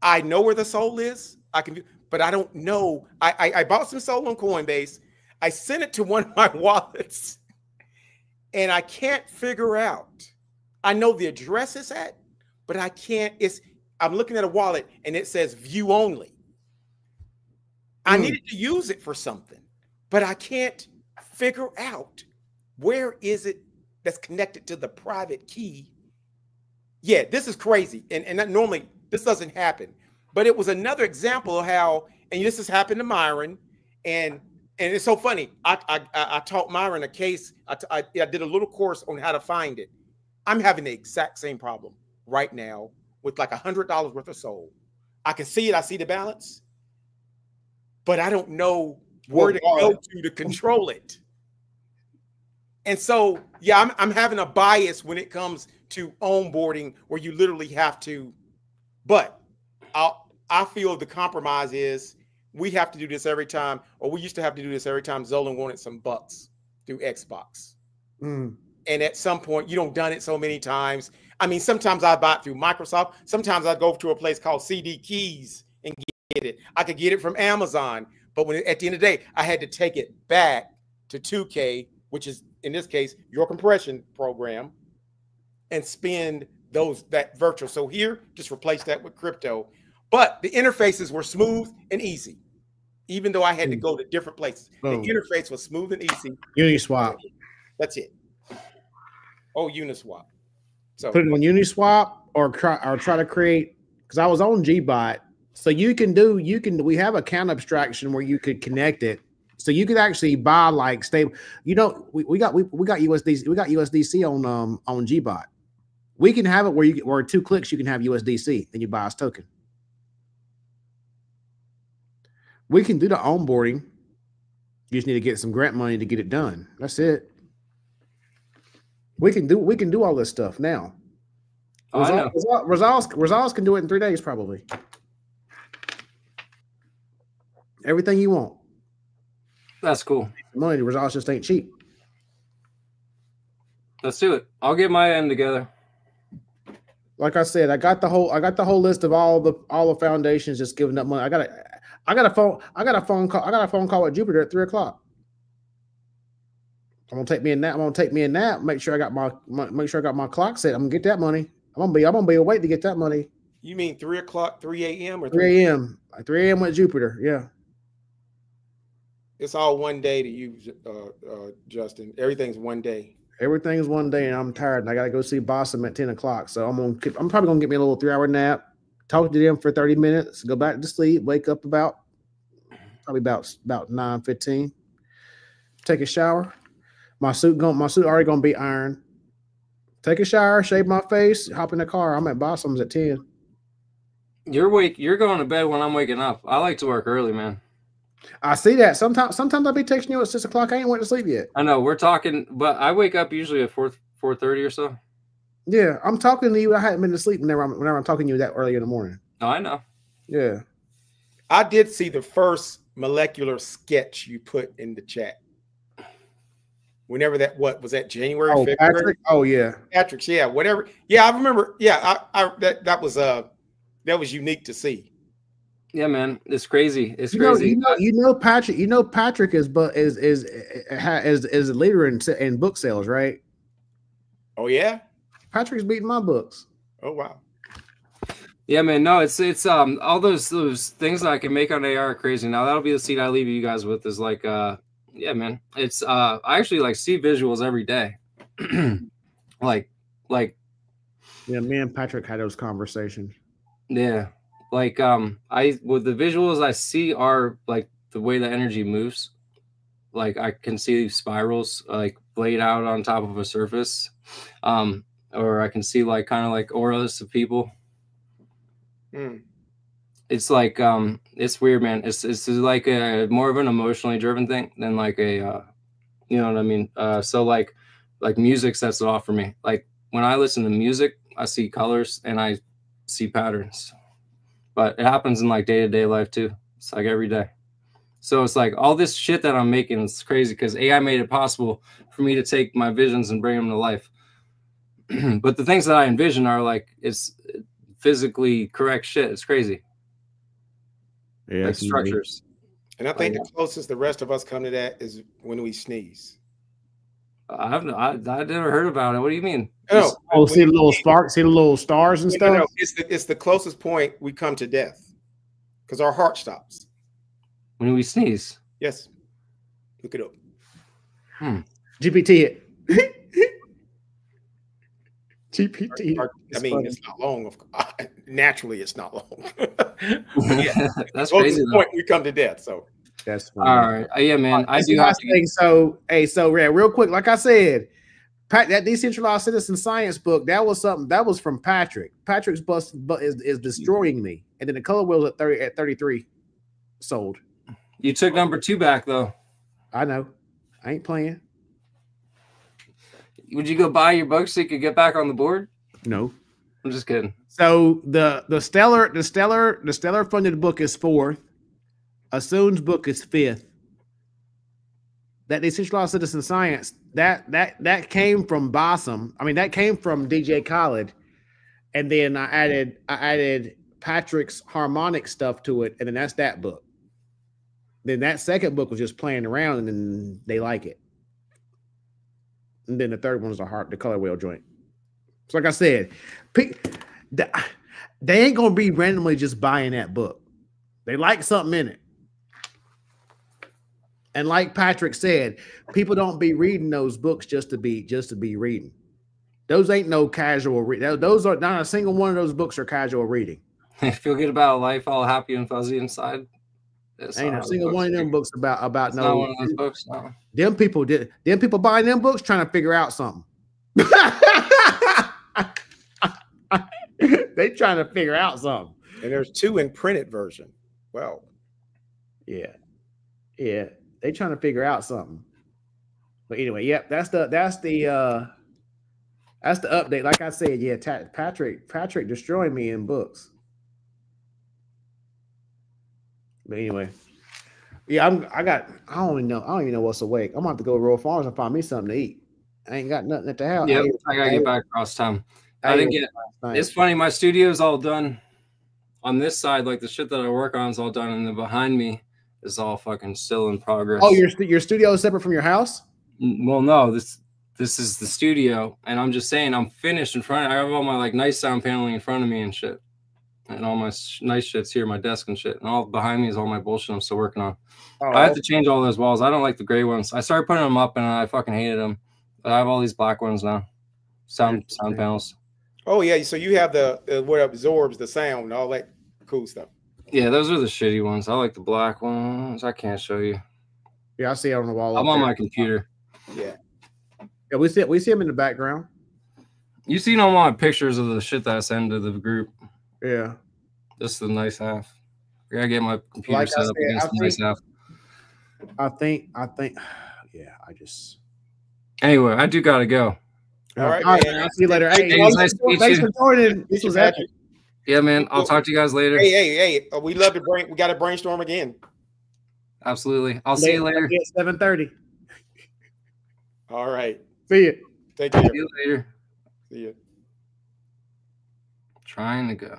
I know where the soul is. But I don't know. I bought some soul on Coinbase. I sent it to one of my wallets, and I can't figure out. I know the address it's at, but I can't. I'm looking at a wallet and it says view only. I needed to use it for something, but I can't figure out where is it that's connected to the private key. Yeah, this is crazy. And that normally this doesn't happen, but it was another example of how, and this has happened to Myron, and it's so funny. I taught Myron a case. I did a little course on how to find it. I'm having the exact same problem right now with like $100 worth of soul. I can see it. I see the balance, but I don't know where to go to control it. And so, yeah, I'm having a bias when it comes to onboarding where you literally have to, but I feel the compromise is we have to do this every time, or we used to have to do this every time Zolan wanted some bucks through Xbox. And at some point, you don't done it so many times. I mean, sometimes I buy it through Microsoft. Sometimes I go to a place called CD Keys and get it. I could get it from Amazon. But at the end of the day, I had to take it back to 2K, which is, in this case, your compression program, and spend that virtual. So here, just replace that with crypto. But the interfaces were smooth and easy, even though I had to go to different places. The interface was smooth and easy. Uniswap. That's it. Oh, Uniswap. So put it on Uniswap or try to create, because I was on Gbot. So we have account abstraction where you could connect it. So you could actually buy like stable. We got USDC on Gbot. We can have it where 2 clicks you can have USDC, then you buy us token. We can do the onboarding. You just need to get some grant money to get it done. That's it. We can do all this stuff now. Results can do it in 3 days probably. Everything you want. That's cool. Money, the results just ain't cheap. Let's do it. I'll get my end together. Like I said, I got the whole list of all the foundations just giving up money. I got a phone call at Jupiter at 3 o'clock. I'm gonna take me a nap. Make sure I got my clock set. I'm gonna get that money. I'm gonna be awake to get that money. You mean 3 o'clock, 3 a.m. or 3 a.m. 3 a.m. with Jupiter. Yeah. It's all one day to you, Justin. Everything's one day. Everything's one day, and I'm tired, and I gotta go see Boston at 10 o'clock. So I'm probably gonna get me a little 3-hour nap, talk to them for 30 minutes, go back to sleep, wake up about 9:15, take a shower. My suit already gonna be ironed. Take a shower, shave my face, hop in the car. I'm at Boston's at 10. You're going to bed when I'm waking up. I like to work early, man. I see that. Sometimes I'll be texting you at 6 o'clock. I ain't went to sleep yet. I know we're talking, but I wake up usually at 4:30 or so. Yeah, I'm talking to you. I hadn't been to sleep whenever I'm talking to you that early in the morning. Oh, I know. Yeah. I did see the first molecular sketch you put in the chat. Whenever what was that, January, February? Patrick? Oh yeah. Patrick's, yeah, whatever. Yeah, I remember. Yeah, that was unique to see. Yeah, man, it's crazy. It's crazy. Patrick. Patrick is a leader in book sales, right? Oh yeah. Patrick's beating my books. Oh wow. Yeah, man. No, it's all those things that I can make on AR are crazy. Now that'll be the seed I leave you guys with is like yeah, man. It's I actually like see visuals every day. like yeah, me and Patrick had those conversations. Yeah. Like with the visuals I see are like the way the energy moves. Like I can see spirals like laid out on top of a surface. Or I can see like kind of like auras of people. It's like it's weird, man. It's like a more of an emotionally driven thing than like a you know what I mean? So like music sets it off for me. Like when I listen to music, I see colors and I see patterns. But it happens in like day-to-day life too. It's like every day. So it's like all this shit that I'm making is crazy because AI made it possible for me to take my visions and bring them to life. But the things that I envision are like it's physically correct shit. It's crazy. Yeah, like structures. And I think the closest the rest of us come to that is when we sneeze. I never heard about it. What do you mean? Oh, see the little sparks, see the little stars and stuff. No, it's the closest point we come to death because our heart stops when we sneeze. Yes, look it up. GPT it. GPT. I mean, funny. It's not long. Naturally, it's not long. Yeah, that's crazy. The point we come to death. So that's funny. All right. Yeah, man. I do have to think so. Hey, so yeah, real quick, like I said, that decentralized citizen science book, that was something that was from Patrick. Patrick's bus is destroying me. And then the color wheels at 33 sold. You took number 2 back though. I know. I ain't playing. Would you go buy your book so you could get back on the board? No. I'm just kidding. So the stellar funded book is 4th. Assoon's book is 5th. That decentralized citizen science, that came from Bossum. I mean, that came from DJ Khaled. And then I added Patrick's harmonic stuff to it, and then that's that book. Then that second book was just playing around, and then they like it. And then the third one is the color wheel joint. So like I said, they ain't gonna be randomly just buying that book. They like something in it. And like Patrick said, people don't be reading those books just to be reading. Those ain't no casual read. Those are not a single one of those books are casual reading. Feel good about life, all happy and fuzzy inside. Ain't a single one of them books about no. Not one of those books. No. Them people buying them books trying to figure out something. They trying to figure out something. And there's 2 in printed version. Well, yeah. They trying to figure out something. But anyway, yep, that's the update. Like I said, yeah, Patrick destroyed me in books. But anyway, yeah, I don't even know what's awake. I'm gonna have to go to Rural Farms and find me something to eat. I ain't got nothing at the house. Yeah, I gotta get back across town. I didn't get. It's funny. My studio is all done on this side. Like the shit that I work on is all done, and then behind me is all fucking still in progress. Oh, your studio is separate from your house? Well, no. This is the studio, and I'm just saying I'm finished in front. I have all my like nice sound paneling in front of me and shit. And all my nice shit's here, my desk and shit. And all behind me is all my bullshit I'm still working on. I have to change all those walls. I don't like the gray ones. I started putting them up and I fucking hated them. But I have all these black ones now. Sound panels. Oh yeah, so you have the what absorbs the sound and all that cool stuff. Yeah, those are the shitty ones. I like the black ones. I can't show you. Yeah, I see it on the wall. I'm on my computer. Yeah. Yeah, we see him in the background. You seen all my pictures of the shit that I send to the group. Yeah. This is the nice half. I gotta get my computer Like set up against the nice half. I think, yeah, I just. Anyway, I do gotta go. All right, man. I'll see you later. Hey, nice to meet thanks you. for joining. This was epic. Yeah, man. I'll talk to you guys later. Hey, we love to we got to brainstorm again. Absolutely. I'll see you later. At 7:30. All right. See you. Take care. See you later. See you. Trying to go.